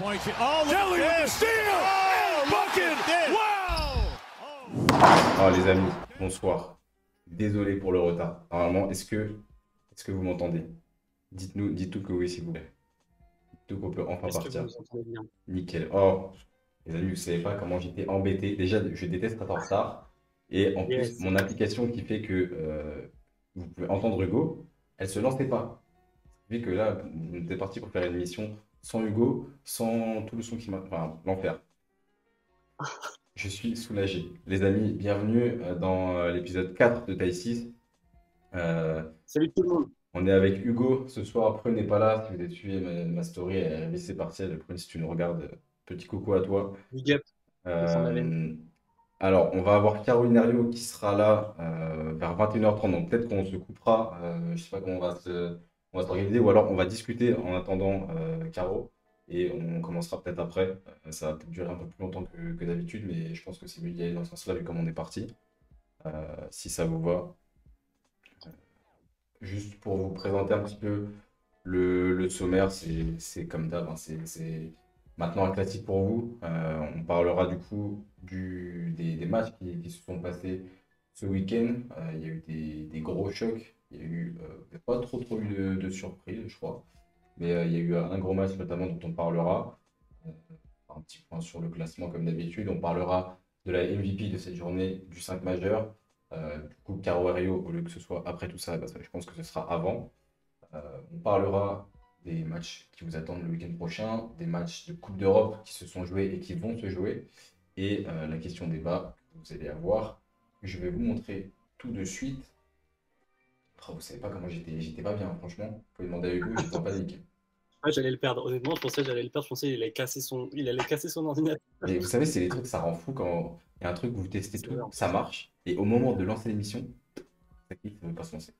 Kelly with the steal and bucket. Wow! Ah les amis, bonsoir. Désolé pour le retard. Normalement, est-ce que vous m'entendez? Dites tout que oui s'il vous plaît. Dites-tout qu'on peut enfin Est-ce que vous partir. nous entendez bien? Nickel. Oh, les amis, vous savez pas comment j'étais embêté. Déjà, je déteste être en retard. Et en plus, Yes. mon application qui fait que vous pouvez entendre Hugo, elle se lançait pas. Vu que là, on était parti pour faire une émission sans Hugo, sans tout le son qui m'a... Enfin, l'enfer. Je suis soulagé. Les amis, bienvenue dans l'épisode 4 de Taille 6. Salut tout le monde. On est avec Hugo ce soir. Preux n'est pas là. Si vous avez suivi ma story, c'est parti. Preux, si tu nous regardes, petit coucou à toi. Big up. Euh, alors, on va avoir Caroline Herriot qui sera là vers 21h30. Donc, peut-être qu'on se coupera. Je ne sais pas comment on va s'organiser. Ou alors, on va discuter en attendant Caro. Et on commencera peut-être après. Ça va peut-être durer un peu plus longtemps que d'habitude. Mais je pense que c'est mieux d'y aller dans ce sens-là, vu comme on est parti. Si ça vous va. Juste pour vous présenter un petit peu le sommaire, c'est comme d'hab, hein, c'est maintenant un classique pour vous. On parlera du coup des matchs qui se sont passés ce week-end. Il y a eu des gros chocs. Il y a eu pas trop eu de surprises, je crois. Mais il y a eu un gros match notamment dont on parlera. Euh, un petit point sur le classement comme d'habitude. On parlera de la MVP de cette journée du 5 majeur. Du coup, Caro Herriot, au lieu que ce soit après tout ça, je pense que ce sera avant. On parlera des matchs qui vous attendent le week-end prochain, des matchs de Coupe d'Europe qui se sont joués et qui vont se jouer, et la question débat que vous allez avoir. Je vais vous montrer tout de suite. Oh, vous savez pas comment j'étais pas bien, franchement. Vous pouvez demander à Hugo, j'étais en panique. Ouais, j'allais le perdre. Honnêtement, je pensais que j'allais le perdre. Je pensais qu'il allait casser son ordinateur. Et vous savez, c'est les trucs, ça rend fou quand il y a un truc où vous testez C'est vrai, tout, en plus. ça marche, et au moment de lancer l'émission, ça clique, ça ne veut pas se lancer.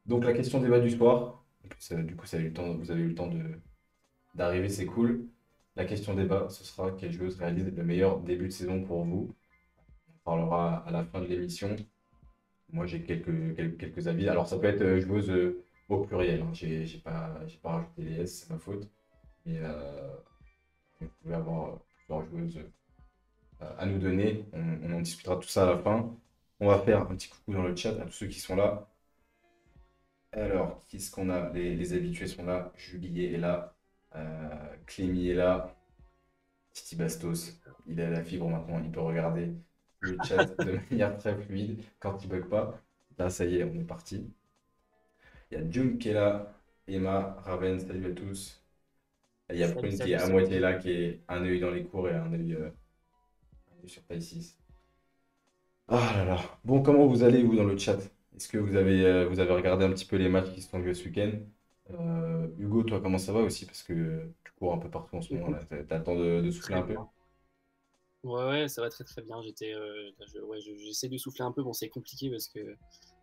Donc la question débat du soir, en plus, du coup, vous avez eu le temps d'arriver, c'est cool. La question débat, ce sera quelle joueuse réalise le meilleur début de saison pour vous. On parlera à la fin de l'émission. Moi, j'ai quelques avis. Alors, ça peut être joueuse au pluriel, hein. J'ai pas rajouté les S, c'est ma faute. Mais vous pouvez avoir plusieurs joueuses à nous donner. On en discutera tout ça à la fin. On va faire un petit coucou dans le chat à tous ceux qui sont là. Alors, qu'est-ce qu'on a? Les habitués sont là. Julie est là. Clémy est là. Titi Bastos, il a la fibre maintenant. Il peut regarder le chat de manière très fluide quand il bug pas. Là, ça y est, on est parti. Il y a Jung qui est là. Emma, Raven, salut à tous. Il y a Salut, Prune qui salut, est à salut. moitié là, qui est un œil dans les cours et un œil sur Taille 6. Ah là là. Bon, comment vous allez, vous, dans le chat? Est-ce que vous avez regardé un petit peu les matchs qui se sont joués ce week-end? Hugo, toi, comment ça va aussi? Parce que tu cours un peu partout en ce moment, là. T'as le temps de souffler un peu? Ouais, ça va très très bien. J'essaie de souffler un peu. Bon, c'est compliqué parce que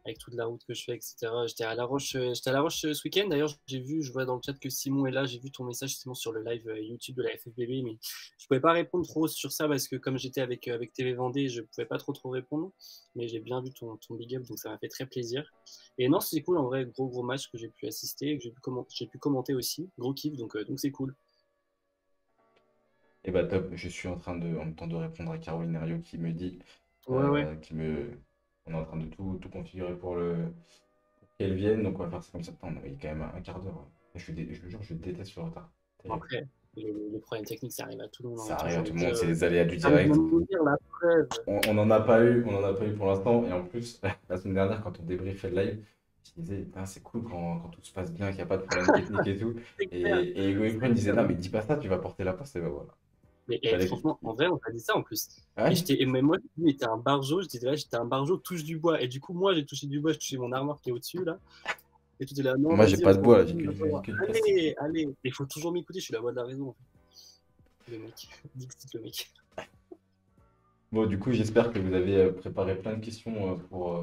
avec toute la route que je fais, etc. J'étais à La Roche ce week-end. D'ailleurs, je vois dans le chat que Simon est là. J'ai vu ton message Simon sur le live YouTube de la FFBB, mais je pouvais pas répondre trop sur ça parce que comme j'étais avec TV Vendée, je pouvais pas trop répondre. Mais j'ai bien vu ton big up, donc ça m'a fait très plaisir. Et non, c'est cool en vrai, gros match que j'ai pu assister, que j'ai pu commenter aussi, gros kiff, donc c'est cool. Eh bah top, je suis en même temps de répondre à Caroline Herriot qui me dit, Ouais. on est en train de tout configurer pour qu'elle vienne, donc on va faire ça comme ça. Putain, on a eu quand même un quart d'heure. Je vous jure, je déteste le retard. Terrible. Après, les problèmes techniques, ça arrive à tout le monde. Ça Hein. arrive J'ai à envie tout de le monde, dire, c'est les aléas du ça me direct. demande de dire la preuve. On n'en a pas eu pour l'instant, et en plus, la semaine dernière, quand on débriefait le live, je disais, putain, c'est cool quand tout se passe bien, qu'il n'y a pas de problème technique et tout. C'est clair. Et Hugo Efren disait, non, mais dis pas ça, tu vas porter la poste, et ben voilà. Mais Fallait que- franchement, en vrai, on t'a dit ça en plus. Ouais. Mais moi, j'ai dit, mais t'es un barjo. Je disais, ouais, j'étais un barjo, touche du bois. Et du coup, moi, j'ai touché du bois, j'ai touché mon armoire qui est au-dessus, là. Et tout est là, non, Moi, j'ai vas-y, pas on de bois, là, j'ai continue, que du plastique. allez. Il faut toujours m'écouter, je suis la voix de la raison. En fait. Le mec, Dixit le mec. Bon, du coup, j'espère que vous avez préparé plein de questions pour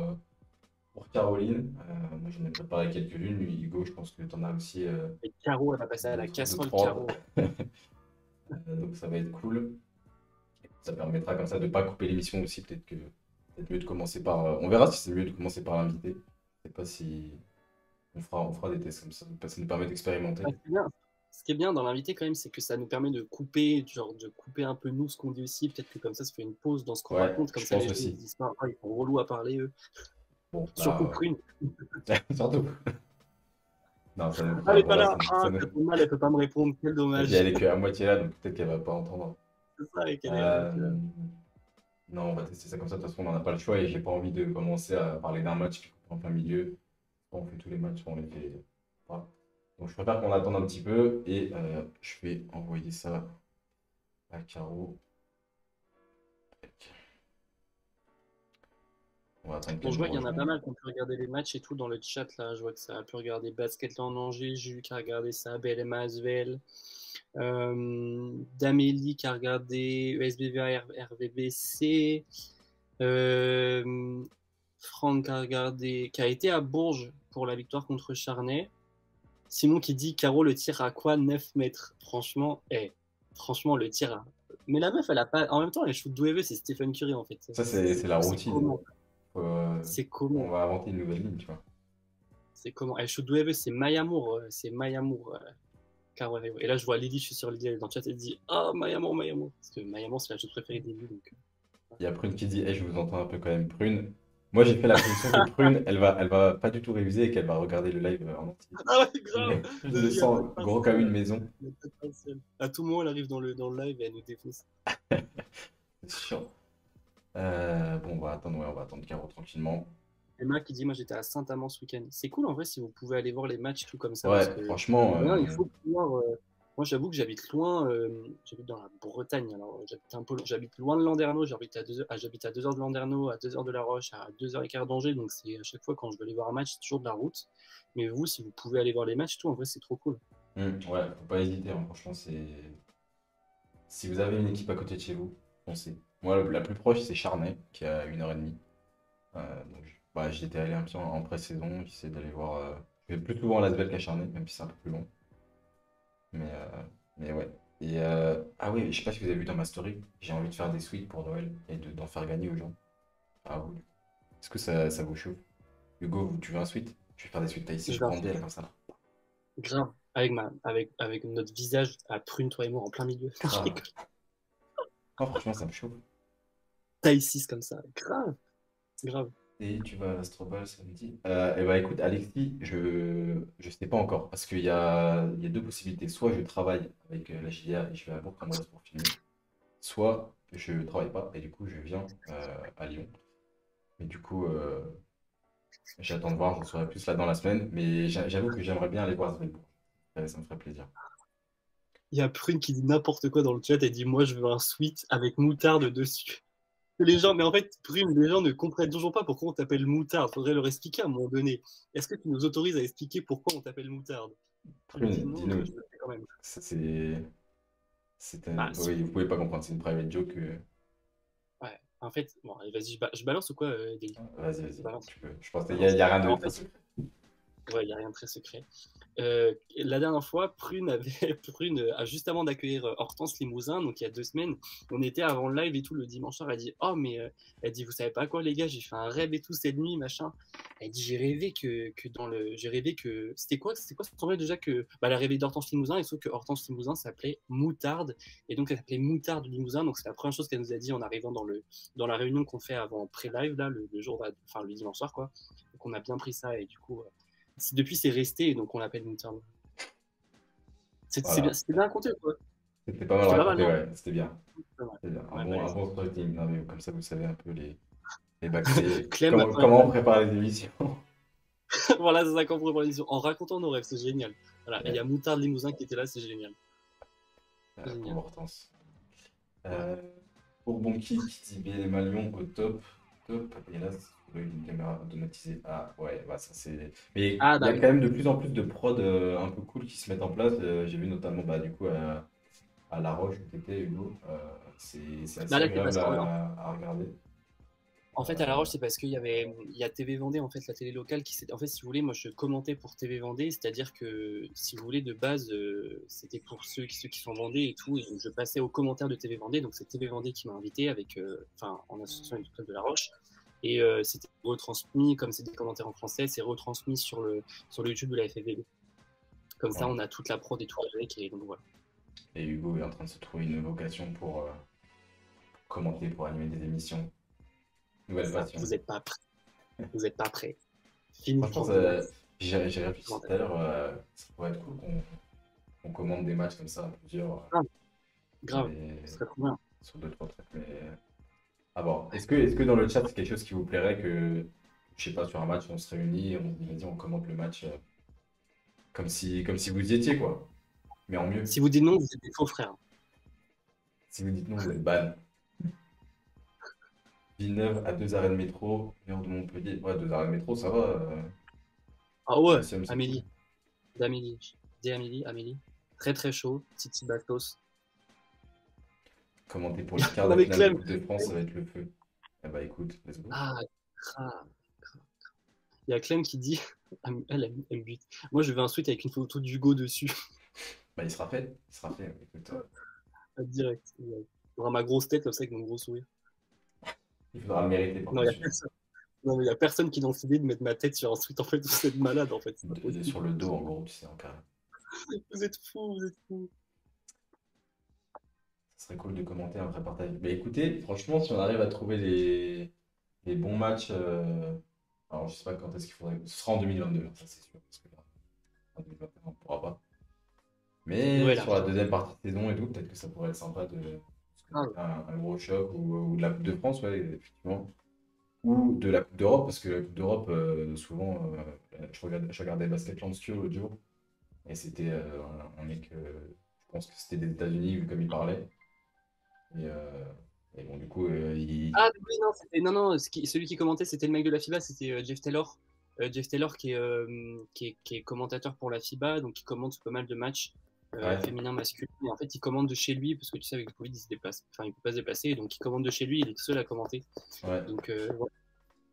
Caroline. Moi, j'en ai préparé quelques-unes. Lui, Hugo, je pense que tu en as aussi Et Caro, elle va passer à la deux, casserole, trois. Caro. Donc, ça va être cool. Ça permettra comme ça de ne pas couper l'émission aussi. Peut-être mieux de commencer par. On verra si c'est mieux de commencer par l'invité. Je sais pas si on fera des tests comme ça. Ça nous permet d'expérimenter. Ah, c'est bien. ce qui est bien dans l'invité quand même, c'est que ça nous permet de couper, genre de couper un peu nous ce qu'on dit aussi. Peut-être que comme ça fait une pause dans ce qu'on Ouais, raconte. Comme je ça, pense les gens aussi. ils disent pas, ah, ils sont relous à parler eux. Bon, Surtout bah, Prune. surtout. Non, Ah, elle est pas voilà, là. Ah, ça fait mal, elle peut pas me répondre. Quel Et puis dommage. elle est qu'à moitié là, donc peut-être qu'elle va pas entendre. C'est ça, et qu'elle est à moitié là. Euh, Non, on va tester ça comme ça. De toute façon, on n'en a pas le choix et j'ai pas envie de commencer à parler d'un match qui coupe en plein milieu. Soit on fait tous les matchs, soit on les fait pas. Donc je préfère qu'on attende un petit peu et je vais envoyer ça à Caro. On va attendre Bon, qu'elle je nous vois qu'il y en a pas rejoigne. mal qui ont pu regarder les matchs et tout dans le chat là. Je vois que ça a pu regarder Basket en Angers, Jules qui a regardé ça, BLM Asvel, Damélie qui a regardé ESBV RVBC, Franck qui a regardé, qui a été à Bourges pour la victoire contre Charnay. Simon qui dit Caro le tir à quoi 9 mètres. Franchement, franchement le tir à. Mais la meuf, elle a pas. En même temps, elle shoot d'où elle veut, c'est Stephen Curry en fait. Ça, c'est la C'est routine. comment C'est On comment va inventer une nouvelle ligne, tu vois. C'est comment Elle shoot d'où elle veut, c'est Mayamour. C'est Mayamour. Caro Reo. Et là, je vois Lily, je suis sur Lily, elle est dans le chat, elle dit ah, Mayamour, Mayamour. Parce que Mayamour, c'est la chose préférée des vues. Donc... Il y a Prune qui dit, hey, je vous entends un peu quand même, Prune. Moi, j'ai fait la prédiction que Prune, elle va pas du tout réviser et qu'elle va regarder le live en entier. Ah ouais, grave Je le sens gros comme une maison. Il y a pas de partiel. À tout moment, elle arrive dans le live et elle nous défonce. C'est chiant. Bon, on va attendre Caro tranquillement. Emma qui dit moi j'étais à Saint-Amand ce week-end. C'est cool en vrai si vous pouvez aller voir les matchs tout comme ça parce Ouais, que franchement, rien, il faut pouvoir. Moi j'avoue que j'habite loin, j'habite dans la Bretagne, alors j'habite loin de Landerneau, j'habite à 2 heures de Landerneau, à 2 heures de La Roche, à 2h15 d'Angers, donc c'est à chaque fois quand je veux aller voir un match, c'est toujours de la route. Mais vous, si vous pouvez aller voir les matchs, tout en vrai c'est trop cool. ouais, faut pas hésiter, hein, franchement, c'est. Si vous avez une équipe à côté de chez vous, foncez. Moi, la plus proche, c'est Charnay, qui a 1h30. Bah, j'y étais allé un petit en pré-saison, j'essaie d'aller voir. Je vais plus souvent à Lasvel qu'à Charnay, même si c'est un peu plus long. Mais, euh, mais ouais. Et ah oui, je sais pas si vous avez vu dans ma story, j'ai envie de faire des suites pour Noël et d'en faire gagner aux gens. Ah oui. Est-ce que ça vous chauffe? Hugo, tu veux un suite? Je vais faire des suites taille ici, je Grave, prends bien comme ça. grave. Avec notre visage à prune, toi et moi, en plein milieu. Je Grave. rigole. Oh, franchement, ça me chauffe. Taille 6 comme ça. Grave, grave. Et tu vas à l'Astrobal samedi. Eh ben, écoute, Alexis, je sais pas encore. Parce qu'il y a deux possibilités. Soit je travaille avec la JDA et je vais à Bourg-en-Bresse pour filmer. Soit je travaille pas et du coup je viens à Lyon. Mais du coup, j'attends de voir, j'en saurai plus là dans la semaine. Mais j'avoue que j'aimerais bien aller voir Svelbourg. Ça me ferait plaisir. Il y a Prune qui dit n'importe quoi dans le chat. Elle dit moi je veux un sweat avec moutarde dessus. Les gens, mais en fait, Prune, les gens ne comprennent toujours pas pourquoi on t'appelle moutarde. Faudrait leur expliquer à un moment donné. Est-ce que tu nous autorises à expliquer pourquoi on t'appelle moutarde? Tu me dis Prune, non, dis-nous. mais je le fais quand même. Bah, Oui, vous pouvez pas comprendre, c'est une private joke. ouais. En fait, bon, allez, vas-y, je balance ou quoi, Deli? Vas-y, Balance. tu peux. Je pense qu'il Balance. y a rien de En très fait, secret. ouais, il n'y a rien de très secret. La dernière fois, Prune, juste avant d'accueillir Hortense Limousin, donc il y a 2 semaines, on était avant le live et tout le dimanche soir. Elle dit oh mais elle dit vous savez pas quoi les gars, j'ai fait un rêve et tout cette nuit machin. Elle dit j'ai rêvé que c'était quoi son rêve déjà que bah, elle a rêvé d'Hortense Limousin et sauf que Hortense Limousin s'appelait Moutarde et donc elle s'appelait Moutarde Limousin, donc c'est la première chose qu'elle nous a dit en arrivant dans la réunion qu'on fait avant pré-live là le jour enfin le dimanche soir quoi. Donc on a bien pris ça et du coup depuis, c'est resté, et donc on l'appelle Moutarde. Voilà. C'était bien raconté, quoi. C'était pas mal C'était pas mal, raconté, non? ouais, c'était bien. C'était bien. Ouais, Un nice. bon storytelling. Non, mais comme ça, vous savez un peu les backstage. Clem, Comment on prépare les émissions. voilà, c'est ça qu'on pourrait l'émission. En racontant nos rêves, c'est génial. Voilà, Ouais. il y a Moutarde Limousin qui était là, c'est génial. Pour Hortense. Ouais. Pour Bonki, qui dit BLM à Lyon au top. Top. Et là, c'est une caméra automatisée. Ah, ouais, bah ça c'est. Mais Ah, il y bah a oui. quand même de plus en plus de prod un peu cool qui se mettent en place. J'ai vu notamment bah, du coup à La Roche où t'étais, Hugo. C'est assez Bah là, c'est agréable parce qu'en à regarder. en fait, à La Roche, c'est parce il y a TV Vendée, en fait, la télé locale qui s'est. En fait, si vous voulez, moi, je commentais pour TV Vendée, c'est-à-dire que, si vous voulez, de base, c'était pour ceux qui sont Vendée et tout, et donc je passais aux commentaires de TV Vendée, donc c'est TV Vendée qui m'a invité avec, enfin, en association avec le club de La Roche, et c'était retransmis, comme c'est des commentaires en français, c'est retransmis sur le YouTube de la FFVB. Comme ça, Ouais. on a toute la prod et tout avec, et donc voilà. Et Hugo est en train de se trouver une vocation pour commenter, pour animer des émissions. Nouvelle Ça, passion. vous n'êtes pas prêts. Vous n'êtes pas prêts. Fini Franchement, pour demain. j'ai réfléchi tout à l'heure, ça pourrait être cool qu'on commande des matchs comme ça à plusieurs Ah, sur, grave, ce serait trop bien. sur 2-3 trucs. Mais à voir. Est-ce que dans le chat, c'est quelque chose qui vous plairait que, je sais pas, sur un match, on se réunit, on dit, vas-y, on commente le match comme si vous y étiez, quoi. Mais en mieux. Si vous dites non, vous êtes des faux frères. Si vous dites non, vous êtes ban. Villeneuve à 2 arrêts de métro, Nord de Montpellier. Ouais, 2 arrêts de métro, ça va. Ah ouais, La Somme, c'est Amélie. cool. D'Amélie. Dis Amélie. Très très chaud. Titi Bastos. Commenter pour les quarts Non de mais finale de Clem. Coupe de France, ça va être le feu. Eh bah écoute, let's go. Ah, grave. Il y a Clem qui dit. Elle me bute. Moi, je veux un tweet avec une photo d'Hugo dessus. Bah il sera fait. Il sera fait. Écoute, Direct. Il aura ma grosse tête comme ça avec mon gros sourire. il faudra le mériter Non, il y a par-dessus. personne. Non, mais il y a personne qui lance l'idée de mettre ma tête sur un tweet. En fait, vous êtes malade en fait. C'est pas possible. Sur le dos, en gros, tu sais, en carré. Vous êtes fous, vous êtes fous. Ça serait cool de commenter un vrai partage. Mais écoutez, franchement, si on arrive à trouver les bons matchs, alors je sais pas quand est-ce qu'il faudrait. Ce sera en 2022, ça c'est sûr. Parce que là, en 2021, on ne pourra pas. Mais Ouais, sur la là. deuxième partie de saison et tout, peut-être que ça pourrait être sympa de Ah, un gros choc ou de la Coupe de France, ouais, effectivement. Ou de la Coupe d'Europe, parce que la Coupe d'Europe, souvent, je regardais Basketland Studio l'autre jour, et c'était un mec, je pense que c'était des États-Unis, vu comme il parlait. Et, euh, et bon, du coup, Ah, oui, non, non, celui qui commentait, c'était le mec de la FIBA, c'était Jeff Taylor. Jeff Taylor qui est commentateur pour la FIBA, donc il commente pas mal de matchs ouais, féminins, masculins. Et en fait, il commande de chez lui, parce que tu sais, avec le Covid, il se déplace. Enfin, il peut pas se déplacer, donc il commande de chez lui, il est tout seul à commenter. ouais. Donc, ouais.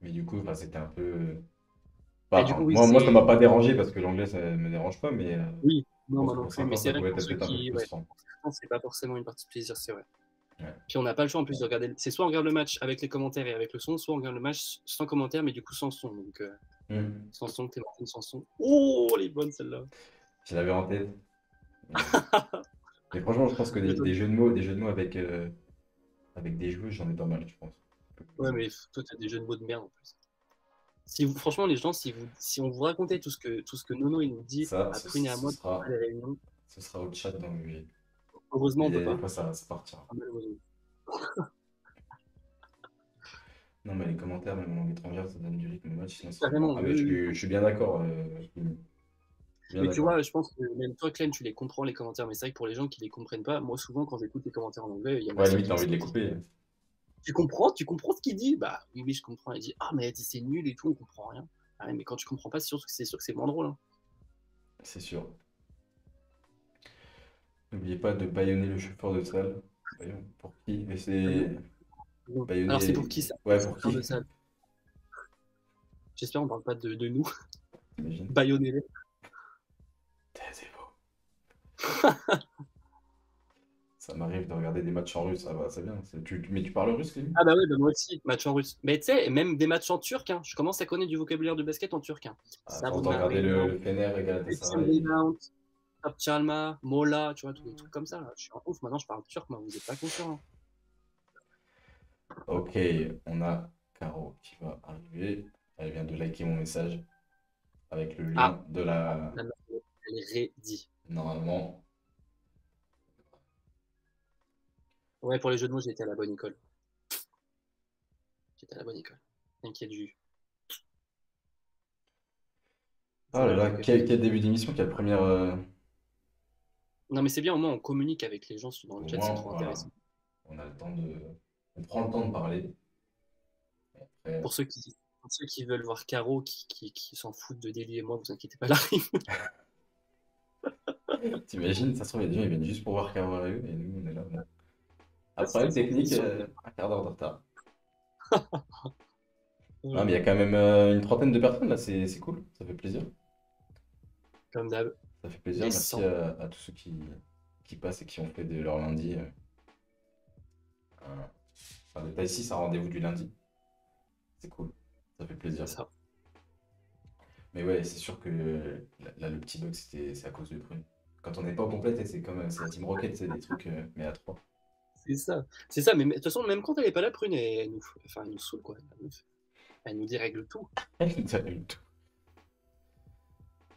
Mais du coup, enfin, c'était un peu. Et du coup, oui, Moi, ça c'est. m'a pas dérangé parce que l'anglais, ça me dérange pas, mais Oui, je non, pense moi que non pour plus, mais certains, c'est ça vrai que pouvait pour être ceux peut-être un peu qui. Ouais, frustrant. c'est pas forcément une partie de plaisir, c'est vrai. Ouais. Puis on n'a pas le choix en plus de regarder. C'est soit on regarde le match avec les commentaires et avec le son, soit on regarde le match sans commentaires, mais du coup sans son. Donc, Hmm. sans son, Clémentine sans son. Oh, elle est bonne celle-là. Je l'avais en tête. Mais, mais franchement, je pense que Mais des jeux de mots avec des joueurs, j'en ai pas mal, je pense. ouais, mais toi, t'as des jeux de mots de merde en plus. Si vous, franchement, les gens, si on vous racontait tout ce que Nono il nous dit Ça, à ce, Prune et à ce moi sera, dans les réunions, ce sera au chat dans le. heureusement, on Mais peut des pas. fois, ça partira. Malheureusement. Non, mais les commentaires, même en langue étrangère, ça donne du rythme au match, sinon c'est mort. Carrément, Ah, oui, mais je oui, suis, oui. je suis bien d'accord. Je suis bien Mais tu d'accord. vois, je pense que même toi, Clem, tu les comprends les commentaires, mais c'est vrai que pour les gens qui les comprennent pas, moi, souvent, quand j'écoute les commentaires en anglais, il y a ma Ouais, soeur limite, qui t'as me envie de les dit, couper. tu comprends ce qu'il dit? Bah oui, oui, je comprends. Il dit, ah, mais elle dit c'est nul et tout, on comprend rien. Ah ouais, mais quand tu comprends pas, c'est sûr que c'est moins drôle, hein. C'est sûr. N'oubliez pas de bâillonner le chauffeur de salle. Voyons, pour qui? Mais c'est. Bon. Alors, c'est pour Bâillonner. qui ça? Ouais, C'est pour le genre qui? de salle. J'espère qu'on parle pas de nous. T'imagines? Baïonner. Taisez-vous. Ça m'arrive de regarder des matchs en russe, ça va, c'est bien. Mais tu parles russe, Lévi? Ah bah ouais, bah moi aussi, match en russe. Mais tu sais, même des matchs en turc, hein. Je commence à connaître du vocabulaire de basket en turc, hein. À force de regarder Savunarina, le Fener et Galatasaray. Rebound, Tapchalma, Mola, tu vois, tous les trucs comme ça, là. Je suis un ouf, maintenant je parle turc, moi, vous êtes pas conscient, hein. Ok, on a Caro qui va arriver. Elle vient de liker mon message avec le Ah, lien de la. elle est ready. Normalement. Ouais, pour les jeux de mots, j'étais à la bonne école. J'étais à la bonne école. T'inquiète, Oh là Voilà, là, donc, quel début d'émission, quelle première. non, mais c'est bien, au moins, on communique avec les gens dans le Au chat, c'est moins, trop voilà. intéressant. On a le temps de. On prend le temps de parler. Après, Pour ceux qui veulent voir Caro, qui s'en foutent de Deli et moi, vous inquiétez pas, elle arrive. t'imagines, ça se trouve, il y a des gens, ils viennent juste pour voir Caro arriver et nous, on est là. Bon. Un Ça, problème c'est technique, sûr. un quart d'heure de retard. Non, mais il y a Voilà. quand même une trentaine de personnes là, c'est cool, ça fait plaisir. Comme d'hab, Ça fait plaisir, les merci 100. à tous ceux qui passent et qui ont fait de leur lundi. Enfin, de ici, c'est un rendez-vous du lundi. C'est cool, ça fait plaisir. C'est ça. Mais ouais, c'est sûr que là, le petit bug, c'est à cause de Prune. Quand on n'est pas au complet, c'est comme c'est la Team Rocket, c'est des trucs, mais à trois. C'est ça, mais de toute façon, même quand elle est pas là, Prune, elle nous saoule, quoi. Elle nous dérègle tout.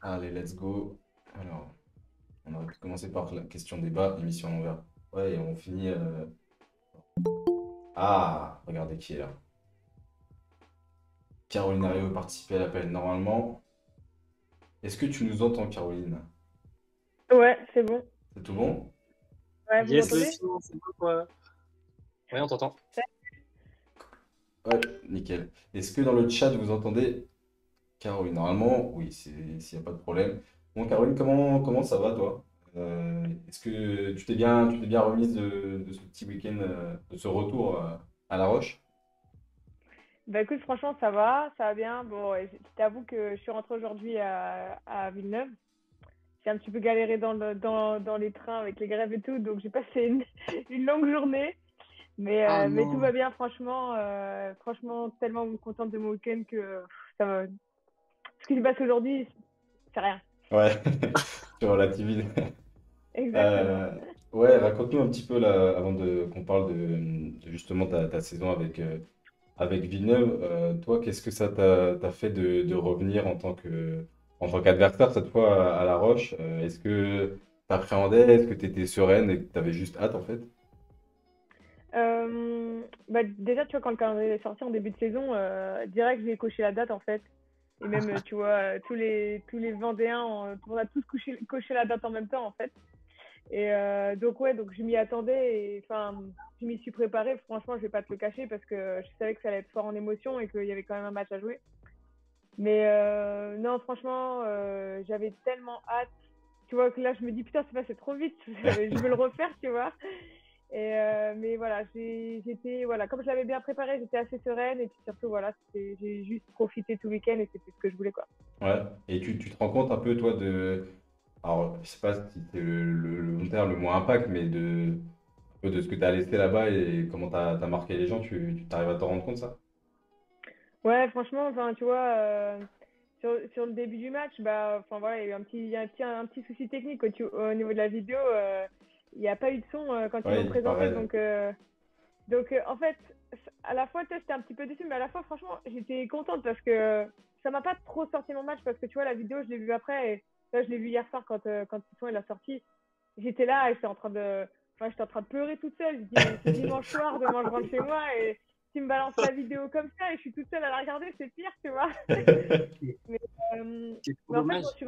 Allez, let's go. Alors, on aurait pu commencer par la question débat, émission à l'envers. Ouais, et on finit. Ah, regardez qui est là. Caroline arrive à participer à l'appel normalement. Est-ce que tu nous entends, Caroline? Ouais, c'est bon. C'est tout bon? Ouais, vous Yes, le m'entendez? silence, c'est quoi? Ouais, on t'entend. Ouais, nickel. Est-ce que dans le chat, vous entendez Caroline? Normalement, oui, s'il n'y a pas de problème. Bon, Caroline, comment ça va, toi? Est-ce que tu t'es bien remise de ce petit week-end, de ce retour à La Roche? Bah écoute, franchement, ça va bien. Bon, je t'avoue que je suis rentrée aujourd'hui à Villeneuve. J'ai un petit peu galéré dans les trains avec les grèves et tout, donc j'ai passé une longue journée. Ah Mais tout non. va bien, franchement. Franchement, tellement contente de mon week-end que ça va. Ce qui se passe aujourd'hui, c'est rien. Ouais, tu relativises. Exactement. Euh, ouais, raconte-nous un petit peu là, avant qu'on parle de justement ta saison avec Villeneuve. Toi, qu'est-ce que ça t'a fait de revenir en tant qu'adversaire cette fois à La Roche? Est-ce que t'appréhendais? Est-ce que tu étais sereine et que tu avais juste hâte en fait? Bah, déjà, tu vois, quand le calendrier est sorti en début de saison, direct, j'ai coché la date en fait. Et même, tu vois, tous les Vendéens, on a tous coché la date en même temps en fait. Et donc, ouais, donc je m'y attendais. Et enfin, je m'y suis préparée. Franchement, je vais pas te le cacher parce que je savais que ça allait être fort en émotion et qu'il y avait quand même un match à jouer. Mais non, franchement, j'avais tellement hâte. Tu vois que là, je me dis, putain, c'est passé trop vite. Je veux le refaire, tu vois. Mais voilà, j'étais, voilà, comme je l'avais bien préparé, j'étais assez sereine. Et puis surtout, voilà, j'ai juste profité tout le week-end et c'était ce que je voulais, quoi. Ouais. Et tu te rends compte un peu toi alors je sais pas si c'est le bon terme, le moins impact, mais un peu de ce que tu as laissé là-bas et comment t'as marqué les gens, tu t'arrives à t'en rendre compte ça? Ouais, franchement, enfin, tu vois, sur le début du match, bah, enfin voilà, il y a eu un petit souci technique au niveau de la vidéo. Il n'y a pas eu de son quand ils l'ont Ouais, présenté, pareil. donc en fait, à la fois, tu sais, j'étais un petit peu déçue, mais à la fois, franchement, j'étais contente parce que ça m'a pas trop sorti mon match parce que tu vois, la vidéo, je l'ai vue après et là, je l'ai vue hier soir quand Titouan il a sorti. J'étais là et j'étais en train de pleurer toute seule. Je dis, mais c'est dimanche soir, demain je rentre chez moi et tu me balances la vidéo comme ça et je suis toute seule à la regarder, c'est pire, tu vois. Mais, euh, C'est trop mais en fait, dommage. je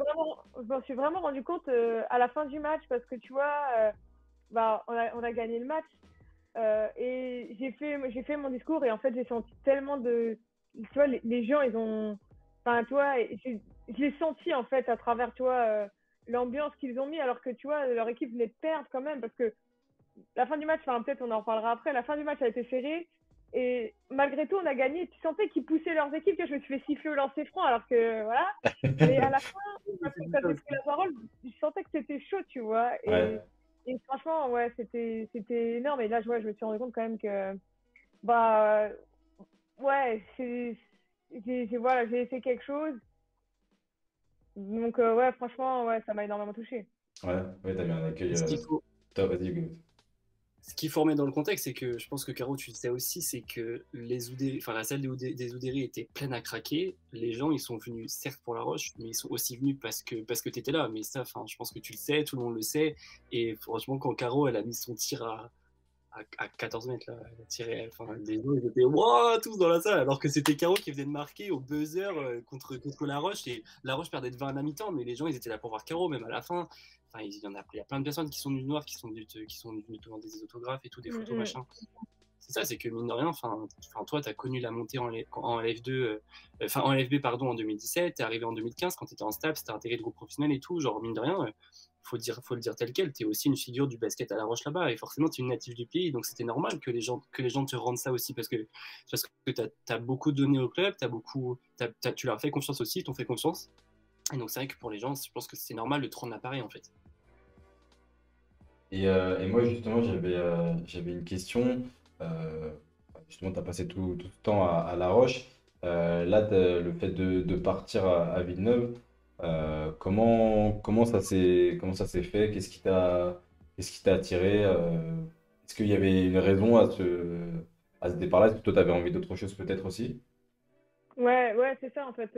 m'en suis vraiment rendu compte à la fin du match parce que tu vois, bah, on a gagné le match et j'ai fait mon discours et en fait, j'ai senti tellement de. Tu vois, les gens, ils ont. Enfin, tu vois, je l'ai senti en fait à travers, tu vois, l'ambiance qu'ils ont mis alors que tu vois, leur équipe venait de perdre quand même parce que la fin du match, enfin, peut-être on en reparlera après, la fin du match a été serrée. Et malgré tout, on a gagné. Tu sentais qu'ils poussaient leurs équipes. Tu vois, je me suis fait siffler au lancer franc alors que voilà. Mais à la fin, quand j'ai pris la parole, je sentais que c'était chaud, tu vois. Et, Ouais. et franchement, ouais, c'était énorme. Et là, je me suis rendu compte quand même que, bah, ouais, voilà, j'ai fait quelque chose. Donc, ouais, franchement, ouais, ça m'a énormément touché. Ouais, ouais, t'as eu un accueil Ce qu'il faut, top, vas-y, Hugo. ce qu'il faut remettre dans le contexte, c'est que je pense que Caro, tu le sais aussi, c'est que enfin, la salle des Oudéry était pleine à craquer. Les gens, ils sont venus certes pour La Roche, mais ils sont aussi venus parce que tu étais là. Mais ça, enfin, je pense que tu le sais, tout le monde le sait. Et franchement, quand Caro, elle a mis son tir à 14 mètres, là, elle a tiré, enfin, les gens, ils étaient wow, tous dans la salle, alors que c'était Caro qui venait de marquer au buzzer contre La Roche. Et La Roche perdait de 20 à la mi-temps, mais les gens, ils étaient là pour voir Caro, même à la fin. Enfin, il y a plein de personnes qui sont venues nous voir, qui sont venues te demander des autographes et tout, des Mm, photos, mm. machin. C'est ça, c'est que mine de rien, toi, tu as connu la montée en LF2, en LFB, pardon, en 2017, tu es arrivé en 2015 quand tu étais en STAPS, tu as intégré le groupe professionnel et tout, genre mine de rien, faut le dire tel quel, tu es aussi une figure du basket à La Roche là-bas, et forcément, tu es une native du pays, donc c'était normal que les gens te rendent ça aussi, parce que tu as beaucoup donné au club, tu leur as fait confiance aussi, ils t'ont fait confiance, et donc c'est vrai que pour les gens, je pense que c'est normal de te rendre l'appareil en fait. Et moi, justement, j'avais une question. Euh, Justement, tu as passé tout ce temps à La Roche. Là, le fait de partir à Villeneuve, comment ça s'est fait? Qu'est-ce qui t'a attiré? Est-ce qu'il y avait une raison à ce départ-là? Est-ce que toi, tu avais envie d'autre chose peut-être aussi? Ouais, ouais, c'est ça en fait.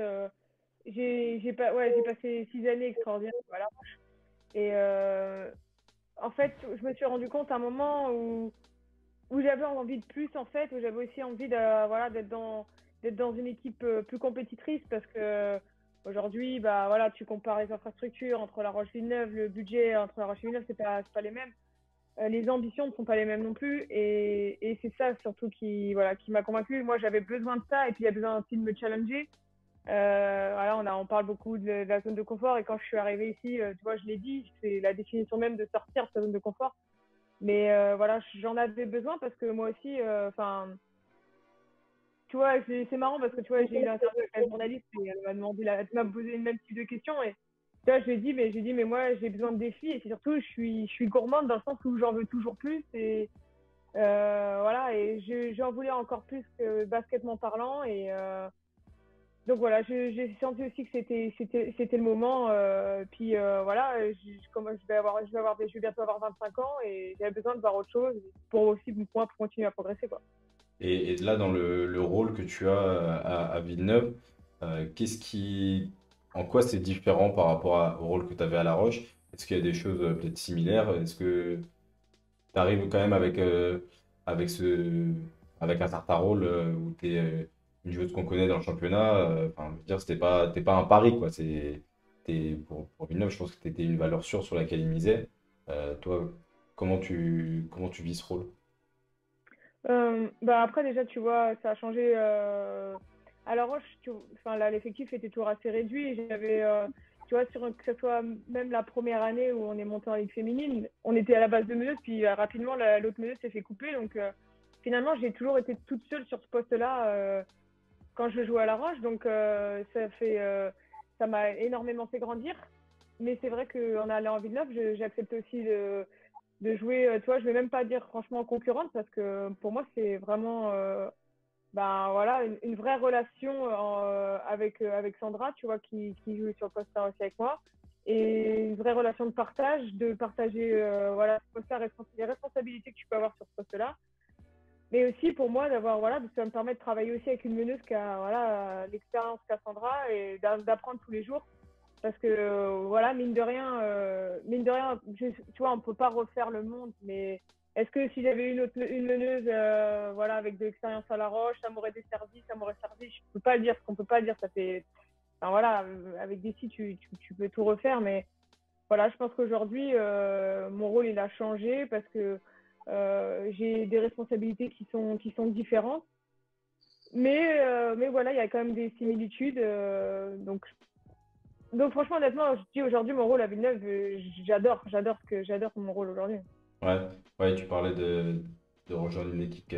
J'ai passé 6 années extraordinaires. Voilà. Et en fait, je me suis rendu compte à un moment où j'avais envie de plus en fait, où j'avais aussi envie voilà, d'être dans une équipe plus compétitrice parce que aujourd'hui, bah voilà, tu compares les infrastructures entre La Roche-Villeneuve, le budget entre La Roche-Villeneuve, c'est pas les mêmes. Les ambitions ne sont pas les mêmes non plus et c'est ça surtout qui m'a convaincu. Moi, j'avais besoin de ça et puis il y a besoin aussi de me challenger. Voilà, on parle beaucoup de la zone de confort et quand je suis arrivée ici, tu vois, je l'ai dit, c'est la définition même de sortir de sa zone de confort. Mais voilà, j'en avais besoin parce que moi aussi, enfin, tu vois, c'est marrant parce que tu vois, j'ai eu l'interview avec la journaliste et elle m'a demandé, elle m'a posé le même type de questions et tu vois, je lui ai dit, mais moi, j'ai besoin de défis et c'est surtout, je suis gourmande dans le sens où j'en veux toujours plus et voilà, et j'en voulais encore plus que basketement parlant et donc voilà, j'ai senti aussi que c'était le moment. Puis voilà, comme je vais bientôt avoir 25 ans et j'avais besoin de voir autre chose pour aussi pour continuer à progresser quoi. Et là, dans le rôle que tu as à Villeneuve, en quoi c'est différent par rapport au rôle que tu avais à La Roche? Est-ce qu'il y a des choses peut-être similaires? Est-ce que tu arrives quand même avec avec un certain rôle où tu es une joueuse qu'on connaît dans le championnat? Enfin, je veux dire, t'es pas un pari, quoi. Pour Villeneuve, je pense que tu étais une valeur sûre sur laquelle il misait. Toi, comment tu vis ce rôle? Bah après déjà tu vois ça a changé à La Roche enfin là l'effectif était toujours assez réduit et j'avais tu vois que ce soit même la première année où on est monté en Ligue féminine on était à la base de meneuse puis rapidement l'autre meneuse s'est fait couper donc finalement j'ai toujours été toute seule sur ce poste-là quand je jouais à La Roche donc ça m'a énormément fait grandir mais c'est vrai qu'en allant en Villeneuve j'accepte aussi de jouer, tu vois, je vais même pas dire franchement concurrente parce que pour moi c'est vraiment ben voilà une vraie relation avec Sandra, tu vois, qui joue sur le poste aussi avec moi et une vraie relation de partage, de partager voilà ce poste les responsabilités que tu peux avoir sur ce poste-là, mais aussi pour moi d'avoir voilà ça me permet de travailler aussi avec une meneuse qui a voilà l'expérience qu'a Sandra et d'apprendre tous les jours parce que voilà, mine de rien, tu vois, on peut pas refaire le monde, mais est-ce que si j'avais une meneuse, voilà, avec de l'expérience à La Roche, ça m'aurait desservi, ça m'aurait servi. Je peux pas le dire, ce qu'on peut pas dire, ça fait, enfin voilà, avec des filles, tu peux tout refaire, mais voilà, je pense qu'aujourd'hui, mon rôle il a changé parce que j'ai des responsabilités qui sont différentes. Mais voilà, il y a quand même des similitudes. Donc franchement, honnêtement, je dis aujourd'hui mon rôle à Villeneuve, j'adore mon rôle aujourd'hui. Ouais, ouais, tu parlais de rejoindre une équipe qui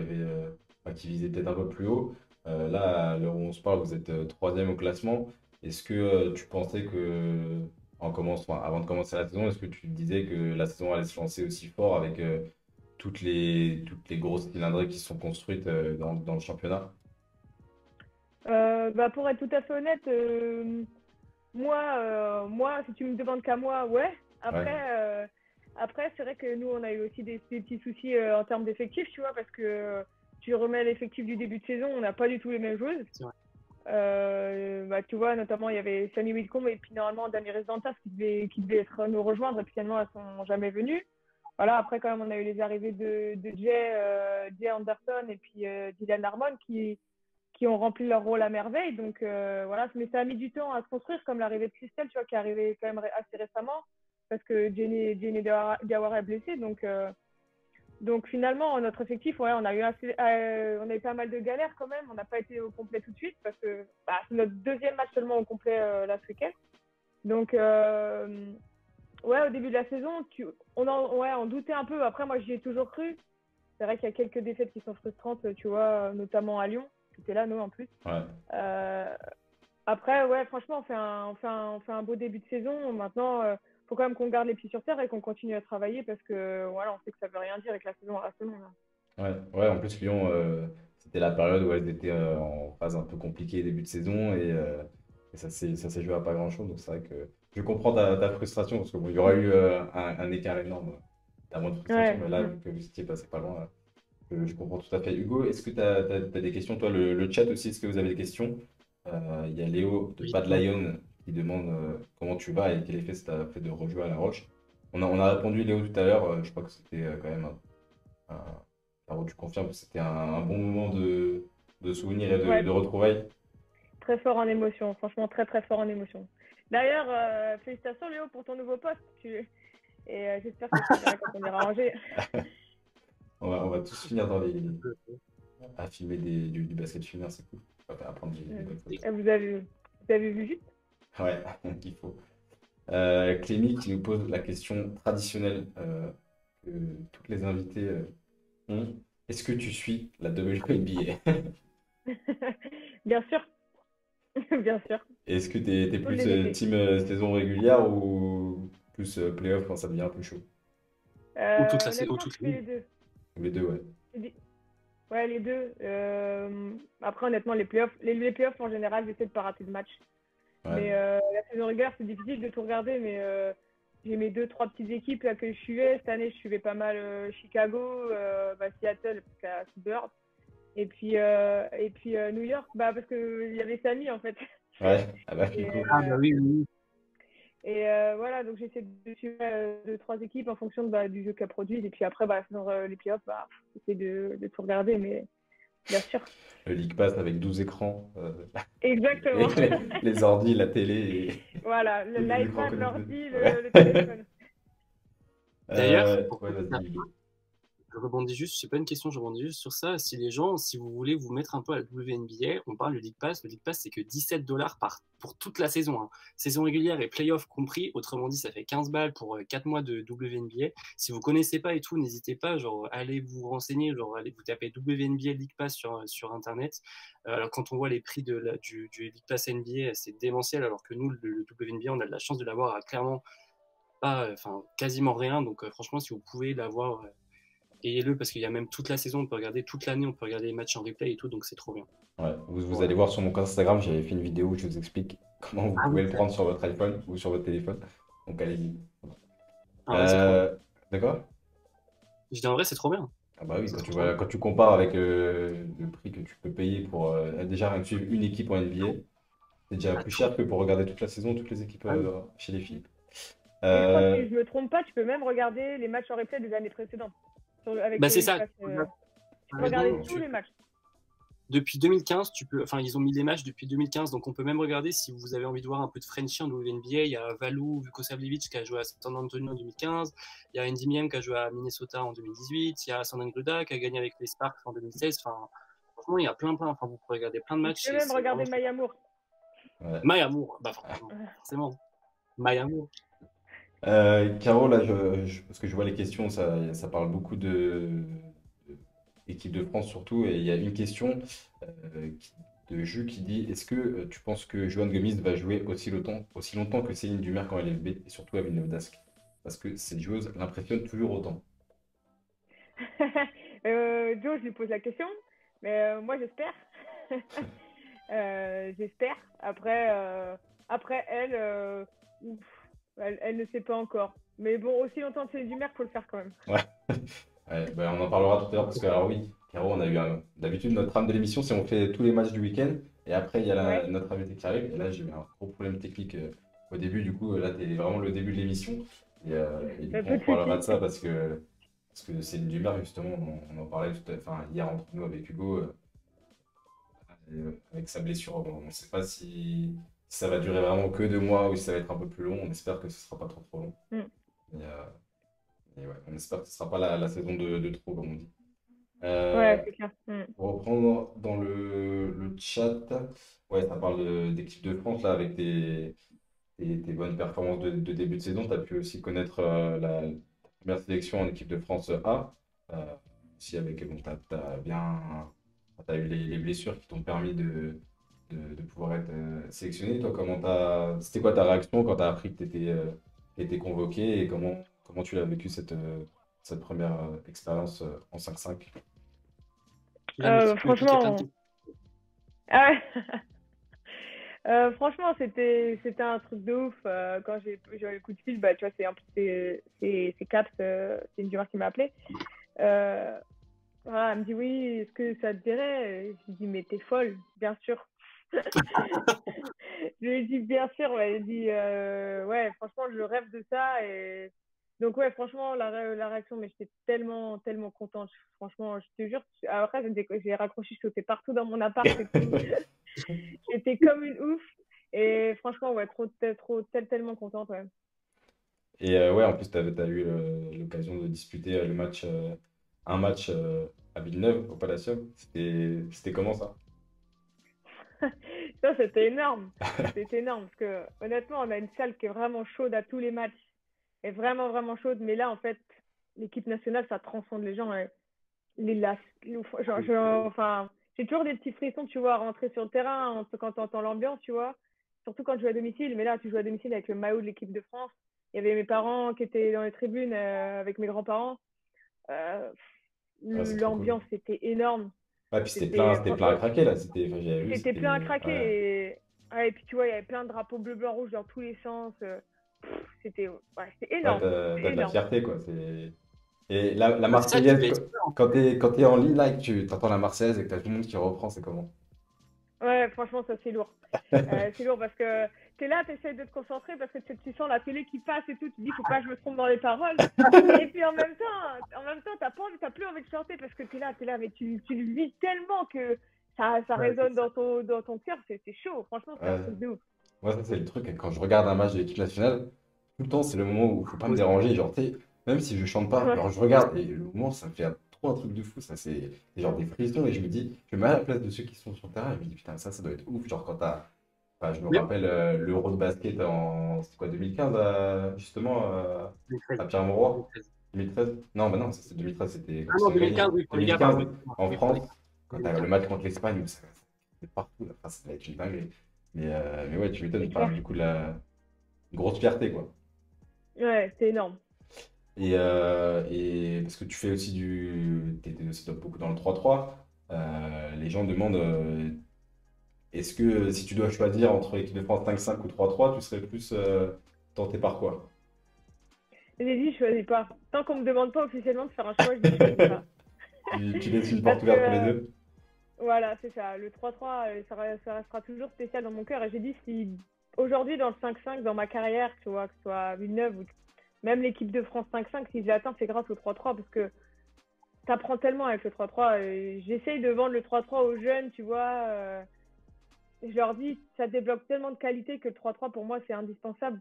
visait peut-être un peu plus haut. Là, à l'heure où on se parle, vous êtes troisième au classement. Est-ce que tu pensais que, avant de commencer la saison, est-ce que tu disais que la saison allait se lancer aussi fort avec toutes les grosses cylindrées qui sont construites dans le championnat? Bah pour être tout à fait honnête, moi, si tu me demandes qu'à moi, ouais. Ouais, Après, c'est vrai que nous, on a eu aussi des petits soucis en termes d'effectifs, tu vois, parce que tu remets l'effectif du début de saison, on n'a pas du tout les mêmes joueuses. C'est vrai. Bah, tu vois, notamment, il y avait Sammy Whitcomb et puis normalement Damiris Dantas qui devait nous rejoindre et puis finalement, elles sont jamais venues. Voilà, après, quand même, on a eu les arrivées de Jay Anderson et puis Dylan Harmon qui ont rempli leur rôle à merveille. Donc voilà, mais ça a mis du temps à se construire, comme l'arrivée de Christelle, tu vois, qui est arrivée quand même assez récemment, parce que Jenny Diawara est blessée. Donc finalement, notre effectif, ouais, on a eu pas mal de galères quand même. On n'a pas été au complet tout de suite, parce que bah, c'est notre deuxième match seulement au complet là ce week-end. Donc ouais, au début de la saison, ouais, on doutait un peu. Après, moi, j'y ai toujours cru. C'est vrai qu'il y a quelques défaites qui sont frustrantes, tu vois, notamment à Lyon. C'était là, nous, en plus. ouais. Euh, Après, ouais, franchement, on fait un beau début de saison. Maintenant, faut quand même qu'on garde les pieds sur terre et qu'on continue à travailler parce que voilà, on sait que ça veut rien dire et que la saison reste longue, hein. Ouais, ouais, en plus, Lyon, c'était la période où elles étaient en phase un peu compliquée début de saison et ça s'est joué à pas grand-chose. Donc c'est vrai que je comprends ta frustration parce qu'il y aura eu un écart énorme d'amour de frustration, Ouais. mais là, vu que vous étiez passé pas loin, je comprends tout à fait. Hugo, est-ce que tu as des questions? Toi, le chat aussi, est-ce que vous avez des questions? Il y a Léo de Oui. Bad Lion qui demande comment tu vas et quel effet ça t'a fait de rejouer à La Roche. On a répondu Léo tout à l'heure, je crois que c'était quand même alors, tu confirmes que c'était un bon moment de souvenirs et Ouais. de retrouvailles. Très fort en émotion, franchement très très fort en émotion. D'ailleurs, félicitations Léo pour ton nouveau poste. Et j'espère que tu verras quand on ira ranger. On va tous finir à filmer du basket féminin, c'est cool. On va apprendre des bonnes photos. Vous avez vu juste? Ouais, il faut. Clémy qui nous pose la question traditionnelle que toutes les invités ont. Est-ce que tu suis la WNBA? Bien sûr. Bien sûr. Est-ce que tu es Faut plus l'éviter. team saison régulière ou plus playoff quand ça devient un peu chaud? Ou toute la saison, Honnêtement, ou toute je fais les deux. Les deux, ouais. Ouais, les deux. Après, honnêtement, les playoffs, les playoffs en général, j'essaie de pas rater de match. Ouais. Mais la saison régulière, c'est difficile de tout regarder. Mais j'ai mes deux, trois petites équipes là, que je suivais. Cette année, je suivais pas mal Chicago, Seattle, parce qu'il y a Bird. Et puis New York, parce qu'il y avait Samy en fait. Ouais, ah bah, du Et, coup. Ah bah oui, oui. et voilà, donc j'essaie de suivre deux, trois équipes en fonction du jeu qu'elles produisent. Et puis après, sur les playoffs, j'essaie de tout regarder, mais bien sûr. Le League Pass avec 12 écrans. Exactement. Les ordi, la télé. Voilà, tous les écrans l'iPad, connectés. l'ordi, Ouais. le téléphone. D'ailleurs, pour Ouais, vas-y, Hugo. je rebondis juste, c'est pas une question, je rebondis juste sur ça. Si les gens, si vous voulez vous mettre un peu à la WNBA, on parle du League Pass. Le League Pass, c'est que 17 dollars pour toute la saison, hein. Saison régulière et playoff compris. Autrement dit, ça fait 15 balles pour 4 mois de WNBA. Si vous connaissez pas et tout, n'hésitez pas, genre, allez vous renseigner, genre, allez vous taper WNBA League Pass sur Internet. Alors, quand on voit les prix du League Pass NBA, c'est démentiel, alors que nous, le WNBA, on a de la chance de l'avoir à clairement pas, enfin, quasiment rien. Donc, franchement, si vous pouvez l'avoir, ayez-le parce qu'il y a même toute la saison, on peut regarder toute l'année, on peut regarder les matchs en replay et tout, donc c'est trop bien. Ouais, vous allez voir sur mon compte Instagram, j'avais fait une vidéo où je vous explique comment vous Ah pouvez oui, le prendre sur votre iPhone ou sur votre téléphone. Donc allez-y. en vrai, c'est trop bien. D'accord? Je dis en vrai, c'est trop bien. Ah bah oui, C'est quand trop tu trop vois, bien. quand tu compares avec le prix que tu peux payer pour déjà rien que suivre une équipe en NBA, c'est déjà Ah, plus tout. cher que pour regarder toute la saison, toutes les équipes Ah oui. chez les filles. Et je crois que Euh, si je me trompe pas, tu peux même regarder les matchs en replay des années précédentes. Avec Bah, le c'est League ça. Pass, T'as tu peux regarder raison, tous les matchs. depuis 2015, tu peux, enfin, ils ont mis les matchs depuis 2015, donc on peut même regarder si vous avez envie de voir un peu de Frenchie en WNBA. Il y a Valou Vukosavljevic qui a joué à San Antonio en 2015, il y a Andy Miem qui a joué à Minnesota en 2018, il y a Sandrine Gruda qui a gagné avec les Sparks en 2016. Enfin, franchement, il y a plein, enfin, vous pouvez regarder plein de Tu matchs. peux même C'est regarder vraiment Maya Moore. ouais. My Amour, bah forcément, My Amour. Caro, là, parce que je vois les questions, ça parle beaucoup d'équipe de France surtout, et il y a une question de Jus qui dit, est-ce que tu penses que Johan Gomis va jouer aussi longtemps que Céline Dumer quand elle est LFB, et surtout à Villeneuve d'Ascq? Parce que cette joueuse l'impressionne toujours autant. Joe, je lui pose la question, mais moi j'espère. J'espère. Après ouf, elle ne sait pas encore. Mais bon, aussi longtemps que c'est du mer, faut le faire quand même. Ouais. Ouais, bah, on en parlera tout à l'heure parce que, alors oui, Caro, on a eu d'habitude notre trame de l'émission, c'est on fait tous les matchs du week-end et après il y a Ouais. notre invité qui arrive. Et là, j'ai eu un gros problème technique au début, du coup, là, t'es vraiment le début de l'émission. Et du Pas coup, on de parlera de soucis. ça parce que c'est une Dumer, justement, on en parlait enfin, hier entre nous avec Hugo, avec sa blessure. On ne sait pas si ça va durer vraiment que 2 mois ou si ça va être un peu plus long. On espère que ce sera pas trop trop long. Mm. Et ouais, on espère que ce sera pas la saison de trop, comme on dit. Ouais, c'est clair. Pour reprendre dans le chat, ouais, ça parle d'équipe de France là, avec tes bonnes performances de début de saison. Tu as pu aussi connaître la première sélection en équipe de France A. Aussi avec, bon, t'as eu les blessures qui t'ont permis de pouvoir être sélectionné. Toi, c'était quoi ta réaction quand tu as appris que tu étais convoqué et comment tu l'as vécu cette première expérience en 5-5? Je vais me piquer plein de Franchement, questions. ah ouais. Franchement, c'était un truc de ouf. Quand j'ai eu le coup de fil, bah, tu vois, c'est Caps, c'est une joueur qui m'a appelé. Euh, voilà, elle me dit oui, est-ce que ça te dirait? Je lui dis, mais t'es folle, bien sûr. Je lui ai dit, bien sûr, ouais. Elle dit, ouais, franchement, je rêve de ça. Et donc, ouais, franchement, la réaction, mais j'étais tellement, tellement contente. Franchement, je te jure, après, j'ai raccroché, je sautais partout dans mon appart et tout. J'étais comme une ouf. Et franchement, ouais, tellement contente, ouais. Et ouais, en plus, t'as eu l'occasion de disputer un match à Villeneuve, au Palacium. C'était comment ça? Ça, c'était énorme. C'était énorme parce que honnêtement, on a une salle qui est vraiment chaude à tous les matchs. Et vraiment, vraiment chaude. Mais là, en fait, l'équipe nationale, ça transcende les gens. Ouais. Les, enfin, j'ai toujours des petits frissons, tu vois, à rentrer sur le terrain quand tu entends l'ambiance, tu vois. Surtout quand je joue à domicile. Mais là, tu joues à domicile avec le maillot de l'équipe de France. Il y avait mes parents qui étaient dans les tribunes avec mes grands-parents. Euh, Ouais, c'est trop cool. L'ambiance était énorme. Ouais, puis C'était c'était plein à craquer là. Enfin, j'avais vu, C'était plein à c'était. craquer. Ouais. Ouais, et puis tu vois, il y avait plein de drapeaux bleu, blanc, rouge dans tous les sens. C'était Ouais, énorme. t'as C'était de la énorme. fierté quoi. Et la Ouais, c'est ça qui Marseillaise, fait être peur. quand t'es en ligne là et que tu t'entends la Marseillaise et que t'as tout le monde qui reprend, c'est comment? Ouais, franchement, ça c'est lourd. C'est lourd parce que t'es là, t'essayes de te concentrer parce que tu sens la télé qui passe et tout. Tu dis, faut pas que je me trompe dans les paroles. Et puis en même temps, t'as plus envie de chanter parce que t'es là, mais tu le vis tellement que ça Ouais, c'est résonne ça. dans ton cœur. C'est chaud. Franchement, c'est un Ouais. truc de ouf. Moi, ça, c'est le truc. Quand je regarde un match de l'équipe nationale, tout le temps, c'est le moment où faut pas me Moi aussi. déranger. Genre, tu sais, même si je chante pas, Ouais. alors je regarde et le moment, ça me fait trop un truc de fou. Ça, c'est genre des frissons et je me dis, je me mets à la place de ceux qui sont sur le terrain et je me dis, putain, ça doit être ouf. Genre, quand t'as. Enfin, je me Mais rappelle l'Euro de basket en. C'était quoi, 2015, justement, à 2013. Pierre-Mauroy? 2013. 2013? Non, bah non, ça, c'est 2013, c'était quand Ah ils non, ont gagné. 2015, oui, pour les gars, 2015, pardon. en Oui, pour les France, gars. quand t'as le 2015. match contre l'Espagne, c'est partout. Là. Enfin, ça va être une dinguerie. Mais ouais, tu m'étonnes. C'est Enfin, clair. du coup, une grosse fierté, quoi. Ouais, c'est énorme. Et parce que tu fais aussi t'étais aussi beaucoup dans le 3-3, les gens demandent est-ce que si tu dois choisir entre équipe de France 5-5 ou 3-3, tu serais plus tenté par quoi? J'ai dit, je choisis pas. Tant qu'on me demande pas officiellement de faire un choix, je dis, je choisis pas. Tu laisses une porte Parce que, ouverte pour les deux? voilà, c'est ça. Le 3-3, ça restera toujours spécial dans mon cœur. Et j'ai dit, si aujourd'hui, dans le 5-5, dans ma carrière, tu vois, que ce soit à Villeneuve ou même l'équipe de France 5-5, si je l'atteins, c'est grâce au 3-3 parce que t'apprends tellement avec le 3-3. J'essaye de vendre le 3-3 aux jeunes, tu vois. Je leur dis, ça débloque tellement de qualité que le 3-3, pour moi, c'est indispensable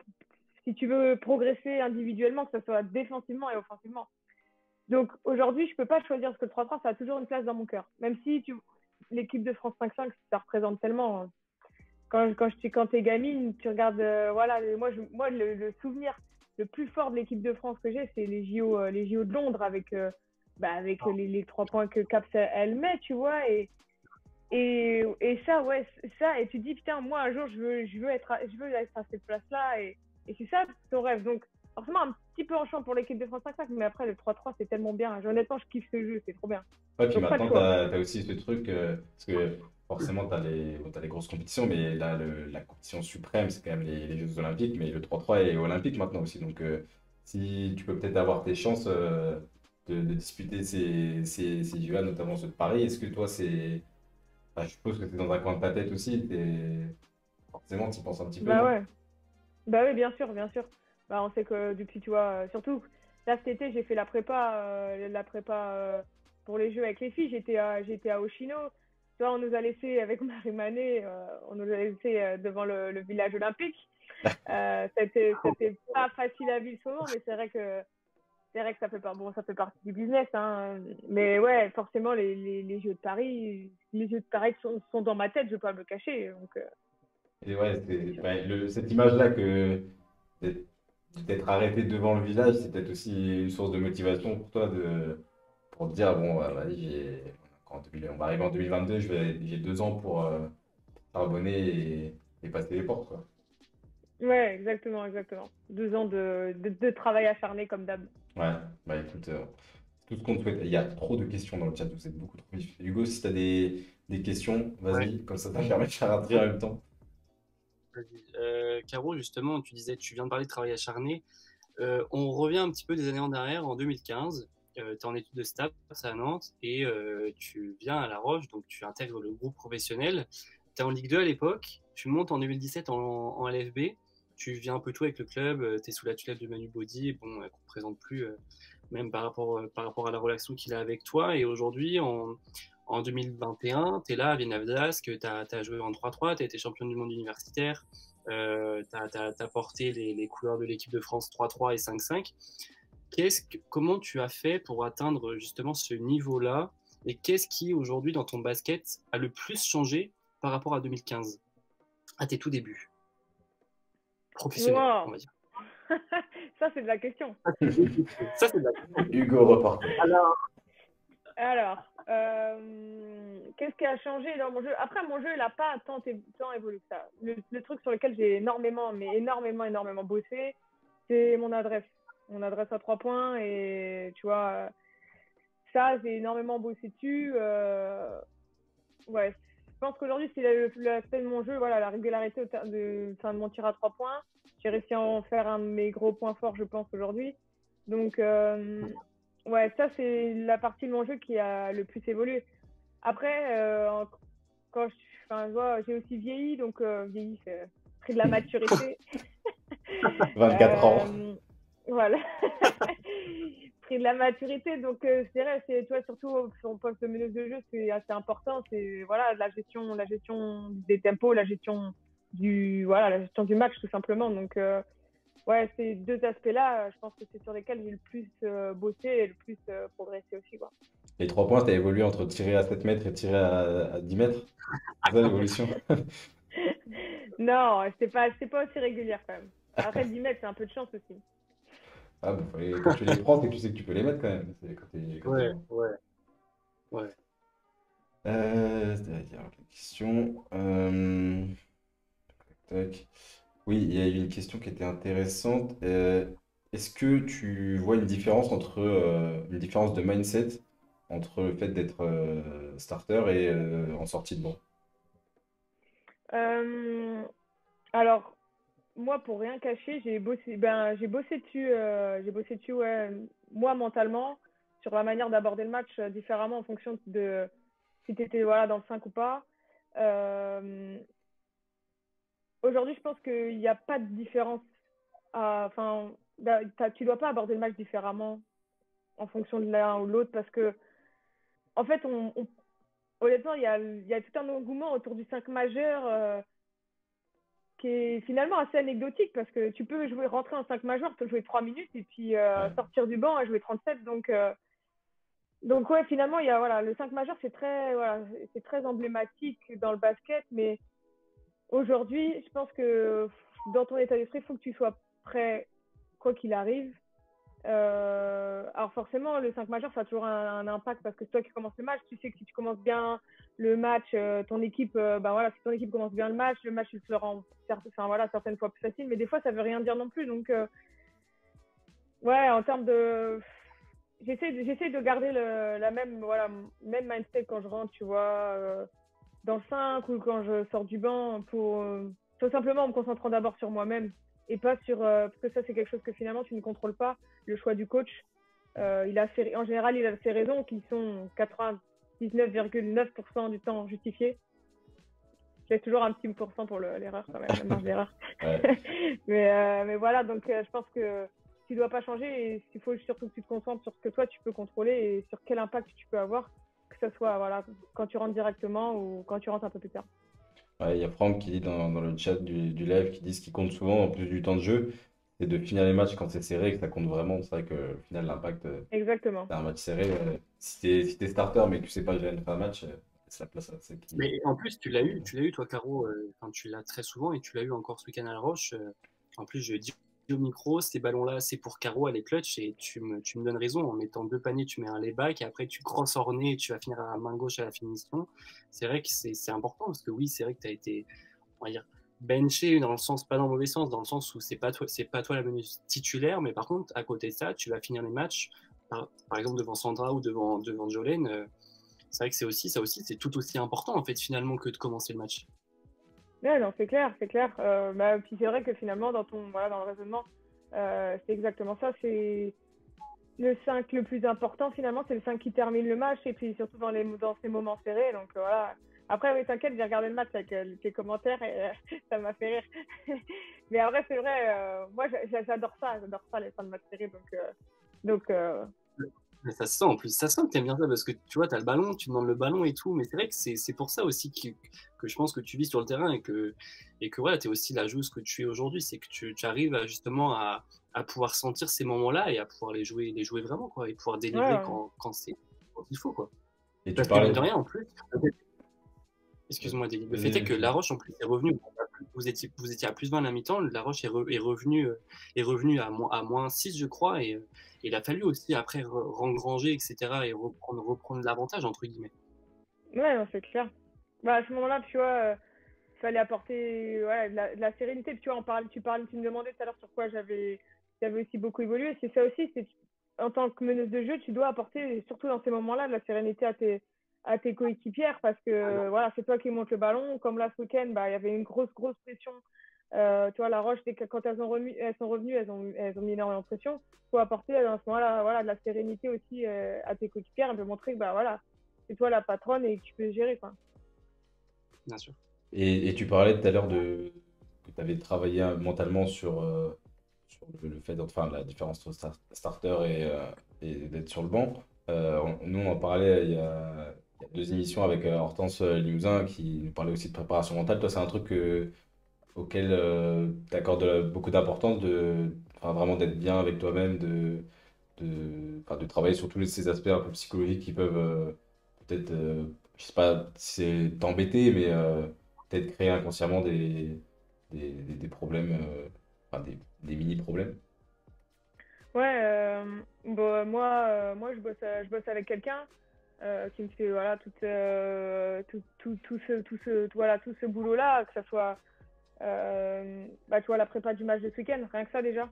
si tu veux progresser individuellement, que ce soit défensivement et offensivement. Donc aujourd'hui, je peux pas choisir parce que le 3-3, ça a toujours une place dans mon cœur. Même si l'équipe de France 5-5, ça représente tellement. Quand t'es gamine, tu regardes. Voilà, moi le souvenir le plus fort de l'équipe de France que j'ai, c'est les JO de Londres avec les 3 points que Caps elle met, tu vois. Et ça, ouais, ça, et tu te dis, putain, moi, un jour, je veux être à cette place-là, et c'est ça ton rêve. Donc, forcément, un petit peu en champ pour l'équipe de France 5-5, mais après, le 3-3, c'est tellement bien. Honnêtement, je kiffe ce jeu, c'est trop bien. Ouais, puis Donc, pas de maintenant, choix. t'as aussi ce truc, parce que forcément, t'as les grosses compétitions, mais là, la compétition suprême, c'est quand même les Jeux Olympiques, mais le 3-3 est olympique maintenant aussi. Donc, si tu peux peut-être avoir tes chances de disputer ces Jeux-là, notamment ceux de Paris, est-ce que toi, c'est. Enfin, je suppose que c'est dans un coin de ta tête aussi, forcément, tu y penses un petit peu, Bah non? ouais, bah oui, bien sûr, bien sûr. Bah, on sait que depuis, tu vois, surtout, là, cet été, j'ai fait la prépa pour les Jeux avec les filles. J'étais à Oshino. Tu vois, on nous a laissé, avec Marie-Mané, on nous a laissé devant le village olympique. C'était pas facile à vivre souvent, mais c'est vrai que ça fait partie du business, hein. Mais ouais, forcément, les Jeux de Paris, sont dans ma tête, je vais pas me le cacher. Donc, Et ouais, c'est sûr. cette image-là que d'être d'être arrêté devant le village, c'est peut-être aussi une source de motivation pour toi pour te dire, bon, vas-y, on va arriver en 2022, j'ai 2 ans pour charbonner et passer les portes, quoi. Ouais, exactement, exactement. 2 ans de travail acharné comme d'hab. Ouais, bah écoute, tout ce qu'on te souhaite. Il y a trop de questions dans le chat, vous êtes beaucoup trop vifs. Hugo, si tu as des questions, vas-y, comme ça me permet de faire un tri en même temps. Caro, justement, tu disais, tu viens de parler de travail acharné. On revient un petit peu des années en arrière, en 2015. Tu es en études de STAPS à Nantes et tu viens à La Roche, donc tu intègres le groupe professionnel. Tu es en Ligue 2 à l'époque, tu montes en 2017 en LFB, tu viens un peu tout avec le club, tu es sous la tutelle de Manu Baudy, bon, qu'on ne présente plus, même par rapport à la relation qu'il a avec toi. Et aujourd'hui, en 2021, tu es là à Villeneuve-d'Ascq, tu as joué en 3-3, tu as été champion du monde universitaire, tu as porté les couleurs de l'équipe de France 3-3 et 5-5. Comment tu as fait pour atteindre justement ce niveau-là et qu'est-ce qui aujourd'hui dans ton basket a le plus changé par rapport à 2015, à tes tout débuts professionnels, Wow. on va dire. Ça, c'est de la question. Ça, c'est de la question. Hugo repart. Alors, qu'est-ce qui a changé dans mon jeu? Après, mon jeu, il n'a pas tant évolué que ça. Le truc sur lequel j'ai énormément bossé, c'est mon adresse. Mon adresse à 3 points. Et tu vois, ça, j'ai énormément bossé dessus. Ouais, je pense qu'aujourd'hui, c'est l'aspect de mon jeu, voilà, la régularité de mon tir à 3 points. J'ai réussi à en faire un de mes gros points forts, je pense, aujourd'hui. Donc, ouais, ça, c'est la partie de mon jeu qui a le plus évolué. Après, j'ai aussi vieilli, donc vieilli, c'est pris de la maturité. 24 ans. Voilà. Pris de la maturité, donc je dirais, c'est toi surtout sur le poste de meneuse de jeu, c'est assez important. C'est voilà la gestion des tempos, la gestion du match tout simplement. Donc ouais, ces deux aspects-là, je pense que c'est sur lesquels j'ai le plus bossé et le plus progressé aussi, quoi. Les 3 points, tu as évolué entre tirer à 7 mètres et tirer à 10 mètres. C'est ça l'évolution. Non, c'est pas aussi régulière quand même. Après 10 mètres, c'est un peu de chance aussi. Ah bon, quand tu les prends, c'est que tu sais que tu peux les mettre quand même. C'est quand t'es bon. Ouais. C'est-à-dire la question. Tac. Oui, il y a eu une question qui était intéressante. Est-ce que tu vois une différence une différence de mindset entre le fait d'être starter et en sortie de banc? Alors, moi, pour rien cacher, j'ai bossé dessus, ouais, moi, mentalement, sur la manière d'aborder le match différemment en fonction de si tu étais voilà, dans le 5 ou pas. Aujourd'hui, je pense qu'il n'y a pas de différence. Enfin, tu dois pas aborder le match différemment en fonction de l'un ou l'autre parce que, en fait, honnêtement, il y a tout un engouement autour du 5 majeur qui est finalement assez anecdotique parce que tu peux rentrer en 5 majeur, tu peux jouer 3 minutes et puis sortir du banc et jouer 37. Donc ouais, finalement, voilà, le 5 majeur, c'est très emblématique dans le basket, mais aujourd'hui, je pense que dans ton état d'esprit, il faut que tu sois prêt quoi qu'il arrive. Alors forcément, le 5 majeur, ça a toujours un impact parce que c'est toi qui commences le match. Tu sais que si tu commences bien le match, ton équipe, si ton équipe commence bien le match il te le rend certaines fois plus facile, mais des fois, ça veut rien dire non plus. Donc, ouais, en termes de... J'essaie de garder la même mindset quand je rentre, tu vois, dans le 5 ou quand je sors du banc pour tout simplement en me concentrant d'abord sur moi-même et pas sur parce que ça c'est quelque chose que finalement tu ne contrôles pas, le choix du coach. En général, il a ses raisons qui sont 99,9% du temps justifiées. Je laisse toujours un petit pourcent pour l'erreur quand même, la marge d'erreur. Ouais. mais voilà, donc je pense que tu dois pas changer et il faut surtout que tu te concentres sur ce que toi tu peux contrôler et sur quel impact tu peux avoir, que ce soit voilà, quand tu rentres directement ou quand tu rentres un peu plus tard. Ouais, il y a Franck qui dit dans le chat du live qui dit ce qui compte souvent en plus du temps de jeu, c'est de finir les matchs quand c'est serré et que ça compte vraiment. C'est vrai que au final, l'impact, Exactement. c'est un match serré. Si t'es starter mais que tu sais pas gérer une fin de match, c'est la place à celle qui. Mais en plus, tu l'as eu toi, Caro, tu l'as très souvent et tu l'as eu encore ce week-end à La Roche. En plus, je dis au micro, ces ballons-là, c'est pour Caro, elle est clutch et tu me donnes raison. En mettant 2 paniers, tu mets un layback et après tu crosses orné et tu vas finir à la main gauche à la finition. C'est vrai que c'est important parce que oui, c'est vrai que tu as été, on va dire, benché dans le sens, pas dans le mauvais sens, dans le sens où c'est pas toi la meneuse titulaire, mais par contre, à côté de ça, tu vas finir les matchs par exemple devant Sandra ou devant Jolene, c'est vrai que c'est tout aussi important en fait finalement que de commencer le match. Ouais, non, c'est clair, c'est clair. Puis c'est vrai que finalement, dans le raisonnement, c'est exactement ça. C'est le 5 le plus important, finalement, c'est le 5 qui termine le match, et puis surtout dans ces moments serrés. Donc voilà. Après, oui, t'inquiète, j'ai regardé le match avec tes commentaires, et ça m'a fait rire. Mais après, c'est vrai, moi, j'adore ça, les fins de match serrés. Donc, Mais ça se sent en plus, ça se sent que t'aimes bien ça parce que tu vois, t'as le ballon, tu demandes le ballon et tout, mais c'est vrai que c'est pour ça aussi que je pense que tu vis sur le terrain et que voilà, t'es aussi la joueuse que tu es aujourd'hui, c'est que tu arrives justement à pouvoir sentir ces moments-là et à pouvoir les jouer vraiment, quoi, et pouvoir délivrer ouais, quand il faut, quoi. Et tu Parce que mine parlais. de rien, en plus, excuse-moi, David, le fait est que Vas-y. La Roche, en plus, est revenu. Vous étiez à plus 20 à la mi-temps, La Roche est revenu à moins 6, je crois, et il a fallu aussi après engranger, etc., et reprendre l'avantage, entre guillemets. ouais, non, c'est clair. Bah, à ce moment-là, tu vois, fallait apporter de la sérénité. Puis, tu vois, tu me demandais tout à l'heure sur quoi j'avais aussi beaucoup évolué. C'est ça aussi, en tant que meneuse de jeu, tu dois apporter, surtout dans ces moments-là, de la sérénité à tes coéquipières parce que voilà, c'est toi qui montes le ballon. Comme là, ce week-end, bah, il y avait une grosse pression. Tu vois, La Roche, quand elles sont revenues, elles ont mis énormément de pression. Il faut apporter à ce moment-là voilà, de la sérénité aussi à tes coéquipières et de montrer que bah, voilà, c'est toi la patronne et que tu peux gérer, quoi. Bien sûr. Et tu parlais tout à l'heure que tu avais travaillé mentalement sur le fait enfin, la différence entre starter et d'être sur le banc. Nous, on en parlait il y a 2 émissions avec Hortense Limousin qui nous parlait aussi de préparation mentale. Toi, c'est un truc auquel tu accordes beaucoup d'importance, enfin, vraiment d'être bien avec toi-même, enfin, de travailler sur tous ces aspects un peu psychologiques qui peuvent peut-être, je sais pas si c'est t'embêter, mais peut-être créer inconsciemment des problèmes, enfin des mini-problèmes. Ouais, bon, moi je bosse avec quelqu'un qui me fait voilà tout ce boulot-là, que ça soit bah, tu vois la prépa du match de ce week-end, rien que ça déjà.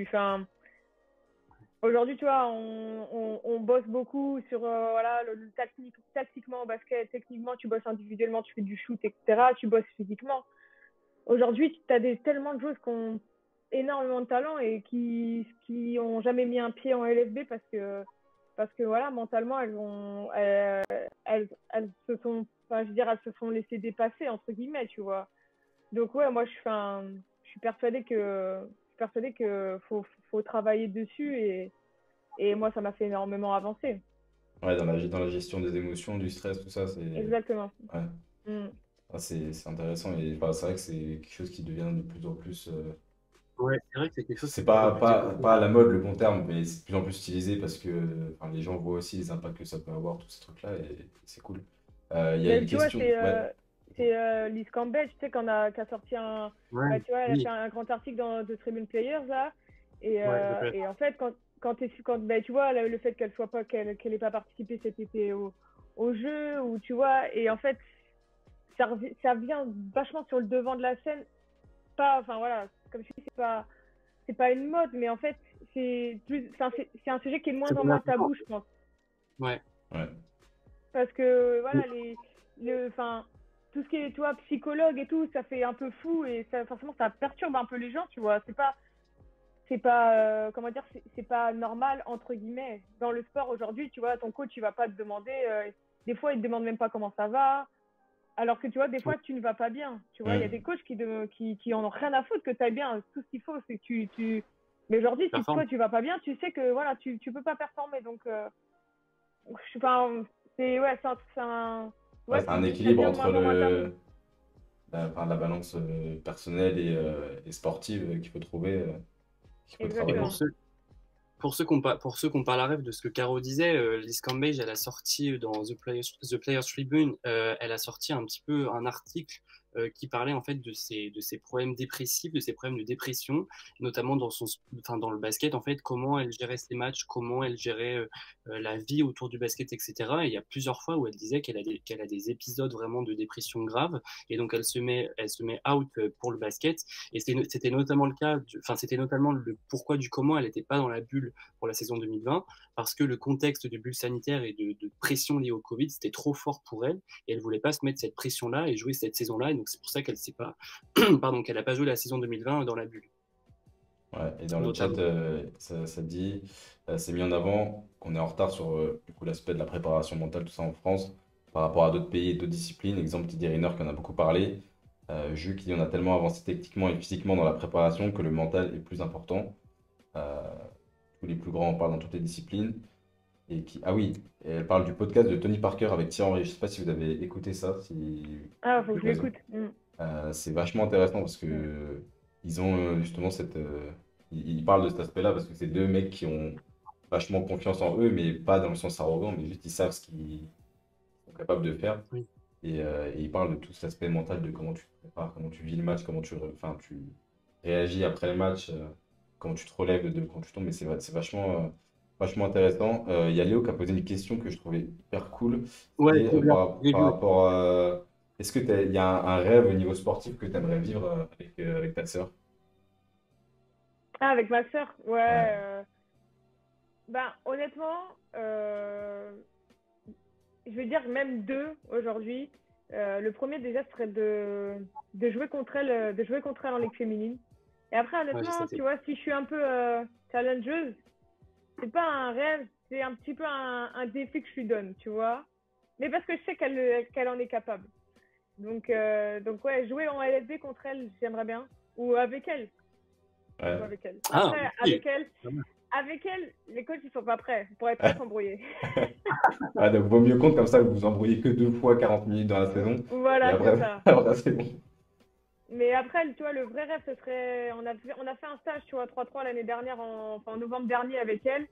Enfin, aujourd'hui, tu vois, on bosse beaucoup sur voilà, tactiquement au basket, techniquement, tu bosses individuellement, tu fais du shoot, etc. Tu bosses physiquement. Aujourd'hui, tu as tellement de joueuses qui ont énormément de talent et qui ont jamais mis un pied en LFB parce que voilà, mentalement, elles se sont, enfin, je veux dire, elles se sont laissées dépasser, entre guillemets, tu vois. Donc, ouais, moi, je suis persuadée que faut travailler dessus et moi, ça m'a fait énormément avancer. Ouais, dans la gestion des émotions, du stress, tout ça, c'est Exactement. ouais. Mm. Ah, c'est intéressant et enfin, c'est vrai que c'est quelque chose qui devient de plus en plus. Ouais, c'est vrai que c'est quelque chose qui C'est est de plus en plus développé. pas à la mode le bon terme, mais c'est de plus en plus utilisé parce que enfin, les gens voient aussi les impacts que ça peut avoir, tous ces trucs-là, et c'est cool. Il y a Mais une tu vois, question. Ouais. c'est Liz Campbell, tu sais, qui a sorti Ouais, tu vois, elle a fait oui, un grand article dans The Tribune Players, là. ouais, je peux. Et en fait, ben, tu vois, le fait qu'elle ait pas participé cet été au jeu, ou tu vois, et en fait, ça vient vachement sur le devant de la scène. Enfin voilà, comme je dis, c'est pas une mode, mais en fait, c'est un sujet qui est de moins C'est en bon, moins tabou, je pense. ouais, Ouais. Parce que voilà, enfin, tout ce qui est, toi, psychologue et tout, ça fait un peu fou et ça, forcément, ça perturbe un peu les gens, tu vois. C'est pas, comment dire, c'est pas normal, entre guillemets. Dans le sport aujourd'hui, tu vois, ton coach, il va pas te demander, des fois, il te demande même pas comment ça va. Alors que tu vois, des fois, tu ne vas pas bien. Tu vois, il y a des Mm. coachs qui en ont rien à foutre que tu ailles bien. Tout ce qu'il faut, c'est que Mais aujourd'hui, si performe. toi, tu vas pas bien, tu sais que voilà, tu peux pas performer. Donc, je sais pas, ouais, Ouais, ouais, c'est un ça équilibre devient de entre moins en moins tabou. enfin, la balance personnelle et sportive qu'il faut trouver, qu'il faut Et travailler. pour Exactement. ceux, pour ceux qui n'ont pas la rêve de ce que Caro disait, Liz Cambage, elle a sorti dans The Players Tribune, elle a sorti un petit peu un article qui parlait en fait de ses problèmes dépressifs, de ses problèmes de dépression, notamment dans le basket, en fait, comment elle gérait ses matchs, comment elle gérait la vie autour du basket, etc. Et il y a plusieurs fois où elle disait qu'elle a des épisodes vraiment de dépression grave, et donc elle se met out pour le basket. Et c'était notamment le cas, c'était notamment le pourquoi du comment elle n'était pas dans la bulle pour la saison 2020, parce que le contexte de bulle sanitaire et de pression liée au Covid, c'était trop fort pour elle, et elle voulait pas se mettre cette pression-là et jouer cette saison-là, et donc c'est pour ça qu'elle s'est pas, pardon, qu'elle a pas joué la saison 2020 dans la bulle. Ouais, et dans le chat, Notamment. ça dit, c'est mis en avant qu'on est en retard sur du coup, l'aspect de la préparation mentale, tout ça en France, par rapport à d'autres pays et d'autres disciplines. Exemple, Teddy Riner qui en a beaucoup parlé. Jules qui dit on a tellement avancé techniquement et physiquement dans la préparation que le mental est plus important. Euh, Tous les plus grands en parlent dans toutes les disciplines. Et qui... Ah oui, et elle parle du podcast de Tony Parker avec Thierry Henry. Je sais pas si vous avez écouté ça, si Ah, faut que je l'occasion. l'écoute. C'est vachement intéressant parce que ils ont justement ils parlent de cet aspect-là parce que c'est deux mecs qui ont vachement confiance en eux, mais pas dans le sens arrogant, mais juste ils savent ce qu'ils sont capables de faire. Oui. Et ils parlent de tout cet aspect mental de comment tu te prépares, comment tu vis le match, enfin, tu réagis après le match, comment tu te relèves de quand tu tombes. Mais c'est vachement intéressant. Il y a Léo qui a posé une question que je trouvais hyper cool. Ouais, C'était trop bien. J'ai par vu. rapport à est-ce que il y a un rêve au niveau sportif que tu aimerais vivre avec ta sœur? Ah, avec ma sœur, ouais. Ouais, Ben, honnêtement, je vais dire même deux aujourd'hui. Le premier déjà serait de jouer contre elle, en Ligue féminine. Et après, Ouais, honnêtement, ça tu fait. vois, si je suis un peu challengeuse, c'est pas un rêve, c'est un petit peu un défi que je lui donne, tu vois. Mais parce que je sais qu'elle en est capable. Donc ouais, jouer en LFB contre elle, j'aimerais bien. Ou avec elle. Ou ouais. avec elle. Ah, Après, ok. avec elle, les coachs ils sont pas prêts. On pourrait trop s'embrouiller. Ah, donc vaut mieux compte comme ça, vous vous embrouillez que deux fois 40 minutes dans la saison. Et Voilà, c'est après, ça. après c'est bon. Mais après, tu vois, le vrai rêve, ce serait. On a fait un stage, tu vois, 3-3 l'année dernière, en novembre dernier avec elle.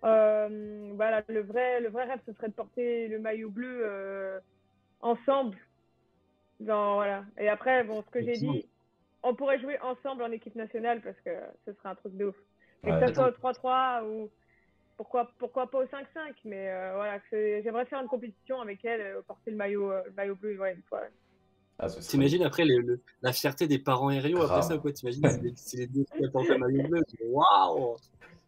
Voilà, le vrai rêve, ce serait de porter le maillot bleu ensemble. Voilà. Et après, bon, ce que j'ai dit, on pourrait jouer ensemble en équipe nationale parce que ce serait un truc de ouf. Mais que Ouais. ça soit Attends, au 3-3 ou pourquoi pas au 5-5. Mais voilà, j'aimerais faire une compétition avec elle, porter le maillot bleu, ouais, une fois. Ah, ce serait t'imagines après la fierté des parents aériaux après ça, grave. quoi? T'imagines si les deux filles portent le maillot bleu? Waouh!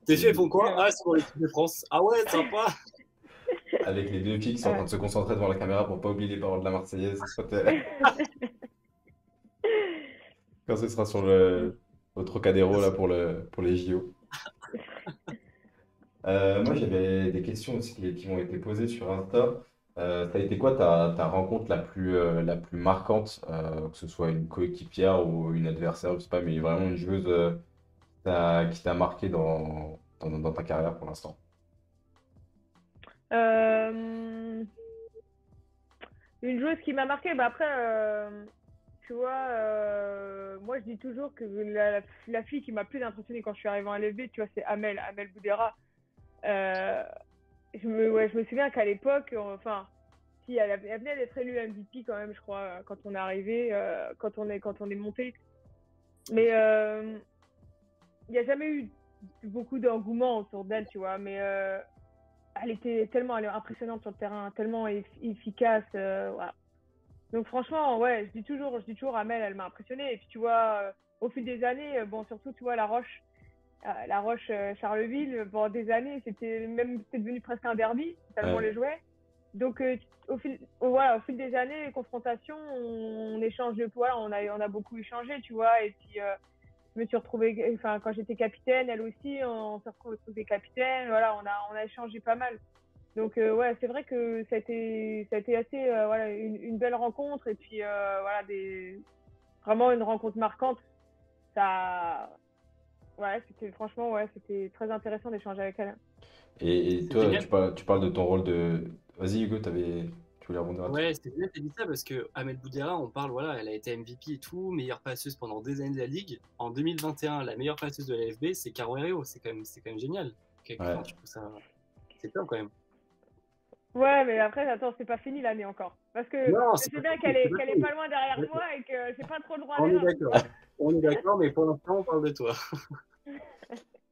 Tes filles, elles font quoi? Ouais. Ah, c'est pour l'équipe de France. Ah ouais, sympa! Avec les deux filles qui sont en train Ouais. de se concentrer devant la caméra pour pas oublier les paroles de la Marseillaise quand ce sera sur au Trocadéro là pour les JO. Moi j'avais des questions aussi qui m'ont été posées sur Insta. Ça a été quoi ta rencontre la plus marquante, que ce soit une coéquipière ou une adversaire, je sais pas, mais vraiment une joueuse qui t'a marqué dans ta carrière pour l'instant? Euh, une joueuse qui m'a marqué, bah après, tu vois, moi je dis toujours que la fille qui m'a plus impressionnée quand je suis arrivée en LFB, tu vois, c'est Amel Boudera. Euh, je me souviens qu'à l'époque, enfin, si elle venait d'être élue MVP quand même, je crois, quand on est arrivé, quand on est monté. Mais il n'y a jamais eu beaucoup d'engouement autour d'elle, tu vois. Mais elle est impressionnante sur le terrain, tellement efficace. Voilà. Donc franchement, ouais, je dis toujours, Amel, elle m'a impressionnée. Et puis tu vois, au fil des années, bon, surtout, tu vois, La Roche Charleville, pendant des années, c'était devenu presque un derby, tellement on Ouais, les jouait. Donc voilà, au fil des années, les confrontations, on échange de voilà, on a beaucoup échangé, tu vois. Et puis je me suis retrouvée, enfin quand j'étais capitaine, elle aussi, on s'est retrouvés capitaine. Voilà, on a échangé pas mal. Donc ouais, c'est vrai que ça a été assez voilà une belle rencontre et puis voilà vraiment une rencontre marquante. Ça ouais, c'était franchement ouais, c'était très intéressant d'échanger avec elle. et C'est toi génial. tu parles de ton rôle de... Vas-y Hugo, tu voulais rebondir là-dessus? Ouais, c'est bien que tu dit ça parce que Amel Boudera, on parle, voilà, elle a été MVP et tout, meilleure passeuse pendant des années de la Ligue. En 2021, la meilleure passeuse de la FB, c'est Caro Herrero. C'est quand même génial. Ouais. Enfin, je trouve ça, c'est top quand même. Ouais, mais après, attends, c'est pas fini l'année encore. Parce que Non, je c'est sais pas bien fini, c'est pas qu'elle est fini. pas loin derrière D'accord. moi et que j'ai pas trop le droit à On est l'erreur, tu d'accord. vois. On est d'accord, mais pour l'instant, on parle de toi.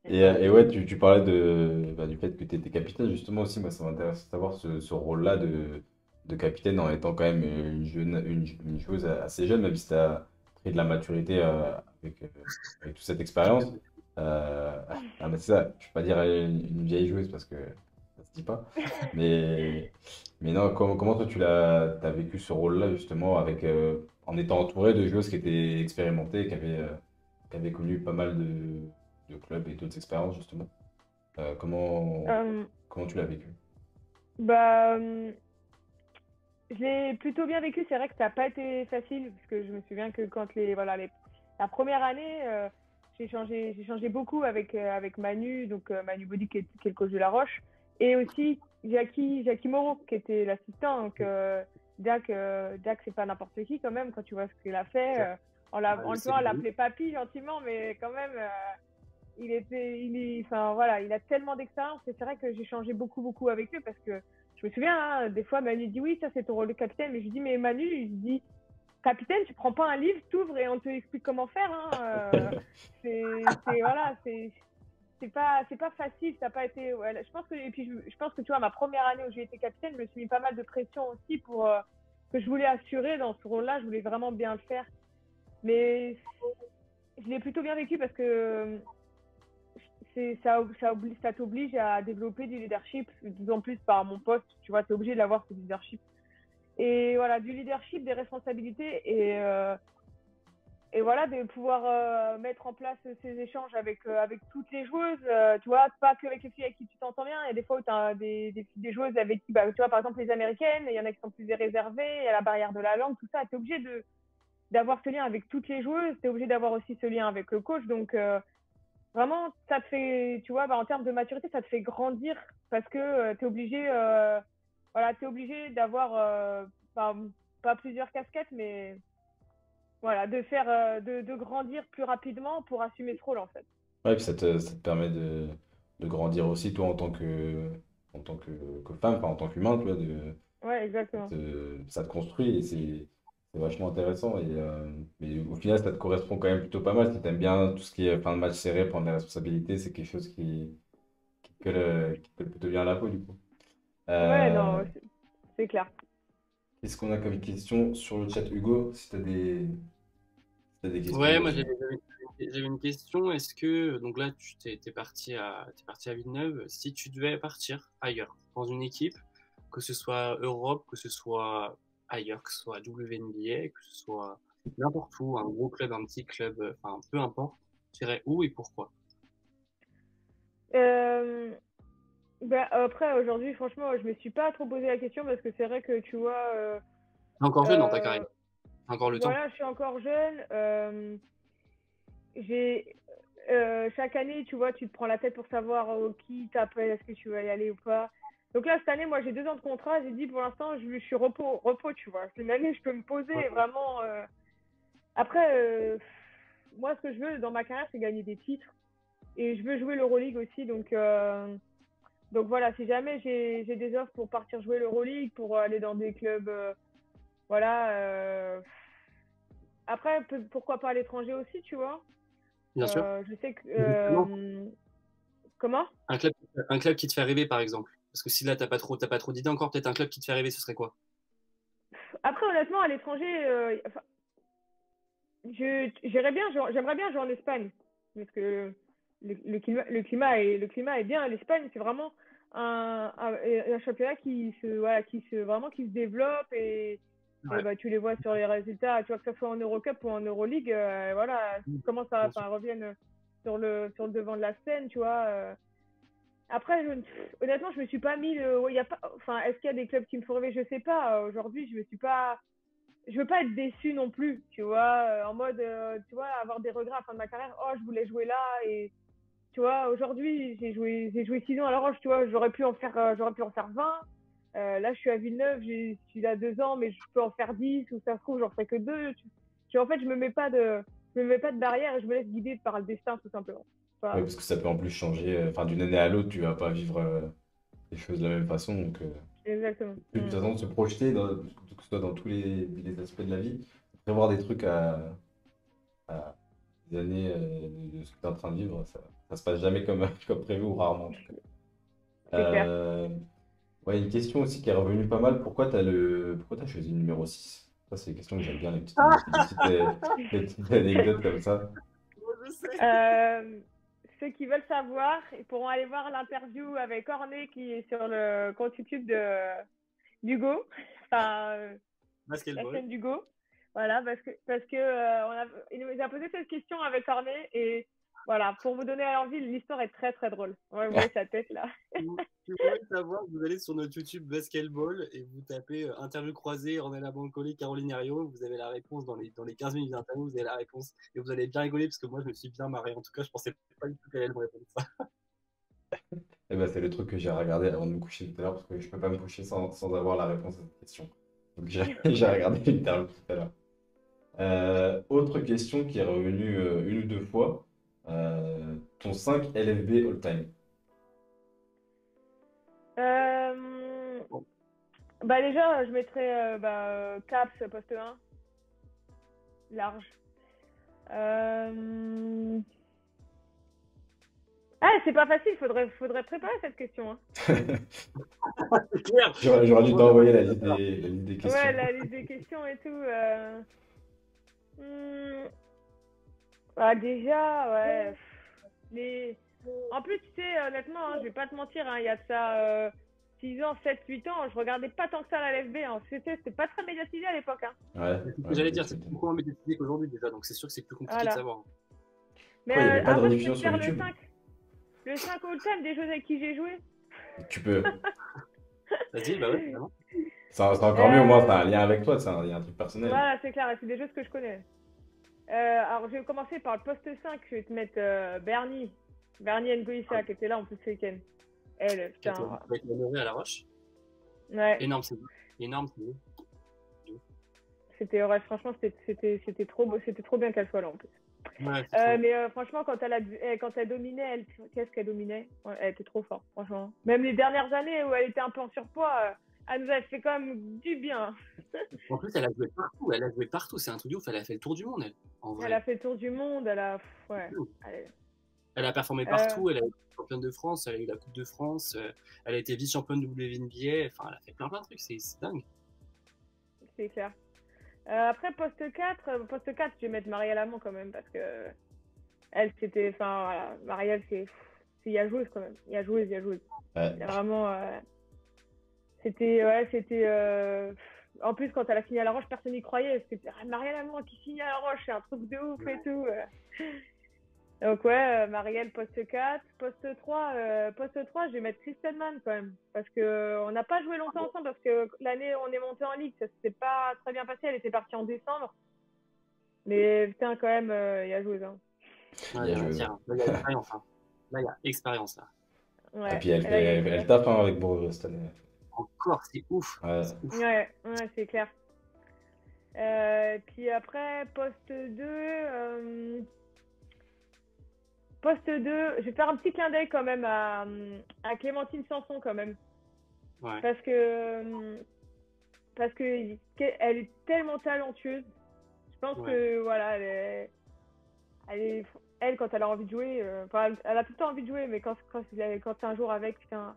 Et ouais, tu parlais du fait que tu étais capitaine, justement aussi, moi ça m'intéresse de savoir ce rôle-là de capitaine en étant quand même une joueuse assez jeune, même si tu as pris de la maturité avec toute cette expérience. Euh, mais c'est ça, je ne vais pas dire une vieille joueuse parce que ça se dit pas. Mais, mais non, comment toi t'as vécu ce rôle-là justement en étant entouré de joueuses qui étaient expérimentées, qui avaient connu pas mal de clubs et d'autres expériences, justement. Comment, Euh, comment tu l'as vécu? bah, je l'ai plutôt bien vécu. C'est vrai que ça n'a pas été facile parce que je me souviens que quand la première année, j'ai changé beaucoup avec Manu, donc Manu Body qui est le coach de La Roche, et aussi Jackie Moreau qui était l'assistant. Donc Dak c'est pas n'importe qui quand même quand tu vois ce qu'il a fait. Tu vois, on l'appelait Papy gentiment, mais quand même. Enfin voilà, il a tellement d'expérience et c'est vrai que j'ai changé beaucoup avec lui parce que je me souviens, hein, des fois Manu dit oui, ça c'est ton rôle de capitaine, mais je dis mais Manu, il dit capitaine, tu prends pas un livre, t'ouvres et on te explique comment faire. Hein, voilà, c'est pas facile, ça n'a pas été. Ouais, je pense que et puis je pense que tu vois ma première année où j'ai été capitaine, je me suis mis pas mal de pression aussi pour que je voulais assurer dans ce rôle-là, je voulais vraiment bien le faire, mais je l'ai plutôt bien vécu parce que ça t'oblige à développer du leadership, d'autant plus par mon poste, tu vois, tu es obligé d'avoir ce leadership. Et voilà, du leadership, des responsabilités et voilà, de pouvoir mettre en place ces échanges avec toutes les joueuses, tu vois, pas qu'avec les filles avec qui tu t'entends bien. Il y a des fois où tu as des joueuses avec qui, bah, tu vois, par exemple, les américaines, il y en a qui sont plus réservées, il y a la barrière de la langue, tout ça. Tu es obligé d'avoir ce lien avec toutes les joueuses, tu es obligé d'avoir aussi ce lien avec le coach. Donc, vraiment, ça te fait, tu vois, bah, en termes de maturité, ça te fait grandir parce que tu es obligé, voilà, t'es obligé d'avoir pas plusieurs casquettes, mais voilà, de grandir plus rapidement pour assumer ce rôle en fait. Ouais, puis ça te permet de grandir aussi, toi, en tant que femme, enfin, en tant qu'humain, tu vois, Ouais, exactement. ça te construit et c'est vachement intéressant. Mais au final, ça te correspond quand même plutôt pas mal. Si tu aimes bien tout ce qui est fin de match serré, prendre des responsabilités, c'est quelque chose qui colle plutôt bien à la peau, du coup. Ouais, Euh, non, c'est clair. Qu'est-ce qu'on a comme question sur le chat, Hugo? Si t'as des questions, Ouais, moi vas-y. j'avais une question. Est-ce que, donc là, t'es parti à Villeneuve. Si tu devais partir ailleurs, dans une équipe, que ce soit Europe, que ce soit ailleurs, que ce soit WNBA, que ce soit n'importe où, un gros club, un petit club, enfin peu importe, tu irais où et pourquoi? Euh, bah, après, aujourd'hui, franchement, je me suis pas trop posé la question parce que c'est vrai que tu vois, T'es encore jeune dans ta carrière, euh, t'as encore le temps. voilà, je suis encore jeune. J'ai chaque année, tu vois, tu te prends la tête pour savoir qui t'appelle, est-ce que tu vas y aller ou pas. Donc là, cette année, moi, j'ai 2 ans de contrat. J'ai dit, pour l'instant, je suis repos, tu vois. C'est une année, je peux me poser Ouais. vraiment. Après, moi, ce que je veux dans ma carrière, c'est gagner des titres. Et je veux jouer l'Euroleague aussi. Donc voilà, si jamais j'ai des offres pour partir jouer l'Euroleague, pour aller dans des clubs, voilà. Après, pourquoi pas à l'étranger aussi, tu vois. Bien sûr. Je sais que. Justement, Comment? un club qui te fait rêver, par exemple. Parce que si là, t'as pas trop d'idées encore, peut-être un club qui te fait rêver, ce serait quoi? Après, honnêtement, à l'étranger, enfin, j'aimerais bien jouer en Espagne. Parce que le climat est bien. L'Espagne, c'est vraiment un championnat vraiment qui se développe et Ouais, bah, tu les vois sur les résultats, tu vois que ce soit en Eurocup ou en Euroleague, voilà, comment ça, bien sûr. enfin, reviennent sur le devant de la scène, tu vois. Après, honnêtement, je me suis pas mis ouais, y a pas, enfin, est-ce qu'il y a des clubs qui me font rêver? Je sais pas. Aujourd'hui, je me suis pas, je veux pas être déçue non plus, tu vois, en mode, tu vois, avoir des regrets à la fin de ma carrière. Oh, je voulais jouer là et tu vois, aujourd'hui, j'ai joué 6 ans à La Roche, tu vois, j'aurais pu en faire 20. Là, je suis à Villeneuve, je suis là 2 ans, mais je peux en faire 10 ou ça se trouve, j'en ferai que 2. En fait, je me mets pas de barrière et je me laisse guider par le destin, tout simplement. Ouais, Enfin, parce que ça peut en plus changer. Enfin, d'une année à l'autre, tu vas pas vivre les choses de la même façon. Donc, Exactement. De toute façon, se projeter, que ce soit dans tous les aspects de la vie, prévoir des trucs à des années de ce que tu es en train de vivre, ça se passe jamais comme, comme prévu ou rarement en tout cas. C'est clair. Ouais, une question aussi qui est revenue pas mal, pourquoi t'as choisi le numéro 6? Ça, c'est une question que j'aime bien, les petites anecdotes comme ça. Je sais. Ceux qui veulent savoir, ils pourront aller voir l'interview avec Orné qui est sur le compte YouTube d'Hugo, enfin, la Basketball. chaîne d'Hugo. Voilà, parce que il nous a posé cette question avec Orné et voilà, pour vous donner l'envie, l'histoire est très très drôle. Ouais, vous voyez sa tête là. Si vous voulez savoir, vous allez sur notre YouTube Basketball et vous tapez interview croisée, Ornella Bancoli, Caroline Herriot, vous avez la réponse dans les 15 minutes d'interview, vous avez la réponse et vous allez bien rigoler parce que moi je me suis bien marré. En tout cas, je pensais pas du tout qu'elle allait me répondre ça. Et ben, c'est le truc que j'ai regardé avant de me coucher tout à l'heure, parce que je peux pas me coucher sans avoir la réponse à cette question. Donc j'ai regardé l'interview tout à l'heure. Autre question qui est revenue une ou deux fois. Ton 5 LFB all-time. Bah déjà, je mettrais Caps, poste 1. Large. Ah, c'est pas facile, faudrait préparer cette question. Hein. C'est clair. J'aurais dû t'envoyer la liste des questions. Ouais, la liste des questions et tout. Ah, déjà, ouais. En plus, tu sais, honnêtement, hein, je vais pas te mentir, hein, il y a de ça 6 ans, 7, 8 ans, je regardais pas tant que ça la LFB. Hein. C'était pas très médiatisé à l'époque. Hein. Ouais, C'est ce que ouais, j'allais dire, c'est beaucoup moins médiatisé qu'aujourd'hui déjà, donc c'est sûr que c'est plus compliqué Voilà. de savoir. Mais Quoi, il y avait pas de après, je rediffusion peux te sur dire YouTube? le 5 all-time des jeux avec qui j'ai joué. Tu peux. Vas-y, bah ouais, finalement. C'est encore mieux, au moins, t'as un lien avec toi, il y a un truc personnel. Voilà, c'est clair, c'est des jeux que je connais. Alors, je vais commencer par le poste 5, je vais te mettre Bernie Ngoïssa, qui était là en plus ce week-end. Elle, putain. Avec l'honoré à la roche. Ouais. Énorme, c'est beau. Énorme, c'est beau. Ouais, franchement, c'était trop bien qu'elle soit là en plus. Ouais, mais franchement, quand elle dominait, qu'est-ce qu'elle dominait? Ouais, elle était trop forte, franchement. Même les dernières années où elle était un peu en surpoids, elle nous a fait quand même du bien. En plus, elle a joué partout. Elle a joué partout. C'est un truc de ouf. Elle a fait le tour du monde, elle. En vrai. Elle a fait le tour du monde. Ouais. Elle a performé partout. Elle a été championne de France. Elle a eu la Coupe de France. Elle a été vice-championne de WNBA. Enfin, elle a fait plein de trucs. C'est dingue. C'est clair. Après, poste 4, je vais mettre Marielle Amont quand même parce que elle, c'était. Enfin, voilà, Marielle, c'est Yageuse quand même. Yageuse. Ouais. Il y a vraiment. C'était. En plus, quand elle a signé à La Roche, personne n'y croyait. C'était Marielle Amont qui signe à La Roche, c'est un truc de ouf et tout. Donc, ouais, Marielle, poste 4. Poste 3, je vais mettre Kristen Mann quand même. Parce qu'on n'a pas joué longtemps ensemble. Parce que l'année où on est monté en ligue, ça s'était pas très bien passé. Elle était partie en décembre. Mais putain, quand même, il y a joué. Hein. Ouais, là, il y a expérience. Hein. Là, il y a expérience. Là. Ouais, et puis elle tape hein, avec Bourg cette année. Encore, c'est ouf. Ouais, c'est clair. Puis après, poste 2. Poste 2, je vais faire un petit clin d'œil quand même à Clémentine Sanson quand même. Ouais. Parce que elle est tellement talentueuse. Je pense que voilà, elle quand elle a envie de jouer, elle a tout le temps envie de jouer, mais quand t'es un jour avec, putain,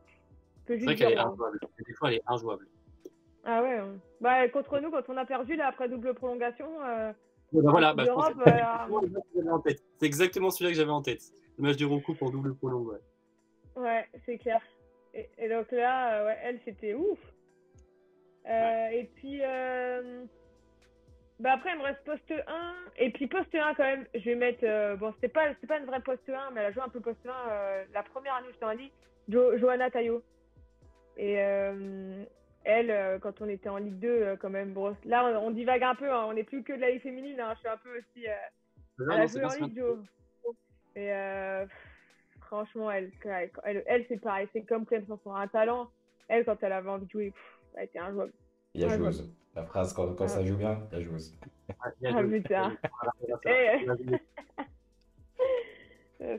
c'est vrai qu'elle est injouable. Des fois, elle est injouable. Ah ouais. Bah contre nous, quand on a perdu là après double prolongation. Voilà, c'est exactement celui-là que j'avais en tête. Le match du Roku pour double prolong, ouais. Ouais, c'est clair. Et donc là, elle, c'était ouf. Et puis, après, il me reste poste 1. Et puis, poste 1, quand même, je vais mettre. Bon, c'était pas une vraie poste 1, mais elle a joué un peu poste 1 la première année où j'étais en Ligue. Johanna Taillot. Et elle, quand on était en Ligue 2, quand même, bon, là, on divague un peu. Hein, on n'est plus que de la Ligue féminine. Hein, je suis un peu aussi. Elle a joué en Ligue, Jo. Et franchement, elle c'est pareil. C'est comme Clem Sanson. Un talent. Elle, quand elle avait envie de jouer, elle était injouable. Il y a joueuse. La phrase, quand ça joue bien, il y a joueuse. Ah putain.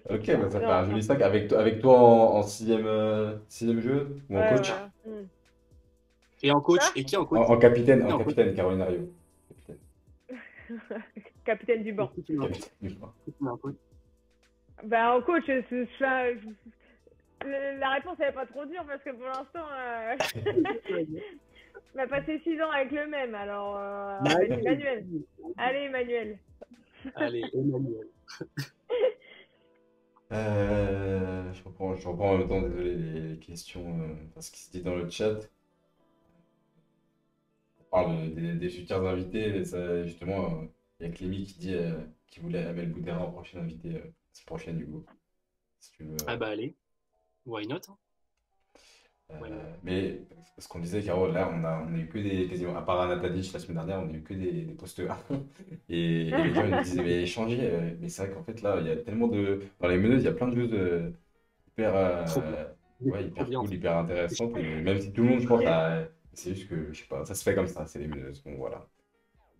Ok, bah ça fait un joli sac. Avec toi en sixième jeu ou en coach? Et en coach, Quoi et qui en En, coach? en capitaine, Qui en en coach? capitaine, Caroline Ariot. Capitaine. Capitaine du banc. Qui tu mets en coach? Capitaine du banc. Qui tu mets en coach? Bah, en coach, la réponse elle est pas trop dure parce que pour l'instant, on a passé 6 ans avec le même. Alors, on va mettre Emmanuel. Allez, Emmanuel. Allez, Emmanuel. Je reprends en même temps, désolé, les questions, parce qu'il se dit dans le chat. On parle des futurs invités, et ça, justement, il y a Clémy qui dit qu'il voulait Amel Boudera en prochain invité, c'est prochaine, Hugo. Si tu veux. Ah bah allez, why not? Hein. Mais ce qu'on disait, Caro, là, on a eu que quasiment, à part Anna Tadic la semaine dernière, on a eu que des postes A. Et les gens ils nous disaient, mais changez. Mais c'est vrai qu'en fait, là, il y a tellement de. Dans les meneuses, il y a plein de choses hyper, Trop bien. ouais, Trop hyper bien. cool, hyper intéressantes. Et même si tout le monde, je pense, c'est juste que, je sais pas, ça se fait comme ça, c'est les meneuses. Bon, voilà.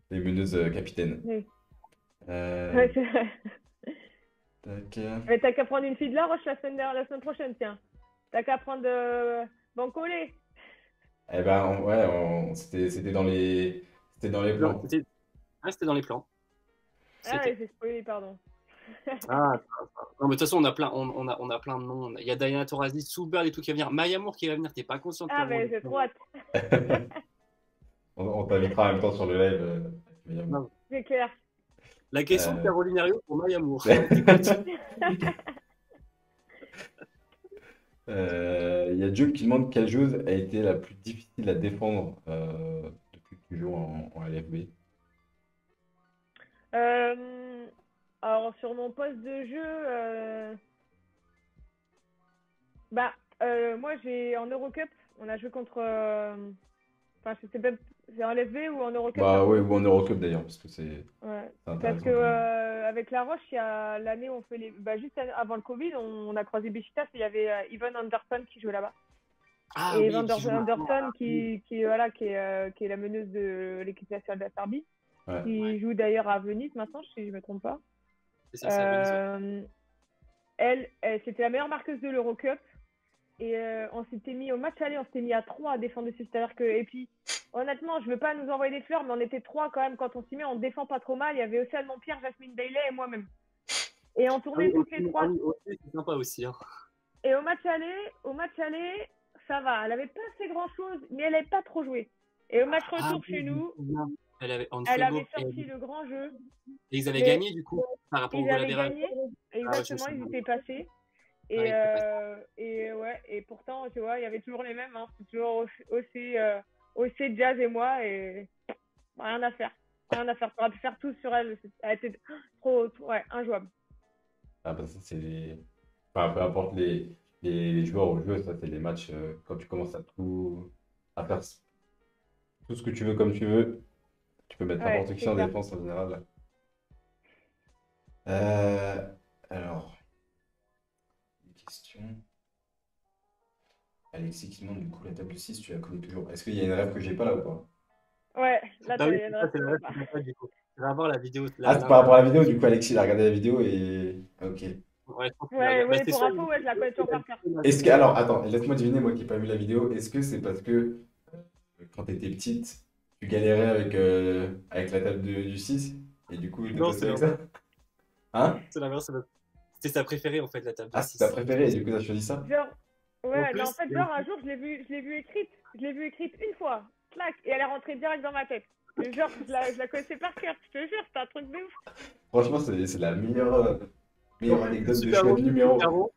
Les meneuses capitaines. Oui. Euh, Ouais, c'est vrai. tac. Mais t'as qu'à prendre une fille de la Roche la semaine prochaine, tiens. T'as qu'à prendre Bancolé. Eh ben, ouais, c'était dans les Non, plans. c'était dans les plans. Ah C'était. ouais, j'ai spoilé, pardon. Ah, non, mais de toute façon, on a plein de noms. Il y a Diana Taurasi, Soubert et tout qui va venir. Maya Moore qui va venir. T'es pas consciente, Ah, Caroline? mais j'ai trop hâte. On t'invitera en même temps sur le live. Non. C'est clair. La question de Euh, Caroline Herriot pour Maya Moore. Il y a Joe qui demande quelle joueuse a été la plus difficile à défendre depuis que tu joues en LFB. Alors, sur mon poste de jeu, bah, moi, en Eurocup, on a joué contre. Enfin, je sais pas, c'est en LFB ou en Eurocup, t'as Bah ouais, revu? ou en Eurocup d'ailleurs, parce que c'est Ouais. Parce que intéressant quand même. avec La Roche, il y a l'année où on fait les. Bah, juste avant le Covid, on a croisé Besiktas et il y avait Yvonne Anderson qui jouait là-bas. Ah Et oui, Yvonne qui joue maintenant. Anderson voilà, qui est la meneuse de l'équipe nationale d'Acerbi, Ouais. qui joue d'ailleurs à Venise maintenant, si je ne me trompe pas. C'est ça, c'est à Venise. Elle, c'était la meilleure marqueuse de l'Eurocup. Et on s'était mis au match aller, on s'était mis à 3 à défendre dessus. C'est-à-dire que, et puis, honnêtement, je veux pas nous envoyer des fleurs, mais on était 3 quand même. Quand on s'y met, on défend pas trop mal. Il y avait Océane Montpierre, Jasmine Bailey et moi-même. Et on tournait toutes les 3. C'est sympa aussi. Hein. Et au match aller, ça va. Elle avait pas fait grand-chose, mais elle n'avait pas trop joué. Et au match retour chez nous, Elle avait elle avait sorti le grand jeu. Et ils avaient gagné du coup par rapport au Ils goal avaient average. gagné, exactement, ils étaient passés. Et, ouais, et pourtant, tu vois, il y avait toujours les mêmes. Hein. C'est toujours aussi Jazz et moi, et rien à faire. Rien à faire. On aurait pu faire tout sur elle. Elle était trop, ouais, injouable. Ah bah ça c'est enfin, peu importe les joueurs ou joueuses, ça c'est les matchs quand tu commences à faire tout ce que tu veux comme tu veux, tu peux mettre Ouais, n'importe qui c'est en clair. défense en général. Alors, une question. Alexis qui demande du coup la table 6, tu la connais toujours. Est-ce qu'il y a une rêve que j'ai pas là ou pas? Ouais, là, Ah oui, t'as c'est ça, c'est la ref que j'ai pas, du coup. Tu vas voir la vidéo. Ah, c'est par rapport à la vidéo, du coup Alexis il a regardé la vidéo et. Ok. Ouais, je pense qu'il Ouais, a- bah, ouais, c'est pour soit info, ouais, je la connais toujours par cœur. Est-ce que. Alors, attends, laisse-moi deviner, moi qui n'ai pas vu la vidéo, est-ce que c'est parce que quand tu étais petite, tu galérais avec la table du 6 et du coup il te Non, postait c'est avec la- ça? Hein? c'est l'inverse. C'était sa préférée en fait, la table de Ah, c'est 6. ta préférée et du coup t'as choisi ça? Genre, ouais, plus, non, en fait, et- genre, un jour, je l'ai vue écrite. Je l'ai vue écrite une fois, clac, et elle est rentrée direct dans ma tête. Et genre, je la connaissais par cœur, je te jure, c'est un truc de ouf. Franchement, c'est la meilleure anecdote de Super choix de drôle. numéro.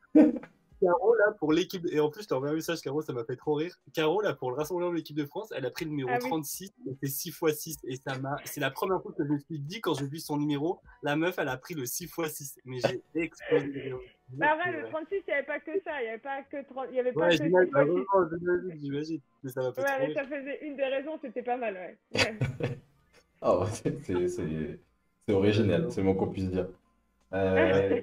Caro, là, pour l'équipe, et en plus, je t'ai envoyé un message, Caro, ça m'a fait trop rire. Caro, là, pour le rassemblement de l'équipe de France, elle a pris le numéro Ah oui. 36, et c'est 6x6, et c'est la première fois que je me suis dit, quand j'ai vu son numéro, la meuf, elle a pris le 6x6, mais j'ai explosé de rire. Bah ouais, le 36, il n'y avait pas que ça, il n'y avait pas que 30, il y avait pas Ouais, que 6 j'imagine, fois 6. j'imagine, mais ça m'a fait Ouais, trop mais rire. ça faisait une des raisons, c'était pas mal, ouais. Ah, ouais, c'est original, c'est le moins qu'on puisse dire. Euh,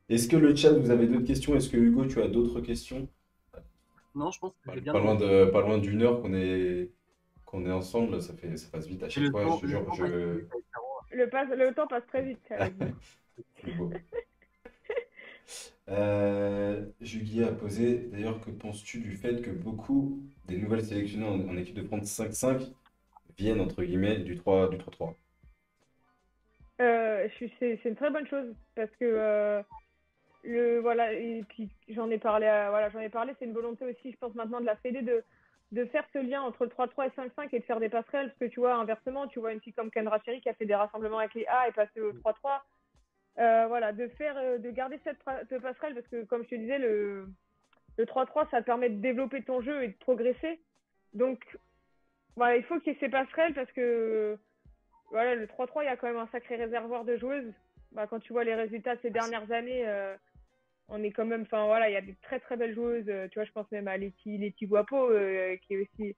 Est-ce que le chat, vous avez d'autres questions? Est-ce que Hugo, tu as d'autres questions? Non, je pense que j'ai bien Pas loin d'une heure qu'on est ensemble, ça passe vite à Et chaque le fois, temps, je te jure, passe vite avec Caro. Le temps passe très vite avec vous. c'est beau. Julie a posé, d'ailleurs, que penses-tu du fait que beaucoup des nouvelles sélectionnées en équipe de France 5-5 viennent, entre guillemets, du 3-3? C'est une très bonne chose parce que voilà, et puis j'en ai parlé, c'est une volonté aussi, je pense maintenant de la Fédé de faire ce lien entre le 3-3 et 5-5 et de faire des passerelles parce que tu vois, inversement, tu vois une fille comme Kendra Cherry qui a fait des rassemblements avec les A et passé au 3-3. Voilà, de garder cette passerelle parce que comme je te disais, le 3-3 ça te permet de développer ton jeu et de progresser. Donc voilà, il faut qu'il y ait ces passerelles parce que voilà, le 3-3, il y a quand même un sacré réservoir de joueuses. Bah, quand tu vois les résultats de ces dernières années, on est quand même, enfin voilà, il y a des très très belles joueuses. Tu vois, je pense même à Letty Guapo, qui est aussi,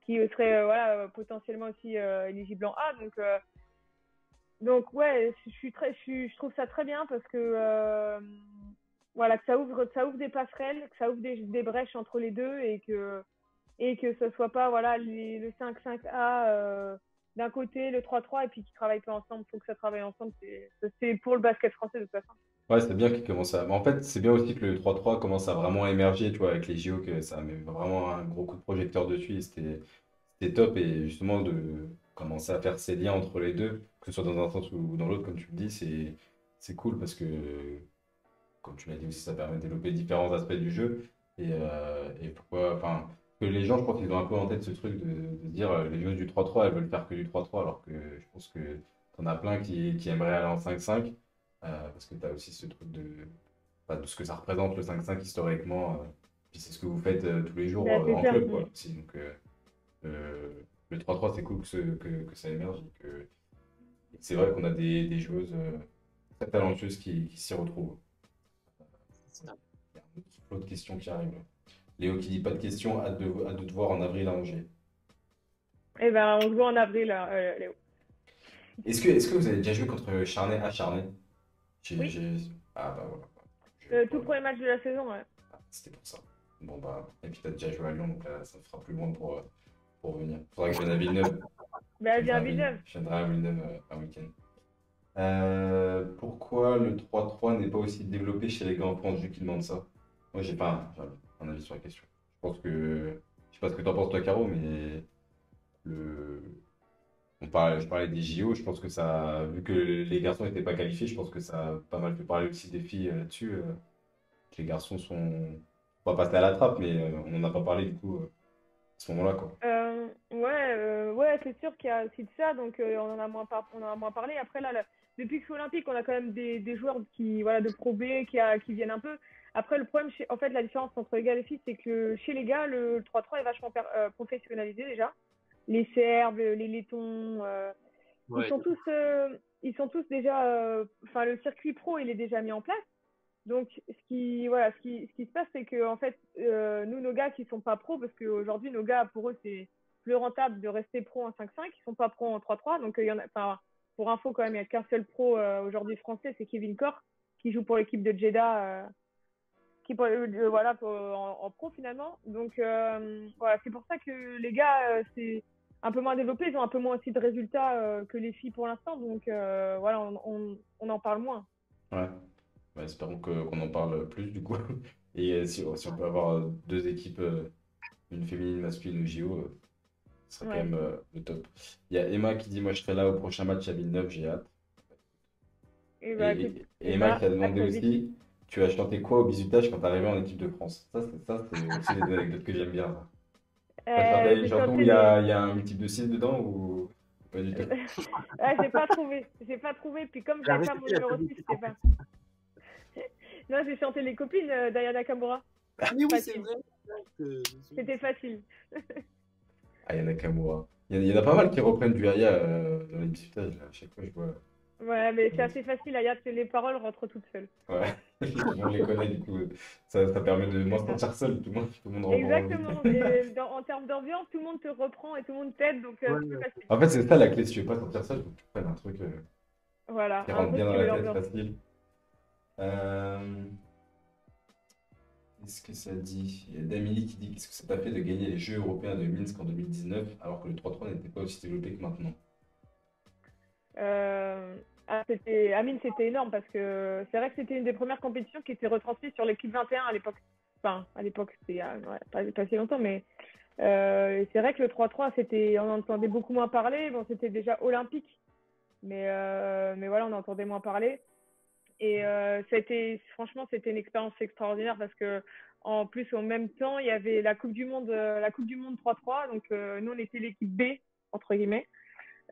qui serait voilà, potentiellement aussi éligible en A. Donc ouais, je trouve ça très bien parce que voilà, que ça ouvre des passerelles, que ça ouvre des brèches entre les deux et que ce soit pas voilà le 5-5A d'un côté, le 3-3 et puis qu'ils travaillent pas ensemble. Il faut que ça travaille ensemble. C'est pour le basket français de toute façon. Ouais, c'est bien qu'il commence à. Mais en fait, c'est bien aussi que le 3-3 commence à vraiment émerger, tu vois, avec les JO, que ça met vraiment un gros coup de projecteur dessus. Et c'était top. Et justement, de commencer à faire ces liens entre les deux, que ce soit dans un sens ou dans l'autre, comme tu le dis, c'est cool parce que, comme tu l'as dit aussi, ça permet de développer différents aspects du jeu. Et pourquoi. Enfin, que les gens, je crois qu'ils ont un peu en tête ce truc de se dire les joueuses du 3-3, elles veulent faire que du 3-3, alors que je pense que t'en as plein qui aimeraient aller en 5-5. Parce que tu as aussi ce truc enfin, de ce que ça représente le 5-5 historiquement. Puis c'est ce que vous faites tous les jours Bah, c'est en ça. club, quoi, aussi. Donc euh, le 3-3, c'est cool que ça émerge. Et que c'est vrai qu'on a des joueuses très talentueuses qui s'y retrouvent. C'est ça. Il y a un autre flot de questions qui arrive là. Léo qui dit pas de questions, hâte de te voir en avril à Angers. Et ben, on se voit en avril, là, Léo. Est-ce que vous avez déjà joué contre Charnay à Charnay? Oui, Ah bah voilà. tout Voilà. premier match de la saison, ouais. Ah, c'était pour ça. Bon bah, et puis t'as déjà joué à Lyon, donc là, ça me fera plus loin pour venir. Faudra que je vienne à Villeneuve. Bah, elle vient à Villeneuve. Je viendrai à Villeneuve un week-end. Pourquoi le 3-3 n'est pas aussi développé chez les gars en France, vu qu'ils demandent ça? Moi, j'ai un avis sur la question. Je pense que, je sais pas ce que t'en penses toi, Caro, mais le, je parlais des JO, je pense que ça, vu que les garçons n'étaient pas qualifiés, je pense que ça a pas mal fait parler aussi des filles là-dessus. Que les garçons sont pas passés à la trappe, mais on n'en a pas parlé du coup à ce moment-là, quoi. Ouais, c'est sûr qu'il y a aussi de ça, donc on en a moins parlé. Après, depuis que c'est olympique, on a quand même des joueurs qui, voilà, de Pro B qui viennent un peu. Après, le problème, en fait, la différence entre les gars et les filles, c'est que chez les gars, le 3-3 est vachement professionnalisé déjà. Les Serbes, les Lettons, Ouais, ils sont tous déjà, enfin, le circuit pro, il est déjà mis en place. Donc, ce qui se passe, c'est que en fait, nous, nos gars qui sont pas pros, parce qu'aujourd'hui, nos gars, pour eux, c'est plus rentable de rester pro en 5-5, ils sont pas pros en 3-3. Donc, il y en a, enfin, pour info, quand même, il n'y a qu'un seul pro aujourd'hui français, c'est Kevin Corr, qui joue pour l'équipe de Jeddah, voilà, en pro finalement. Donc, voilà, c'est pour ça que les gars, c'est un peu moins développé, ils ont un peu moins aussi de résultats que les filles pour l'instant. Donc, voilà, on en parle moins. Ouais. Bah, espérons qu'on en parle plus du coup. Et si on peut avoir deux équipes, une féminine, une masculine au JO, ce serait quand Ouais. même le top. Il y a Emma qui dit moi je serai là au prochain match à Villeneuve, j'ai hâte. Et bah, écoute, Et et Emma bah, qui a à demandé très vite. aussi, tu as chanté quoi au bisutage quand t'es arrivé en équipe de France? C'est aussi des anecdotes que j'aime bien. Ça. T'as chanté une J'ai chanson où chanté des. il y a un multiple de 6 dedans ou pas du tout? Ah, j'ai pas trouvé. J'ai pas trouvé. Puis comme la j'avais pas mon répété la numéro plus 6, vite, c'était en pas. plus. Non, j'ai chanté Les Copines d'Ayana Kamura. Ah, mais oui, c'est Facile. vrai. que je suis- C'était facile. Aya Nakamura. Il y en a pas mal qui reprennent du Aya dans les bisutages, là. À chaque fois, je vois. Ouais, mais c'est assez facile. Ayat, les paroles rentrent toutes seules. Ouais, tout le monde les connaît, du coup. Ça permet de moins C'est se ça. sentir seul. Tout le monde reprend vite. Exactement. Et en termes d'ambiance, tout le monde te reprend et tout le monde t'aide. Donc, Ouais, c'est plus facile. En fait, c'est ça la clé. Si tu veux pas sentir seul, faut que tu prennes un truc Voilà. qui Un rentre truc bien dans qui met la tête, l'ambiance. facile. Euh, Qu'est-ce que ça dit? Il y a Damili qui dit qu'est-ce que ça t'a fait de gagner les Jeux européens de Minsk en 2019 alors que le 3-3 n'était pas aussi développé que maintenant? Euh, Amine, c'était énorme parce que c'est vrai que c'était une des premières compétitions qui était retransmise sur l'équipe 21 à l'époque. Enfin, à l'époque, c'était pas si longtemps, mais c'est vrai que le 3-3, on entendait beaucoup moins parler. Bon, c'était déjà olympique, mais voilà, on entendait moins parler. Et franchement, c'était une expérience extraordinaire parce que en plus, en même temps, il y avait la Coupe du Monde 3-3. Donc, nous, on était l'équipe B, entre guillemets.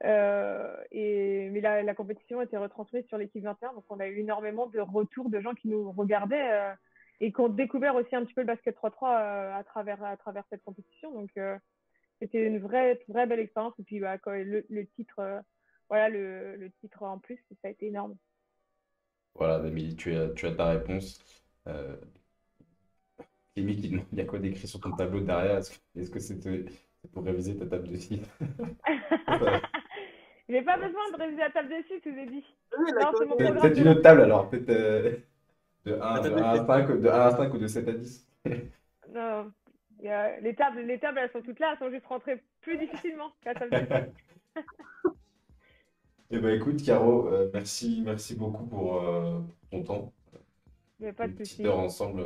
Mais la compétition était retransmise sur l'équipe 21, donc on a eu énormément de retours de gens qui nous regardaient et qui ont découvert aussi un petit peu le basket 3-3 à travers cette compétition. Donc c'était une vraie belle expérience. Et puis quand le titre, voilà, le titre en plus, ça a été énorme. Voilà, Émilie, tu as ta réponse. Euh, Kémy qui demande il y a quoi d'écrit sur ton tableau derrière? Est-ce que c'est pour réviser ta table de chiffres? J'ai pas besoin de réviser la table dessus, je vous ai dit. Oui, Non, c'est mon programme. Peut-être une autre table alors, peut-être de La 1, table de 1 à de 5, de 1 à 5 ou de 7 à 10. Non, les tables, elles sont toutes là, elles sont juste rentrées plus difficilement que la table dessus. Eh ben écoute, Caro, merci beaucoup pour ton temps. Il n'y a pas Une de petite souci. heure ensemble,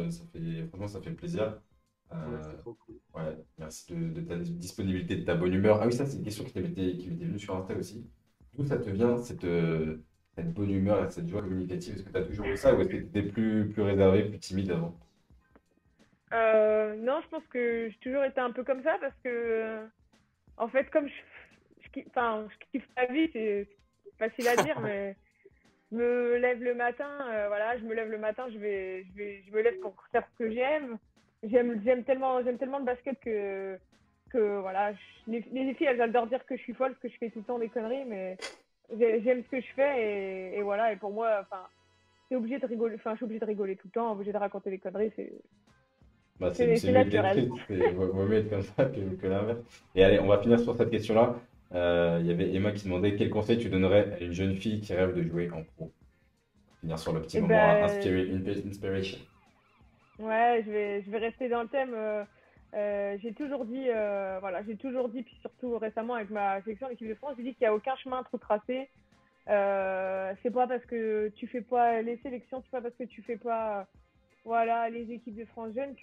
franchement, ça fait plaisir. Ouais, Euh, c'était trop cool. ouais, merci de ta disponibilité, de ta bonne humeur. Ah oui, ça, c'est une question qui m'était venue sur Insta aussi. D'où ça te vient, cette bonne humeur et cette joie communicative? Est-ce que tu as toujours eu ça ou est-ce que tu étais plus réservé, plus timide avant? Non, je pense que j'ai toujours été un peu comme ça parce que, en fait, comme je kiffe la vie, c'est facile à dire, mais je me lève le matin, voilà, je me lève le matin, je me lève pour faire ce que j'aime. J'aime tellement le basket que voilà, les filles, elles adorent dire que je suis folle, que je fais tout le temps des conneries, mais j'aime ce que je fais et voilà, et pour moi, enfin, t'es obligé de rigoler, enfin, je suis obligée de rigoler tout le temps, obligée de raconter des conneries, Bah, c'est mieux d'être naturel. triste, vaut mieux être comme ça que l'inverse. Et allez, on va finir sur cette question-là. Il y avait Emma qui demandait quel conseil tu donnerais à une jeune fille qui rêve de jouer en pro? Finir sur le petit Et moment ben, inspiration. ouais, je vais rester dans le thème. J'ai toujours dit, puis surtout récemment avec ma sélection d'équipe de France, j'ai dit qu'il n'y a aucun chemin trop tracé. C'est pas parce que tu fais pas les sélections, c'est pas parce que tu fais pas, voilà, les équipes de France jeunes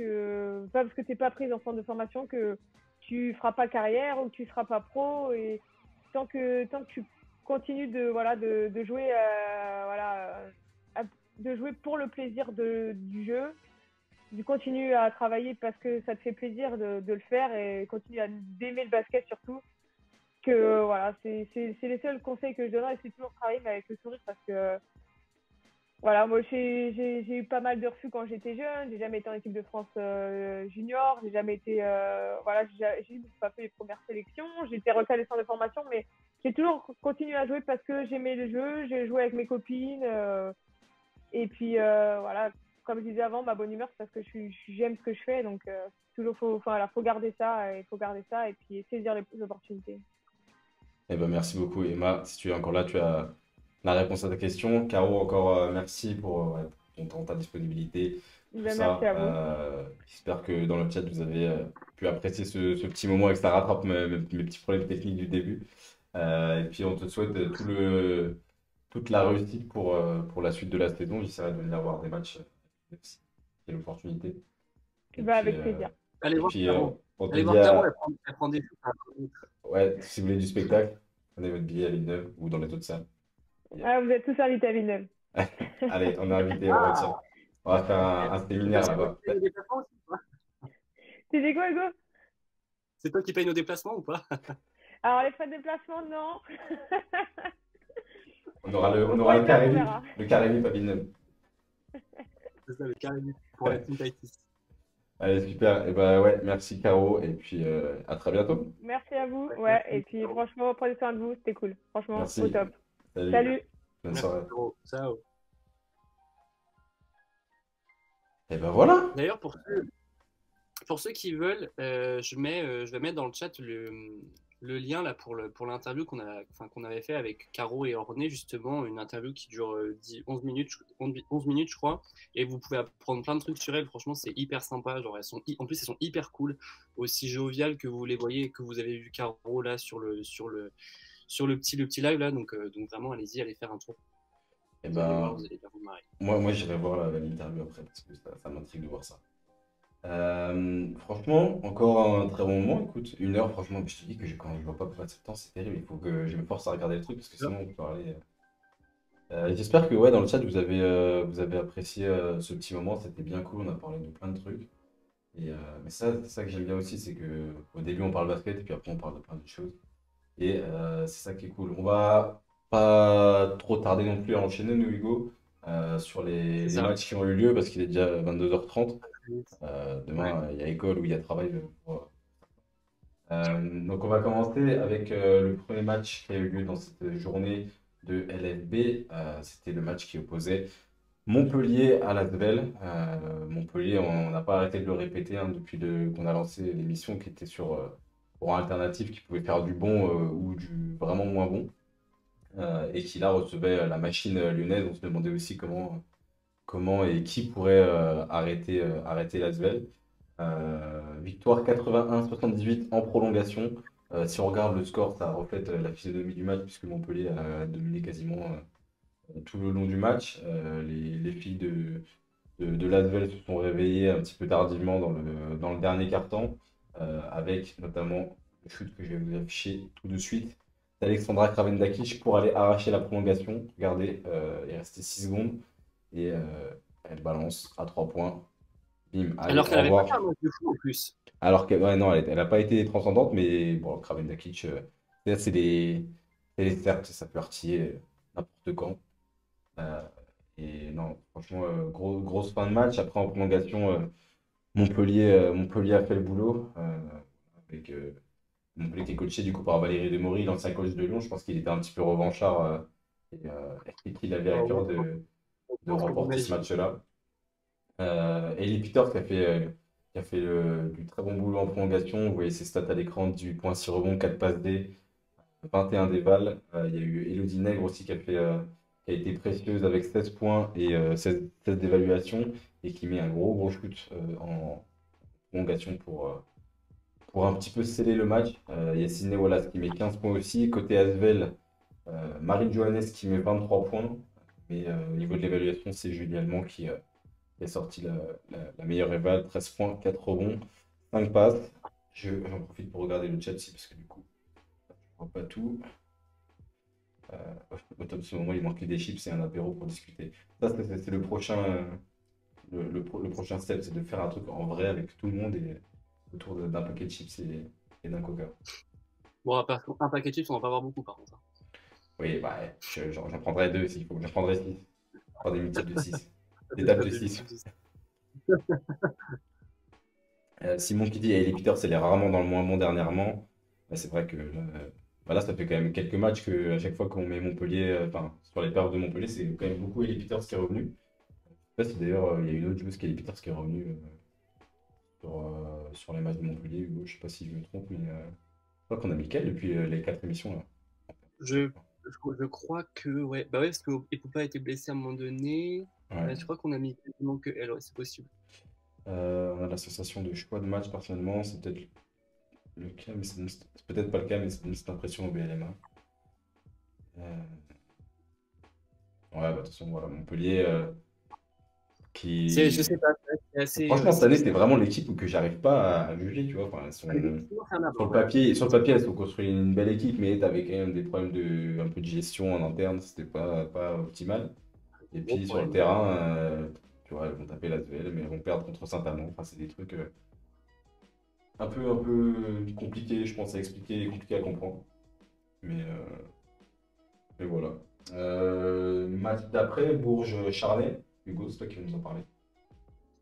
pas parce que t'es pas prise en centre de formation que tu feras pas carrière ou que tu seras pas pro. Et tant que tu continues de jouer, de jouer pour le plaisir du jeu, tu continues à travailler parce que ça te fait plaisir de le faire et continue d'aimer le basket surtout. Voilà, c'est les seuls conseils que je donnerais. C'est toujours travailler mais avec le sourire parce que voilà, moi j'ai eu pas mal de refus quand j'étais jeune. J'ai jamais été en équipe de France junior. J'ai jamais été voilà, j'ai pas fait les premières sélections. J'ai été recalée sans de formation, mais j'ai toujours continué à jouer parce que j'aimais le jeu. J'ai joué avec mes copines. Et puis voilà, comme je disais avant, ma bonne humeur, c'est parce que j'aime ce que je fais. Donc toujours faut garder ça et puis saisir les opportunités. Eh ben, merci beaucoup, Emma. Si tu es encore là, tu as la réponse à ta question. Caro, encore merci pour ouais, ton temps, ta disponibilité, tout Ben, merci ça. à vous. J'espère que dans le chat, vous avez pu apprécier ce petit moment et que ça rattrape mes petits problèmes techniques du début. Et puis, on te souhaite toute la réussite pour la suite de la saison. J'essaierai de venir voir des matchs si j'ai l'opportunité. Et Ben, puis, avec plaisir. Allez et voir puis Caro. on te Allez dit voir Caro, à... elle prend des shoots. Ouais, si vous voulez du spectacle, prenez votre billet à Villeneuve ou dans les autres salles. Ah, vous êtes tous invités à Villeneuve. Allez, on est invité, on retient. On va faire un séminaire C'est toi là-bas. qui paye nos déplacements aussi, ou pas? Tu dis quoi, Hugo? C'est toi qui paye nos déplacements ou pas? Alors, les frais de déplacement, non. On aura le, Au on aura le Fighter, carré on VIP, verra. le carré VIP à Villeneuve. C'est ça, le carré pour la Team Titus. Allez, super. Et bah ouais, merci Caro. Et puis à très bientôt. Merci à vous. Ouais, Ouais, merci, et puis Caro. franchement, prenez soin de vous, c'était cool. Franchement, au Merci. top. Salut. Salut. Bonne Merci, soirée. Caro. Ciao. Et ben voilà. D'ailleurs, pour ceux qui veulent, je vais mettre dans le chat le lien là pour l'interview qu'on avait fait avec Caro et Orné, justement, une interview qui dure 11 minutes, 11 minutes, je crois, et vous pouvez apprendre plein de trucs sur elles. Franchement, c'est hyper sympa. Genre, en plus, elles sont hyper cool, aussi joviales que vous les voyez, que vous avez vu Caro là sur le petit live là. Donc vraiment, allez-y, allez faire un tour. Et Vous allez voir, ben, vous allez bien vous marrer. moi j'irai voir l'interview après parce que ça m'intrigue de voir ça. Franchement, encore un très bon moment. Écoute, 1 heure, franchement, je te dis que quand je vois pas passer le temps, c'est terrible. Il faut que je me force à regarder le truc parce que sinon on peut parler. J'espère que ouais, dans le chat, vous avez apprécié ce petit moment. C'était bien cool. On a parlé de plein de trucs. Mais ça, c'est ça que j'aime bien aussi, c'est que au début on parle basket et puis après on parle de plein de choses. C'est ça qui est cool. On va pas trop tarder non plus à enchaîner, nous, Hugo, sur C'est les ça. matchs qui ont eu lieu parce qu'il est déjà 22h30. Ouais. Demain, il y a école ou il y a travail. Donc on va commencer avec le premier match qui a eu lieu dans cette journée de LFB. C'était le match qui opposait Montpellier à l'Asvel. Montpellier, on n'a pas arrêté de le répéter hein, depuis qu'on a lancé l'émission, qui était sur pour un alternatif qui pouvait faire du bon ou du vraiment moins bon. Et qui là recevait la machine lyonnaise. On se demandait aussi comment et qui pourrait arrêter l'Asvel. Victoire 81-78 en prolongation. Si on regarde le score, ça reflète la physionomie du match puisque Montpellier a dominé quasiment tout le long du match. Les filles de l'Asvel se sont réveillées un petit peu tardivement dans le dernier quart-temps, avec notamment le shoot que je vais vous afficher tout de suite d'Alexandra Kravendakic pour aller arracher la prolongation. Regardez, il restait 6 secondes et elle balance à 3 points. Bim, allez, Alors au qu'elle avait pas revoir. fait un match de fou en plus. Alors que, ouais, non, elle n'a pas été transcendante, mais bon, Kravendakic, c'est des cercles, ça peut artiller n'importe quand. Euh, et non, franchement, grosse fin de match. Après, en prolongation, Montpellier a fait le boulot. Avec Montpellier qui est coaché du coup par Valérie Demory, l'ancien coach de Lyon. Je pense qu'il était un petit peu revanchard et qu'il avait à Oh, cœur oui, je de pense que remporter ce j'imagine. match-là. Ellie Peters qui a fait du très bon boulot en prolongation. Vous voyez ses stats à l'écran, 18 points, 6 rebonds, 4 passes D, 21 dévals. Il y a eu Elodie Nègre aussi qui a été précieuse avec 16 points et 16 d'évaluation et qui met un gros shoot en prolongation pour un petit peu sceller le match. Il y a Sidney Wallace qui met 15 points aussi. Côté Asvel, Marie Johannes qui met 23 points. Mais au niveau de l'évaluation, c'est Julie Allemand qui a sorti la meilleure éval, 13 points, 4 rebonds, 5 passes. J'en profite pour regarder le chat ici parce que du coup, je ne vois pas tout. Au top de ce moment, il manquait des chips et un apéro pour discuter. Ça, c'est le prochain, le prochain step, c'est de faire un truc en vrai avec tout le monde et autour d'un paquet de chips et d'un coca. Bon, un paquet de chips, on va pas avoir beaucoup par contre, hein. Oui, bah, j'en prendrai 2 s'il faut. J'en prendrai 6. Prends des multiples de 6. Ça Des fait tables très de bien. 6. Simon qui dit Ellie Peters, elle est rarement dans le moins bon dernièrement. Bah, c'est vrai que là, ça fait quand même quelques matchs que à chaque fois qu'on met Montpellier, enfin, sur les perfs de Montpellier, c'est quand même beaucoup Ellie Peters qui est revenu. Je sais pas si d'ailleurs il y a une autre joueuse qui est Ellie Peters qui est revenue sur les matchs de Montpellier. Hugo, je sais pas si je me trompe, mais je crois qu'on a mis qu'elle depuis les 4 émissions là. Je, je crois que, ouais, bah ouais, parce que Epoupa a été blessé à un moment donné. Ouais. Je crois qu'on a mis quasiment que elle, ouais, c'est possible. On a la sensation de choix de match personnellement, c'est peut-être le cas, mais c'est peut-être pas le cas, mais c'est cette impression au BLM. Ouais, bah, de toute façon, voilà, Montpellier Je qui. sais pas, c'est assez. Franchement, cette année, c'est vraiment l'équipe que j'arrive pas à juger, tu vois. Enfin, Effectivement, c'est un sur le abord, ouais. papier, sur le papier, elles ont construit une belle équipe, mais tu avais quand même des problèmes un peu de gestion en interne, c'était pas optimal. Et Gros puis sur le problème. terrain, tu vois, elles vont taper la l'Asvel, mais elles vont perdre contre Saint-Amand. Enfin, c'est des trucs un peu compliqués, je pense, à expliquer et compliqués à comprendre. Mais, euh, mais voilà. Match d'après, Bourges-Charnay. Hugo, c'est toi qui vas nous en parler.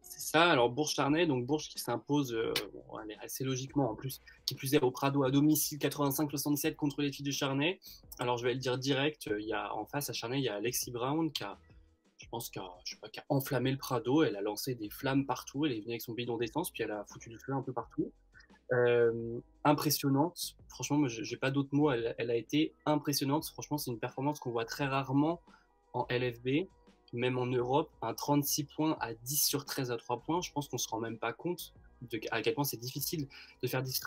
C'est ça, alors Bourges-Charnay, donc Bourges qui s'impose bon, allez, assez logiquement en plus, qui plus est au Prado à domicile 85-67 contre les filles de Charnay. Alors je vais le dire direct, il y a en face à Charnay, il y a Alexis Brown qui a, je pense, je sais pas, qui a enflammé le Prado, elle a lancé des flammes partout, elle est venue avec son bidon d'essence, puis elle a foutu du feu un peu partout. Impressionnante, franchement, moi, j'ai pas d'autres mots, elle a été impressionnante, franchement c'est une performance qu'on voit très rarement en LFB. Même en Europe, un 36 points à 10 sur 13 à 3 points, je pense qu'on ne se rend même pas compte à quel point c'est difficile de faire 10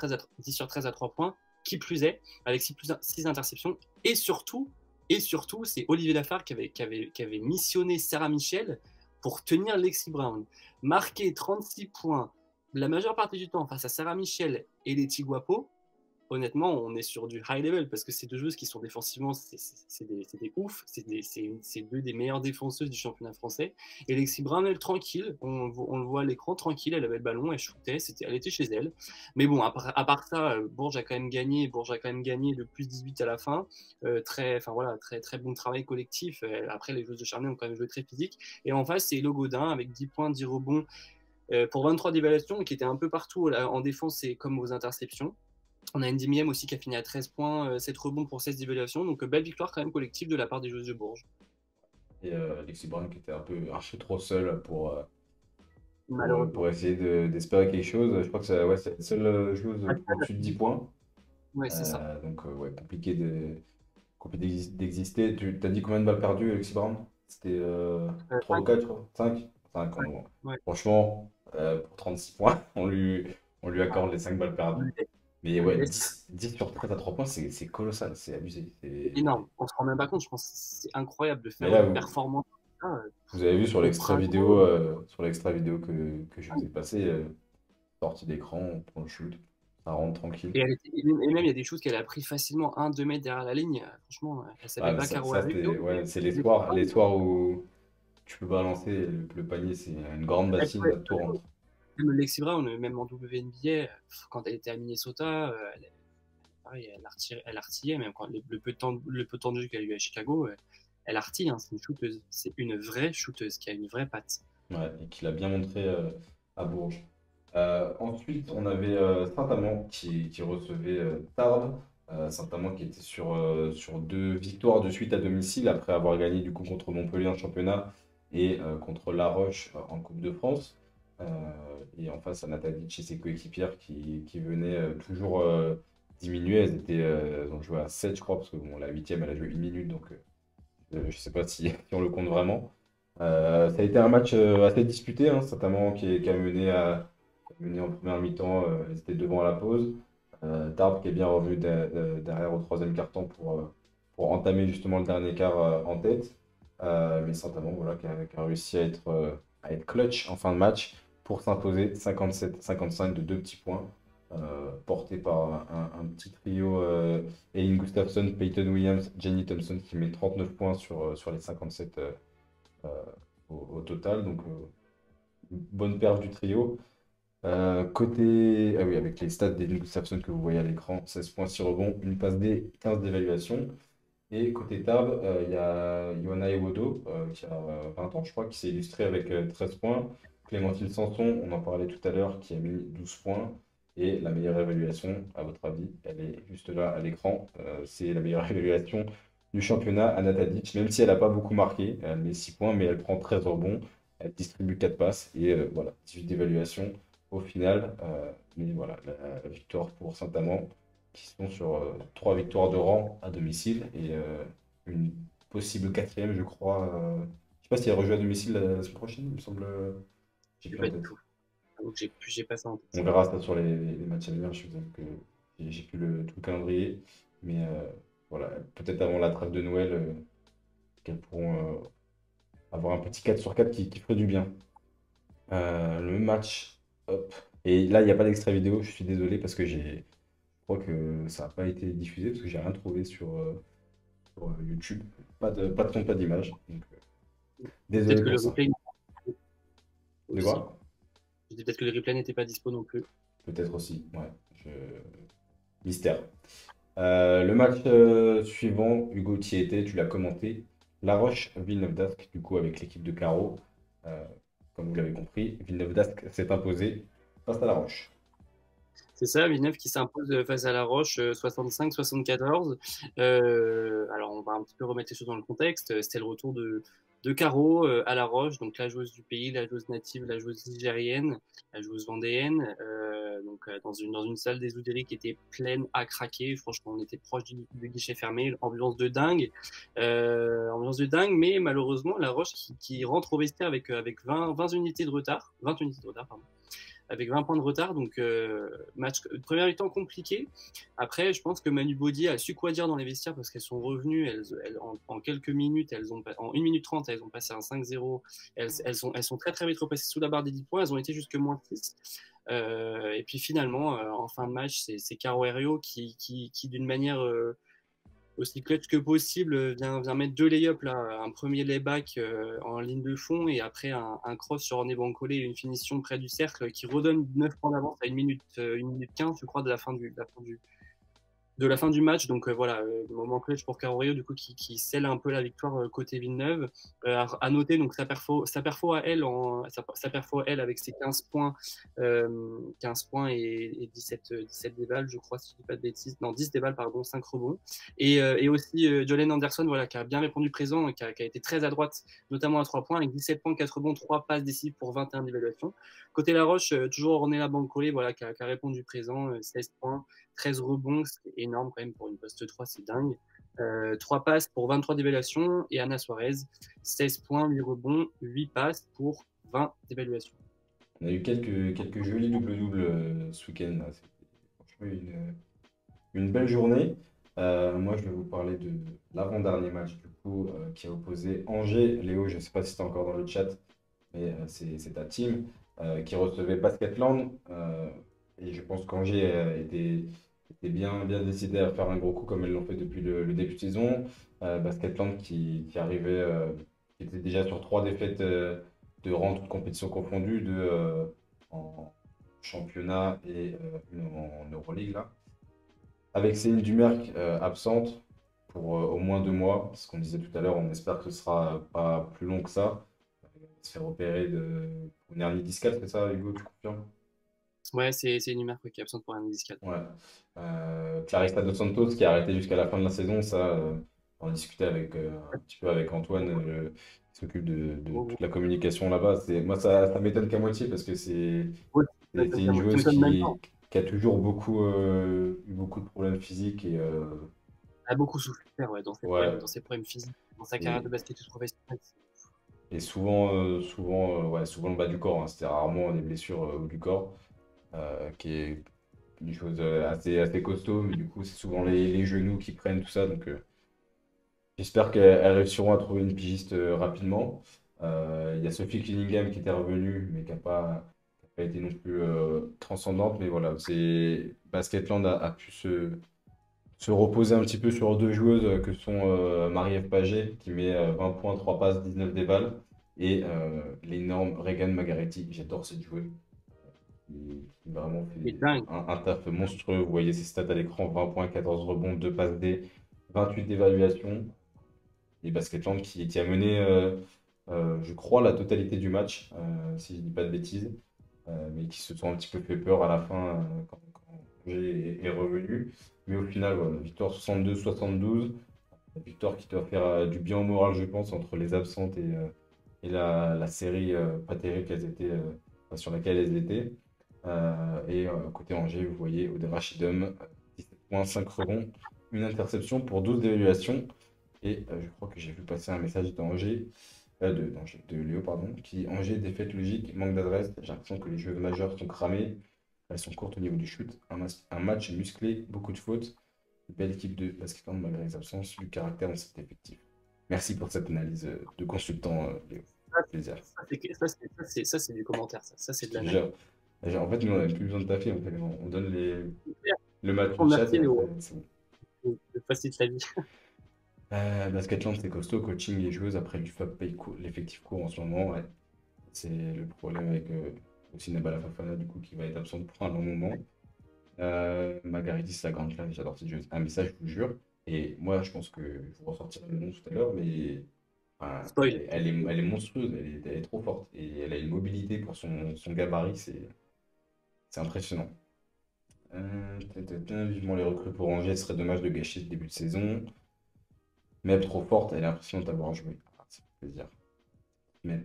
sur 13 à 3 points, qui plus est, avec 6 interceptions, et surtout Et surtout, c'est Olivier Lafare qui avait missionné Sarah Michel pour tenir Lexi Brown. Marquer 36 points la majeure partie du temps face à Sarah Michel et Letty Guapo, honnêtement, on est sur du high level parce que ces deux joueuses qui sont défensivement, c'est des oufs, c'est deux des meilleures défenseuses du championnat français. Et Lexi Brown, elle, tranquille, on le voit à l'écran, tranquille, elle avait le ballon, elle shootait, elle était chez elle. Mais bon, à part ça, Bourges a quand même gagné de plus 18 à la fin. Très bon travail collectif. Après, les joueuses de Charnay ont quand même joué très physique. Et en face, c'est Elo Godin avec 10 points, 10 rebonds pour 23 d'évaluation, qui était un peu partout en défense et comme aux interceptions. On a Andy Miem aussi qui a fini à 13 points, 7 rebonds pour 16 d'évaluation. Donc, belle victoire quand même collective de la part des joueuses de Bourges. Et Lexi Brown qui était un peu trop seule Malheureusement. pour essayer d'espérer quelque chose. Je crois que c'est la seule joueuse au-dessus de 10 points. Ouais, c'est ça. Donc, compliqué d'exister. Tu as dit combien de balles perdues, Lexi Brown? C'était 3 ou 4, je crois. 5? 5, Ouais. Franchement, pour 36 points, on lui accorde les 5 balles perdues. Mais ouais, 10 sur 13 à 3 points, c'est colossal, c'est abusé. Énorme. On se rend même pas compte, je pense que c'est incroyable de faire Mais là, une performance. Vous avez vu sur l'extrait vidéo, que je vous ai passé, sortie d'écran pour le shoot, ça rentre tranquille. Et même, il y a des choses qu'elle a pris facilement 1-2 mètres derrière la ligne. Franchement, elle savait pas C'est les soirs où tu peux balancer le panier, c'est une grande bassine, tout rentre. Même Lexi Brown, même en WNBA, quand elle était à Minnesota, elle artillait, même quand le peu de temps de jeu qu'elle a eu à Chicago, elle artille, hein, c'est une shooteuse, c'est une vraie shooteuse qui a une vraie patte. Ouais, et qui l'a bien montré à Bourges. Ensuite, on avait Saint-Amand qui recevait Tarbes. Saint-Amand qui était sur 2 victoires de suite à domicile après avoir gagné du coup contre Montpellier en championnat et contre La Roche en Coupe de France. Et en face, Anatadic et ses coéquipières qui venaient toujours diminuer. Elles ont joué à 7, je crois, parce que bon, la 8e, elle a joué 1 minute, donc je ne sais pas si on le compte vraiment. Ça a été un match assez disputé, hein, Saint-Amand qui a mené en première mi-temps, ils étaient devant à la pause. Tarbes qui est bien revenu derrière au troisième quart-temps pour entamer justement le dernier quart en tête. Mais Saint-Amand voilà, qui a réussi à être clutch en fin de match pour s'imposer 57-55 de 2 petits points, porté par un petit trio Eileen Gustafsson, Peyton Williams, Jenny Thompson qui met 39 points sur les 57 au total. Donc, bonne perf du trio. Avec les stats d'Eileen Gustafsson que vous voyez à l'écran, 16 points, 6 rebonds, une passe D, 15 d'évaluation. Et côté Tarbes, il y a Ioana Ewodo, qui a 20 ans, je crois, qui s'est illustré avec 13 points. Clémentine Sanson, on en parlait tout à l'heure, qui a mis 12 points. Et la meilleure évaluation, à votre avis, elle est juste là à l'écran. C'est la meilleure évaluation du championnat, Anna Tadic, même si elle n'a pas beaucoup marqué. Elle met 6 points, mais elle prend 13 rebonds. Elle distribue 4 passes. Et voilà, 18 d'évaluation au final. Mais voilà, la victoire pour Saint-Amand, qui sont sur 3 victoires de rang à domicile et une possible 4e, je crois. Je ne sais pas si elle rejoue à domicile la semaine prochaine, il me semble. J'ai plus en tête. Donc j'ai pas ça en tête. On verra ça sur les matchs à venir. Je vous avoue que j'ai plus tout le calendrier. Mais voilà, peut-être avant la trêve de Noël, qu'elles pourront avoir un petit 4 sur 4 qui ferait du bien. Le match, hop. Et là, il n'y a pas d'extrait vidéo, je suis désolé parce que je crois que ça n'a pas été diffusé parce que j'ai rien trouvé sur YouTube. Pas de son, pas d'image. Donc, désolé pour ça. De quoi? Peut-être que le replay n'était pas dispo non plus. Peut-être aussi, ouais. Mystère. Le match suivant, Hugo, tu y étais, tu l'as commenté. La Roche, Villeneuve d'Ascq, du coup, avec l'équipe de Caro. Comme vous l'avez compris, Villeneuve d'Ascq s'est imposé face à La Roche. C'est ça, Villeneuve qui s'impose face à La Roche 65-74. Alors, on va un petit peu remettre les choses dans le contexte. C'était le retour de Caro à La Roche, donc la joueuse du pays, la joueuse native, la joueuse nigérienne, la joueuse vendéenne, dans une salle des Oudéry qui était pleine à craquer. Franchement, on était proche du guichet fermé, ambiance de dingue, mais malheureusement, La Roche qui rentre au vestiaire avec 20 unités de retard, pardon. avec 20 points de retard. Donc, première mi-temps compliqué. Après, je pense que Manu Baudier a su quoi dire dans les vestiaires parce qu'elles sont revenues. En quelques minutes, en 1 minute 30, elles ont passé un 5-0. Elles sont très très vite repassées sous la barre des 10 points. Elles ont été jusque moins 6. Et puis finalement, en fin de match, c'est Caro Herriot qui d'une manière aussi clutch que possible, vient mettre 2 lay-ups là, un premier lay-back en ligne de fond et après un cross sur René Bancolé et une finition près du cercle qui redonne 9 points d'avance à 1 minute 15, je crois, de la fin du match. Donc voilà, moment clutch pour Carorio du coup qui scelle un peu la victoire côté Villeneuve. À noter donc sa perfo à elle avec ses 15 points et 17 déballes, je crois, si je dis pas de bêtises. Non, 10 déballes, pardon, 5 rebonds. Et aussi Jolene Anderson, voilà, qui a bien répondu présent et qui a été très à droite, notamment à 3 points, avec 17 points, 4 rebonds, 3 passes décisives pour 21 d'évaluation. Côté La Roche, toujours Ornella Bancolé, voilà, qui a répondu présent, 16 points, 13 rebonds, c'est énorme quand même pour une poste 3, c'est dingue. 3 passes pour 23 d'évaluation et Anna Suarez, 16 points, 8 rebonds, 8 passes pour 20 d'évaluation. On a eu quelques jolis double-double ce week-end. C'était franchement une belle journée. Moi, je vais vous parler de l'avant-dernier match du coup, qui a opposé Angers. Léo, je ne sais pas si tu es encore dans le chat, mais c'est ta team qui recevait Basketland. Et je pense qu'Angers était bien décidé à faire un gros coup comme elles l'ont fait depuis le début de saison. Basketland qui arrivait, qui était déjà sur 3 défaites de rang, toutes compétitions confondues, 2 en championnat et une en Euroleague là. Avec Céline Dumerc absente pour au moins 2 mois, ce qu'on disait tout à l'heure, on espère que ce sera pas plus long que ça. Elle se fait repérer pour une hernie discale, c'est ça, Hugo, tu confirmes? Ouais, c'est une humeur qui est absente pour un discale. Ouais. Clarissa Dos Santos qui a arrêté jusqu'à la fin de la saison, ça, on en discutait un petit peu avec Antoine, qui s'occupe de toute la communication là-bas. Moi, ça m'étonne qu'à moitié parce que Ouais, c'est une joueuse qui a toujours eu beaucoup de problèmes physiques et elle a beaucoup souffert ouais, dans ouais, ses problèmes physiques, dans sa carrière de basketteuse professionnelle. et souvent le bas du corps, hein. C'était rarement des blessures au haut du corps, qui est une chose assez costaud, mais du coup, c'est souvent les genoux qui prennent tout ça. Donc, j'espère qu'elles réussiront à trouver une pigiste rapidement. Il y a Sophie Cunningham qui était revenue, mais qui n'a pas été non plus transcendante. Mais voilà, Basketland a pu se reposer un petit peu sur 2 joueuses que sont Marie-Ève Paget, qui met 20 points, 3 passes, 19 déballes, et l'énorme Regan Magaretti. J'adore cette joueuse. Qui vraiment C'est fait dingue. un taf monstrueux. Vous voyez ses stats à l'écran, 20 points, 14 rebonds, 2 passes D, 28 d'évaluation. Et Basketland qui a mené, je crois, la totalité du match, si je ne dis pas de bêtises, mais qui se sont un petit peu fait peur à la fin quand Angers est revenu. Mais au final, voilà, victoire 62-72. Victoire qui doit faire du bien au moral, je pense, entre les absentes et la série pas terrible sur laquelle elles étaient. Côté Angers, vous voyez, Aude Rachidum, 17 points, 5 rebonds, une interception pour 12 d'évaluation. Et je crois que j'ai vu passer un message de Léo, pardon, qui Angers, défaite logique, manque d'adresse. J'ai l'impression que les joueuses majeures sont cramées. Elles sont courtes au niveau du shoot. Un match musclé, beaucoup de fautes. Une belle équipe de basketball malgré les absences, du caractère dans cet effectif. Merci pour cette analyse de consultant, Léo. Plaisir. Ça, c'est du commentaire. Ça c'est de la Genre, en fait, nous, on n'a plus besoin de taffer. On donne le match Oh, du chat. merci, Et Léo. après, c'est bon. Ça facilite la vie. Basketland, c'est costaud. Coaching et joueuses, après du FAP paye l'effectif court en ce moment. Ouais. C'est le problème avec aussi Nabala Fafana, du coup, qui va être absente pour un long moment. Margaritis, la grande classe, j'adore cette joueuse. Un message, je vous jure. Et moi, je pense que je vous ressortirai le nom tout à l'heure, mais enfin, Spoil. elle est monstrueuse, elle est trop forte. Et elle a une mobilité pour son gabarit, c'est impressionnant. Vivement les recrues pour Angers, ce serait dommage de gâcher ce début de saison. Meb trop forte, elle est impressionnante à voir jouer. Ah, ça fait plaisir. Meb,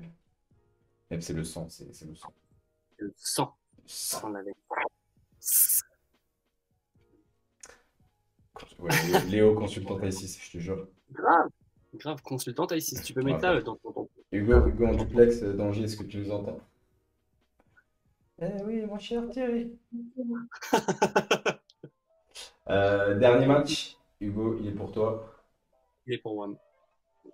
c'est le sang, c'est le sang. Le sang. Sang. On avait. Ouais, Léo, consultant I6, je te jure. Grave, consultante ici. Si tu peux Ouais. mettre ça dans ton. Hugo en duplex d'Angers, est-ce que tu nous entends? Eh oui, mon cher Thierry. Dernier match, Hugo, il est pour toi. Il est pour moi.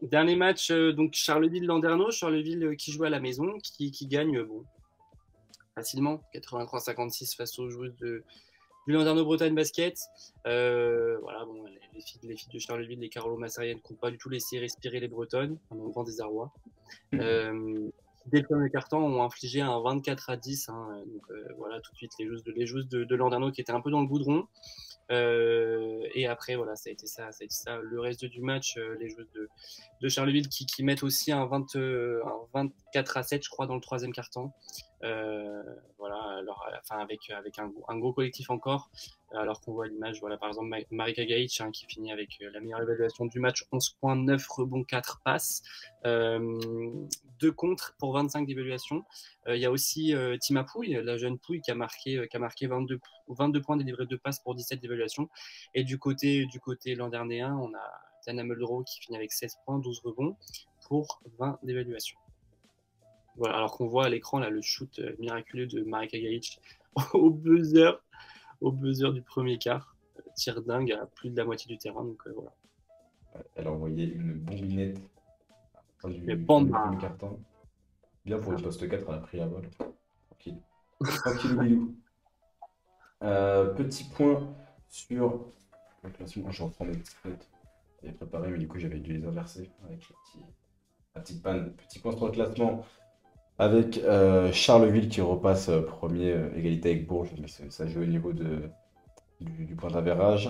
Dernier match, donc Charleville-Landerneau. Charleville qui joue à la maison, qui gagne bon, facilement, 83-56 face aux joueuses du Landerneau Bretagne Basket. Voilà, bon, les filles de Charleville, les Carolo Massariennes, qui n'ont pas du tout laissé respirer les Bretonnes, à mon grand désarroi. Dès le premier quart-temps, ont infligé un 24-10. Hein, donc voilà, tout de suite, les joueuses de Landerneau qui étaient un peu dans le goudron. Et après, voilà, ça a été ça. Le reste du match, les joueuses de Charleville qui mettent aussi un 24-7, je crois, dans le troisième quart-temps. Voilà, alors, enfin, avec un gros collectif encore, alors qu'on voit l'image, voilà, par exemple, Marika Gaïch qui finit avec la meilleure évaluation du match, 11 points, 9 rebonds, 4 passes, 2 contres pour 25 d'évaluation. Il y a aussi Tima Pouille, la jeune Pouille qui a marqué 22 points délivrés, 2 passes pour 17 d'évaluation. Et du côté landernéen, on a Tana Muldrow qui finit avec 16 points, 12 rebonds pour 20 d'évaluation. Voilà, alors qu'on voit à l'écran là, le shoot miraculeux de Marika Gaïch au buzzer du premier quart. Tir dingue à plus de la moitié du terrain. Donc voilà. Elle a envoyé une bombinette à la fin Mais du bon, premier carton. Bien pour une poste 4, elle a pris la balle. Tranquille. Tranquille, bilou. Petit point sur le classement. Je reprends mes petites notes. J'avais préparé, mais du coup, j'avais dû les inverser avec la petite panne. Petit point sur le classement avec Charleville qui repasse premier, égalité avec Bourges, mais ça joue au niveau du point d'avérage.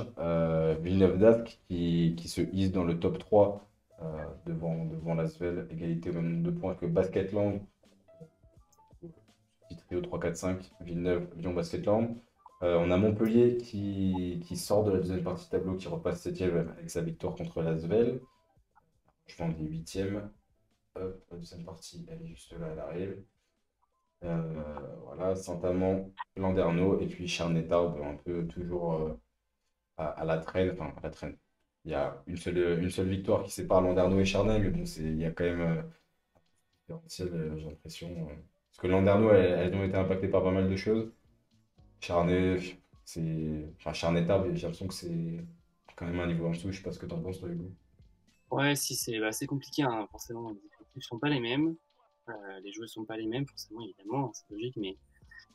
Villeneuve d'Ascq qui se hisse dans le top 3 devant l'Asvel, égalité au même nombre de points que Basketland. Petit trio 3-4-5, Villeneuve, Lyon, Basketland. On a Montpellier qui sort de la deuxième partie de tableau, qui repasse 7e avec sa victoire contre l'Asvel. Je pense des 8e. Hop, la deuxième partie, elle est juste là, elle arrive. Voilà, Saint-Amand, Landerneau et puis Charnes-Tarbes, un peu toujours à la traîne. Enfin, à la traîne. Il y a une seule victoire qui sépare Landerneau et Charnay, mais bon, il y a quand même un différentiel, j'ai l'impression. Parce que Landerneau, elles ont été impactées par pas mal de choses. Charnay, enfin, Charnes-Tarbes, j'ai l'impression que c'est quand même un niveau en dessous. Je sais pas ce que tu en penses, toi, Hugo. ouais, si c'est compliqué, hein, forcément. Les effectifs ne sont pas les mêmes. Les joueurs ne sont pas les mêmes, forcément, évidemment, hein, c'est logique. Mais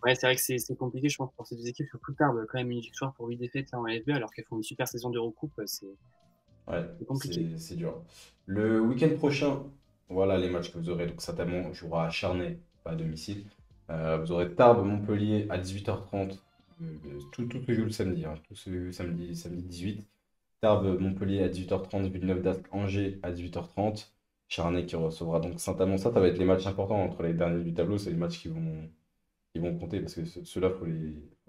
ouais, c'est vrai que c'est compliqué, je pense, pour ces deux équipes. Surtout Tarbes, quand même une victoire pour 8 défaites là, en LFB, alors qu'elles font une super saison d'Eurocoupe. Ouais, C'est compliqué. c'est dur. Le week-end prochain, voilà les matchs que vous aurez. Donc, Saint-Amand jouera à Charnay, pas à domicile. Vous aurez Tarbes-Montpellier à 18h30. Tout se joue le samedi, hein, tout ce samedi 18. Tarbes-Montpellier à 18h30. Villeneuve d'Ascq, Angers à 18h30. Charnay qui recevra donc Saint-Amand. Ça va être les matchs importants entre les derniers du tableau. C'est les matchs qui vont compter parce que ceux-là, faut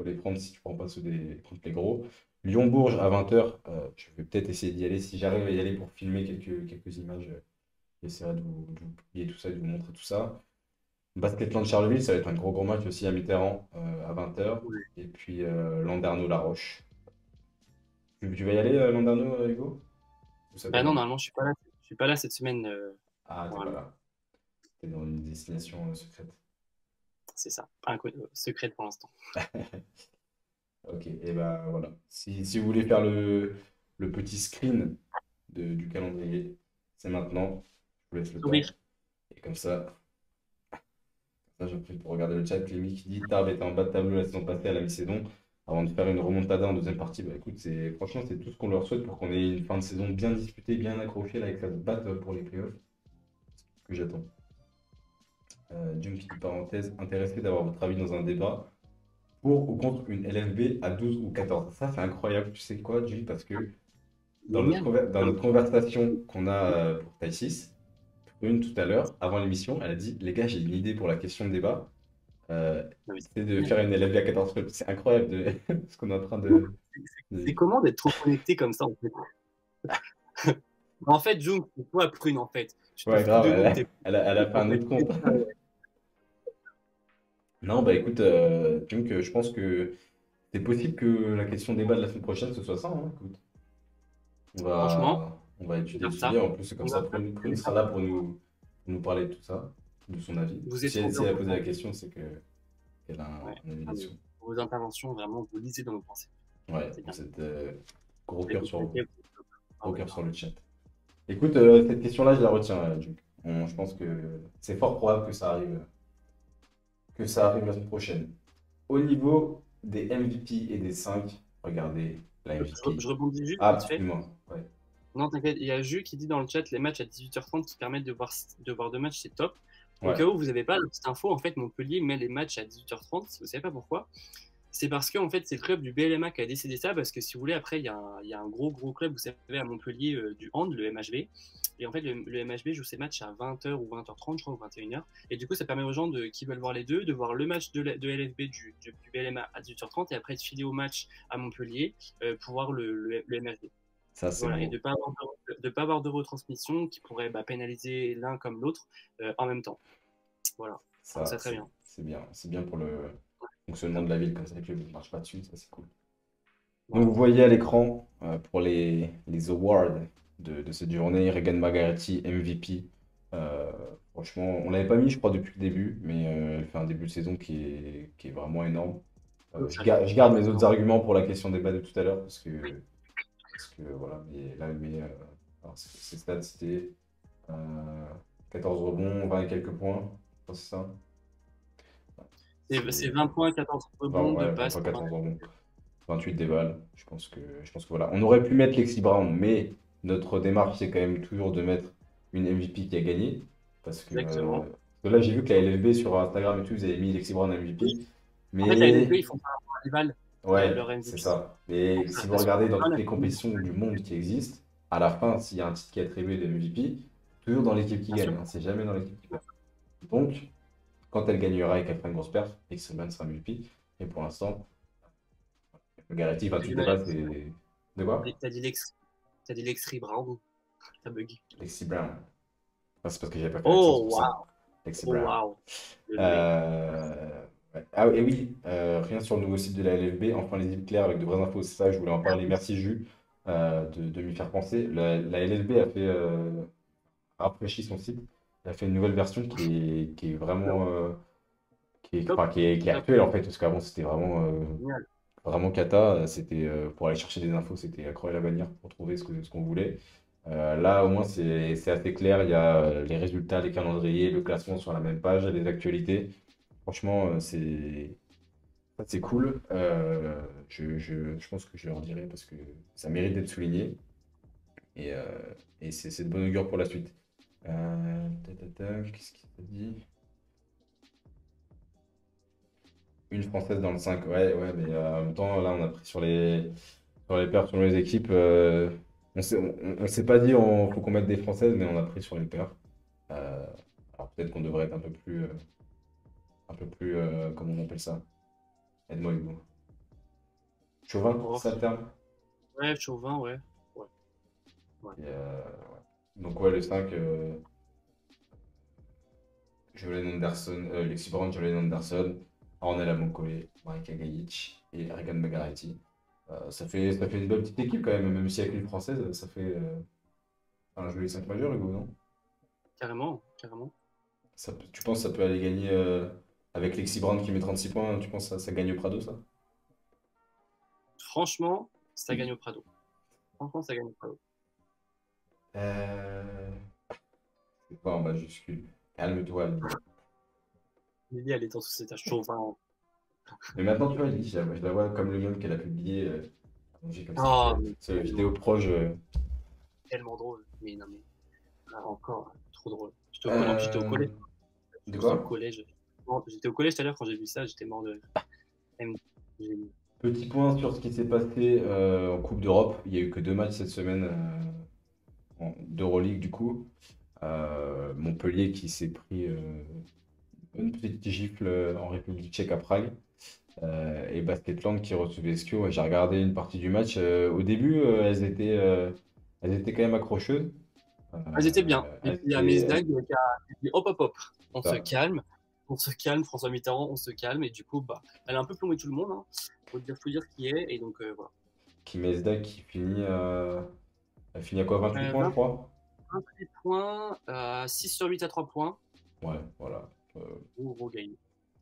les prendre si tu prends pas ceux contre les gros. Lyon-Bourges à 20h, je vais peut-être essayer d'y aller. Si j'arrive à y aller pour filmer quelques images, j'essaierai de vous publier tout ça, de vous montrer tout ça. Basketland-Charleville, ça va être un gros match aussi à Mitterrand à 20h. Et puis Landerneau-La Roche. Tu vas y aller, Landerneau, Hugo? Ou ça Bah non, t'énerve? normalement, je suis pas là. Je suis pas là cette semaine. Ah, t'es pas Normalement, là. T'es dans une destination secrète. c'est ça. Un secret pour l'instant. Ok, et ben voilà. Si vous voulez faire le petit screen du calendrier, c'est maintenant. Je vous laisse le temps. Sourire. Et comme ça j'en profite pour regarder le chat. Clémy qui dit Tarbes était en bas de tableau la saison passée à la mi-saison. Avant de faire une remontada en deuxième partie, bah écoute, franchement, c'est tout ce qu'on leur souhaite pour qu'on ait une fin de saison bien disputée, bien accrochée, là, et que ça se batte pour les playoffs. C'est ce que j'attends. Junkie, parenthèse, intéressé d'avoir votre avis dans un débat. Pour ou contre une LFB à 12 ou 14. Ça, c'est incroyable. Tu sais quoi, Jules? Parce que Génial. dans notre conversation qu'on a pour Taille 6, Prune, tout à l'heure, avant l'émission, elle a dit, les gars, j'ai une idée pour la question de débat. Non, mais C'est de faire une LFB à 14 clubs. C'est incroyable ce qu'on est en train c'est comment d'être trop connecté comme ça, en fait? En fait, Jung, c'est toi, Prune, en fait. Tu te Ouais, fous grave, de nous que t'es elle a fait en un fait. autre compte. Non, bah écoute, donc, je pense que c'est possible que la question de débat de la semaine prochaine, ce soit ça, hein, écoute. On Franchement, va on étudier garde le ça. sujet. En plus, c'est comme On ça, garde ça. Prune sera là pour nous parler de tout ça, de son avis. Vous êtes Si trop elle, si bien elle a pour posé ça. la question, c'est que qu'elle a Ouais. un élimination. Vos interventions, vraiment, vous lisez dans vos pensées. Ouais, C'est bien. gros C'est cœur vous sur, mettez- Ah gros ouais, cœur sur le chat. Écoute, cette question-là, je la retiens, Duke. Je pense que c'est fort probable que ça arrive la semaine prochaine. Au niveau des MVP et des 5, regardez la MVP. Je rebondis juste Ah, vite fait. dis-moi. Ouais. Non, t'inquiète, il y a Jus qui dit dans le chat les matchs à 18h30 qui permettent de voir deux matchs, c'est top. Au Ouais. cas où vous n'avez pas la petite info, en fait, Montpellier met les matchs à 18h30. Vous ne savez pas pourquoi. C'est parce que en fait, c'est le club du BLMA qui a décidé ça. Parce que si vous voulez, après, il y a un gros club, vous savez, à Montpellier du hand, le MHB. Et en fait, le MHB joue ses matchs à 20h ou 20h30, je crois, ou 21h. Et du coup, ça permet aux gens qui veulent voir les deux de voir le match de LFB du BLMA à 18h30 et après de filer au match à Montpellier pour voir le MHB. Ça, c'est Voilà, et beau. de ne pas avoir de retransmission qui pourrait pénaliser l'un comme l'autre en même temps. Voilà, Ça, ça très bien. c'est bien. C'est bien pour le fonctionnement de la ville, comme ça, les clubs ne marchent pas dessus, ça, c'est cool. Voilà. Donc, vous voyez à l'écran, pour les awards de cette journée, Regan Margaretti, MVP. Euh, Franchement, on l'avait pas mis, je crois, depuis le début, mais elle fait un début de saison qui est vraiment énorme. Je garde mes autres arguments pour la question débat de tout à l'heure, parce que voilà, mais là, alors, ces stats, c'était 14 rebonds, 20 et quelques points, je crois que c'est ça. C'est 20 points, 14 20, rebonds, ouais, 2 20 passes. points, 14 rebonds, 28 déballes. Je pense que voilà. On aurait pu mettre Lexi Brown, mais notre démarche, c'est quand même toujours de mettre une MVP qui a gagné. Exactement. Parce que là, j'ai vu que la LFB sur Instagram et tout, vous avez mis Lexi Brown MVP. Oui. En fait, la LFB, Mais ils font pas un rival ouais, leur MVP. c'est ça. Mais si vous Parce que regardez dans toutes la les compétitions du monde qui existent, à la fin, s'il y a un titre qui est attribué de MVP, toujours dans l'équipe qui Bien gagne, sûr. hein. C'est jamais dans l'équipe qui perd. Donc, quand elle gagnera et qu'elle fera une grosse perf, X-Man sera MVP. Et pour l'instant, Garretti, 28 débats, c'est. De quoi? T'as dit Lexi Brown. T'as bug. Lexi Brown. Ah, c'est parce que j'avais pas fait l'accent, c'est Oh, pour ça. waouh. Lexi Oh, Brown. waouh. Ouais. Ah, et oui, rien sur le nouveau site de la LFB. Enfin, les îles claires avec de vraies infos, c'est ça, je voulais en parler. Merci, Jus, de m'y faire penser. La LFB a fait rafraîchi son site. Elle a fait une nouvelle version qui est vraiment. Qui est actuelle, en fait, parce qu'avant, c'était Génial. vraiment cata. C'était pour aller chercher des infos, c'était à croire la bannière pour trouver ce qu'on voulait. Là, au moins, c'est assez clair. Il y a les résultats, les calendriers, le classement sur la même page, les actualités. Franchement, c'est cool. Je pense que je leur dirai parce que ça mérite d'être souligné. Et, euh, et c'est de bonne augure pour la suite. Qu'est-ce qu'il t'a dit? Une Française dans le 5. Ouais, ouais, mais en même temps, là, on a pris sur les perfs, sur les équipes. On s'est pas dit faut qu'on mette des Françaises, mais on a pris sur les perfs. Euh, alors peut-être qu'on devrait être un peu plus, comment on appelle ça? Aide-moi, Hugo. Chauvin, Oh. c'est ça le terme? Ouais, Chauvin, ouais. Et, ouais. Donc ouais, le 5, Jolene Anderson, Lexi Brown, Jolene Anderson, Ornella Moncole, Marika Gajic et Regan Magaretti. Ça fait une belle petite équipe quand même si avec une française, ça fait un joli 5 majeur, Hugo, non? Carrément, carrément. Tu penses que ça peut aller gagner avec Lexi Brown qui met 36 points, tu penses que ça gagne au Prado, ça? Franchement, ça gagne au Prado. Franchement, ça gagne au Prado. C'est pas en majuscule. Calme-toi, Lily. Lily, elle est dans sous étage Chauvin. Mais maintenant, tu vois, Lily, je la vois comme le même qu'elle a publié. J'ai comme ça, Oh, sur la vidéo proche. tellement drôle. Mais non, mais encore, trop drôle. En plus, j'étais au collège. De J'étais au quoi? collège. Non, j'étais au collège tout à l'heure quand j'ai vu ça, j'étais mort de rire. J'ai- Petit point sur ce qui s'est passé en Coupe d'Europe. Il n'y a eu que 2 matchs cette semaine d'Euroleague du coup. Montpellier qui s'est pris une petite gifle en République tchèque à Prague. Et Basketland qui recevait Skio. J'ai regardé une partie du match. Au début, elles étaient quand même accrocheuses. Elles étaient bien. Et Elles puis il y a étaient- Mesdag qui a dit hop, hop, hop, on Ça. se calme. On se calme, François Mitterrand, on se calme. Et du coup, elle a un peu plombé tout le monde. Hein. Faut dire qui est. Et donc, voilà. Qui Mesdag qui finit, elle finit à quoi? 28 points, je 20 crois? 28 points, 6 sur 8 à 3 points. Ouais, voilà. Gros game.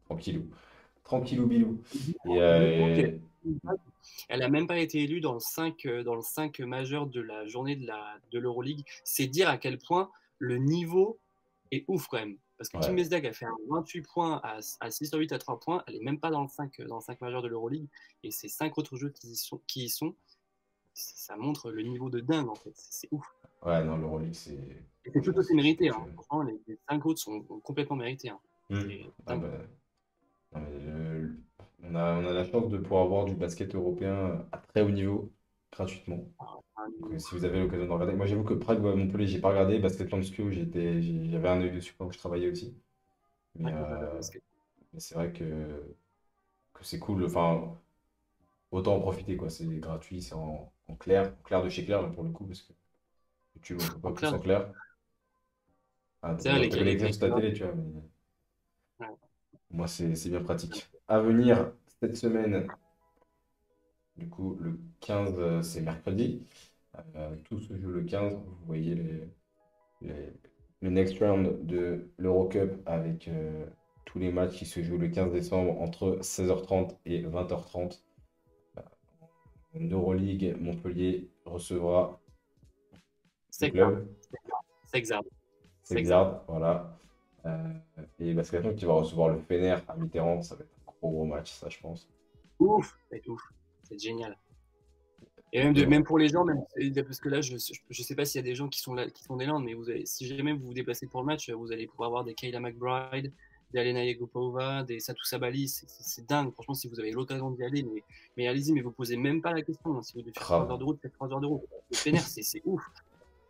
Tranquillou. tranquillou bilou. Et, Elle a même pas été élue dans le 5 majeur de la journée de l'Euroleague. C'est dire à quel point le niveau est ouf quand même. Parce que Kim ouais, Mesdag a fait un 28 points à 6 sur 8 à 3 points. Elle est même pas dans le 5 majeur de l'Euroleague. Et ces 5 autres jeux qui y sont, ça montre le niveau de dingue en fait. C'est ouf. ouais, non, l'Euroleague, c'est. Et c'est tout Franchement, aussi mérité. c'est- Hein. Franchement, les 5 autres sont complètement mérités. Hein. C'est Ah dingue. bah, non, mais on a la chance de pouvoir avoir du basket européen à très haut niveau, gratuitement. Donc, si vous avez l'occasion de regarder. Moi, j'avoue que Prague, Montpellier, j'ai pas regardé. Basket Lanskio, j'avais un œil dessus quand je travaillais aussi. Mais, mais c'est vrai que c'est cool. Enfin, autant en profiter, quoi. C'est gratuit, c'est en clair de chez Clair, là, pour le coup, parce que YouTube, on peut pas En plus clair, en clair. Ah, c'est vrai, t'as connecté sur ta caméras. télé, tu vois. Mais Ouais. moi, c'est bien pratique. À venir cette semaine, du coup, le 15, c'est mercredi. Tout se joue le 15. Vous voyez les- le next round de l'Eurocup avec tous les matchs qui se jouent le 15 décembre entre 16h30 et 20h30. En Euroleague, Montpellier recevra le C'est club, exact. c'est C'est exact. Xard, voilà. Euh, et Basket qui va recevoir le Fener à Mitterrand, ça va être un gros match, ça, je pense. Ouf, ça va être ouf. C'est génial. Et Et même pour les gens, même, parce que là, je sais pas s'il y a des gens qui sont là, qui sont des Landes, mais si jamais vous vous déplacez pour le match, vous allez pouvoir voir des Kayla McBride, des Alena Yegopova, des Satou Sabali. C'est dingue. Franchement, si vous avez l'occasion d'y aller, mais allez-y, mais vous posez même pas la question. Hein. Si vous devez faire 3 heures grave. de route, faites 3 heures de route. Le Fener, c'est ouf.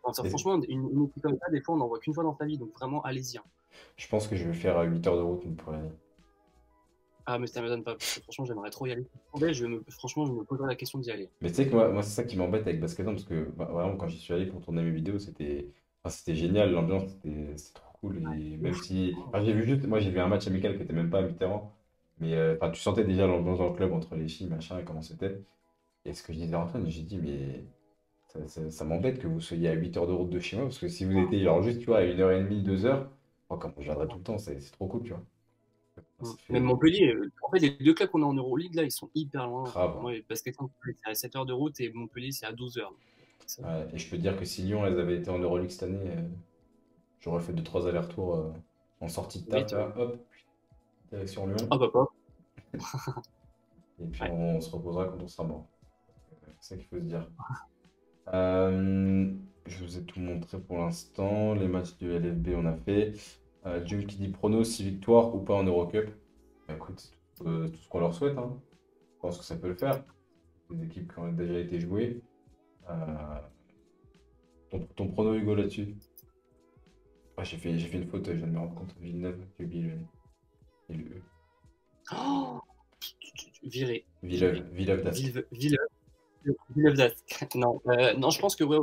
Enfin, Et franchement, une équipe comme ça, des fois, on n'en voit qu'une fois dans sa vie. Donc vraiment, allez-y. Hein. je pense que je vais faire 8 heures de route pour y aller. Ah, mais ça me donne pas. Parce que franchement, j'aimerais trop y aller. Franchement, je me poserais la question d'y aller. Mais tu sais que moi c'est ça qui m'embête avec Basket parce que vraiment, quand j'y suis allé pour tourner mes vidéos, c'était génial, l'ambiance, c'était trop cool. Et même si. Enfin, moi, j'ai vu un match amical qui était même pas à Mitterrand. Mais enfin, tu sentais déjà l'ambiance dans le club entre les filles, machin, et comment c'était. Et ce que je disais à Antoine, j'ai dit, mais ça m'embête que vous soyez à 8 heures de route de chez moi, parce que si vous étiez genre juste, tu vois, à 1h30, 2 heures, oh, comme je viendrais tout le temps, c'est trop cool, tu vois. Ça Même fait Montpellier, en fait, les deux clubs qu'on a en Euroleague, là, ils sont hyper loin. grave. Moi, Basket c'est à 7 heures de route et Montpellier, c'est à 12 heures. Ça. Ouais, et je peux te dire que si Lyon, elles avaient été en Euroleague cette année, j'aurais fait 2-3 allers-retours en sortie de Oui, taf, là, hop, direction Lyon, Ah, papa. et puis Ouais. on se reposera quand on sera mort. C'est ça qu'il faut se dire. Euh, je vous ai tout montré pour l'instant. Les matchs du LFB, on a fait. Jung qui dit prono, 6 victoires ou pas en Eurocup. Bah, écoute, tout ce qu'on leur souhaite, hein. Je pense que ça peut le faire. Des équipes qui ont déjà été jouées. Euh, ton prono, Hugo, là-dessus? Ah, j'ai fait une faute, je viens de me rendre compte. Villeneuve, j'ai oublié le E. Oh, viré. Villeneuve d'Ascq. Villeneuve d'Ascq. Non, non, je pense que, ouais,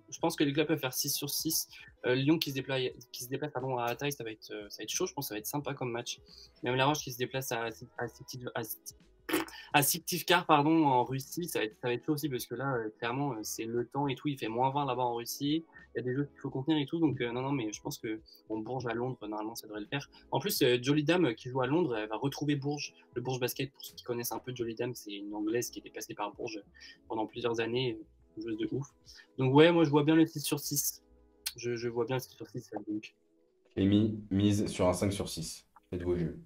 je pense que les clubs peuvent faire 6 sur 6. Lyon qui se déplace pardon, à Ataï, ça va être chaud. Je pense que ça va être sympa comme match. Même La Roche qui se déplace à Syktyvkar, pardon, en Russie, ça va être chaud aussi parce que là, clairement, c'est le temps et tout. Il fait -20 là-bas en Russie. Il y a des jeux qu'il faut contenir et tout. Donc, non, non, mais je pense que Bourges à Londres, normalement, ça devrait le faire. En plus, Jolly Dame qui joue à Londres, elle va retrouver Bourges, le Bourges Basket. Pour ceux qui connaissent un peu Jolly Dame, c'est une Anglaise qui était passée par Bourges pendant plusieurs années, une joueuse de ouf. Donc, ouais, moi, je vois bien le 6 sur 6. Je vois bien le 6 sur 6. Donc. Amy mise sur un 5 sur 6. Faites vos jeux.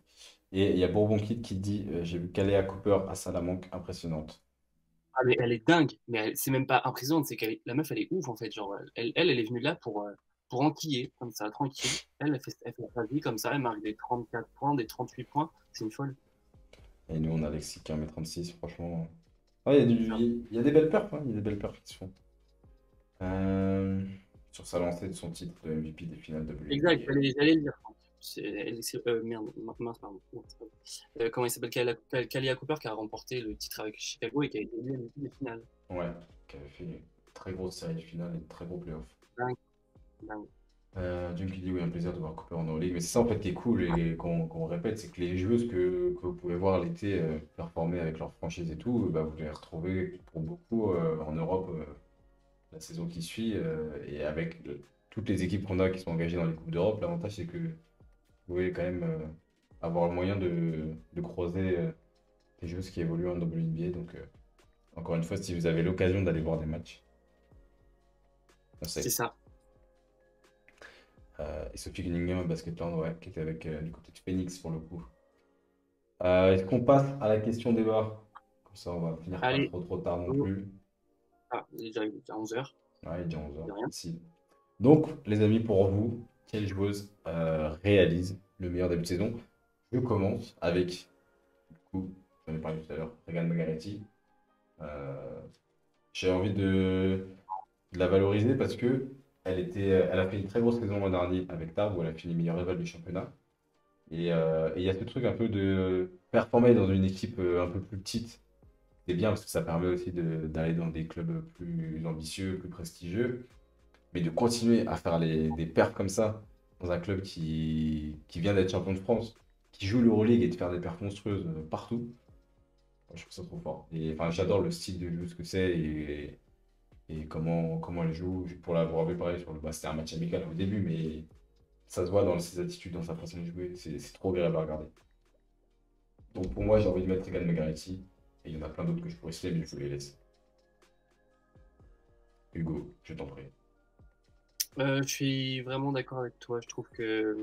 Et il y a Bourbon Kid qui dit j'ai vu Calais à Cooper à Salamanque, impressionnante. Ah, mais elle est dingue, mais c'est même pas impressionnante, c'est la meuf, elle est ouf en fait. Genre, elle est venue là pour enquiller, comme ça, tranquille. Elle fait sa vie comme ça, elle marque des 34 points, des 38 points, c'est une folle. Et nous, on a Alexis qui est 1m36, franchement. Ah, il y a des belles perfs, hein, il y a des belles perfs qui se font. Euh, sur sa lancée de son titre de MVP des finales de Exact, WNBA. j'allais le dire. Merde, mince, pardon. Comment il s'appelle? Kalia Cooper qui a remporté le titre avec Chicago et qui a été élu MVP des finales. Ouais, qui avait fait une très grosse série finale et de très gros playoffs. Dingue, dingue. Jim qui dit oui, un plaisir de voir Cooper en Euroleague. Mais c'est ça en fait qui est cool et qu'on répète, c'est que les joueuses que vous pouvez voir l'été performer avec leur franchise et tout, bah, vous les retrouvez pour beaucoup en Europe la saison qui suit. Et avec toutes les équipes qu'on a qui sont engagées dans les Coupes d'Europe, l'avantage c'est que vous pouvez quand même avoir le moyen de croiser des joueuses qui évoluent en WNBA. Donc, encore une fois, si vous avez l'occasion d'aller voir des matchs, C'est conseil. ça. Et Sophie Cunningham à Basketland, ouais, qui était avec du côté de Phoenix pour le coup. Est-ce qu'on passe à la question débat? Comme ça, on va finir pas Allez. trop tard non Oh. plus. Ah, il est déjà 11h. Ouais, il est déjà De 11h, rien. facile. Donc, les amis, pour vous, quelle joueuse réalise le meilleur début de saison? Je commence avec, du coup, j'en ai parlé tout à l'heure, Regan Magalati. Euh, j'ai envie de la valoriser parce que elle a fait une très grosse saison l'an dernier avec Tarbes où elle a fini meilleure rival du championnat. Et il y a ce truc un peu de performer dans une équipe un peu plus petite. C'est bien parce que ça permet aussi d'aller dans des clubs plus ambitieux, plus prestigieux. Mais de continuer à faire des perfs comme ça dans un club qui vient d'être champion de France, qui joue l'Euroleague et de faire des perfs monstrueuses partout, moi, je trouve ça trop fort. Et enfin, j'adore le style de jeu, ce que c'est et comment elle joue. Pour l'avoir vu pareil, c'était un match amical au début, mais ça se voit dans ses attitudes, dans sa façon de jouer. C'est trop agréable à regarder. Donc pour moi, j'ai envie de mettre Egan Megarity. Et il y en a plein d'autres que je pourrais citer, mais je vous les laisse. Hugo, je t'en prie. Je suis vraiment d'accord avec toi. Je trouve que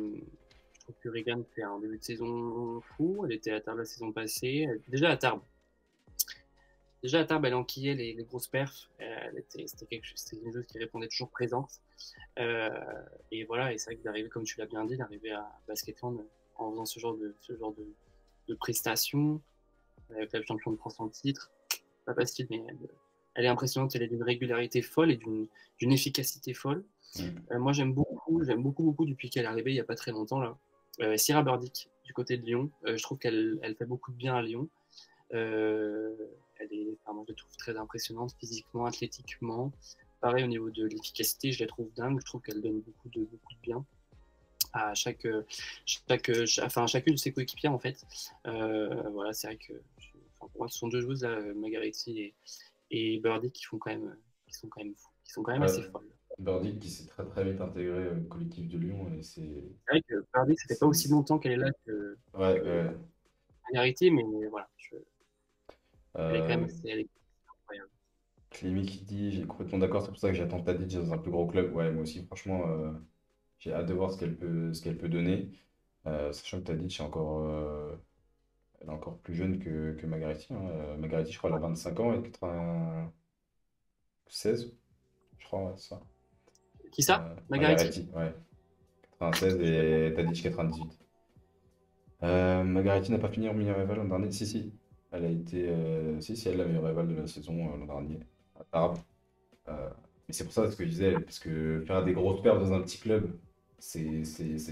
Regan fait un début de saison fou. Elle était à Tarbes la saison passée. Déjà à Tarbes, elle enquillait les grosses perfs. C'était une joueuse qui répondait toujours présente. Euh, et voilà, et c'est vrai que d'arriver, comme tu l'as bien dit, d'arriver à Basketland en faisant ce genre de prestations, avec la champion de France en titre, pas facile, mais elle est impressionnante. Elle est d'une régularité folle et d'une efficacité folle. Moi, j'aime beaucoup depuis qu'elle est arrivée il n'y a pas très longtemps là. Sierra Burdick du côté de Lyon. Je trouve qu'elle fait beaucoup de bien à Lyon. Euh, moi, je la trouve très impressionnante physiquement, athlétiquement. Pareil au niveau de l'efficacité, je la trouve dingue. Je trouve qu'elle donne beaucoup de bien à chacune de ses coéquipières en fait. Voilà, c'est vrai que pour moi, ce sont deux joueuses là, Margaretti et Birdie qui sont quand même assez Ouais, folles. Burdick qui s'est très très vite intégré au collectif de Lyon et C'est vrai que Birdie, ça fait pas aussi longtemps qu'elle est là Ouais, que ouais. Margaretti, mais voilà, elle est quand même Euh, elle est incroyable. Clémy qui dit, j'ai complètement d'accord, c'est pour ça que j'attends Tadic dans un plus gros club. Ouais, moi aussi, franchement, j'ai hâte de voir ce qu'elle peut donner. Sachant que Tadic elle est encore plus jeune que Margaretti, hein. Margaretti, je crois, elle a 25 ans et 96, je crois, ouais, c'est ça. Qui ça? Margaretti? Margaretti, ouais, 96 Je sais pas. et Tadic 98. Margaretti n'a pas fini en meilleure rival l'an dernier. Si, si. Elle a été. Si, si, elle est la meilleure rival de la saison l'an dernier à Tarbes. Euh, mais c'est pour ça ce que je disais, parce que faire des grosses pertes dans un petit club, c'est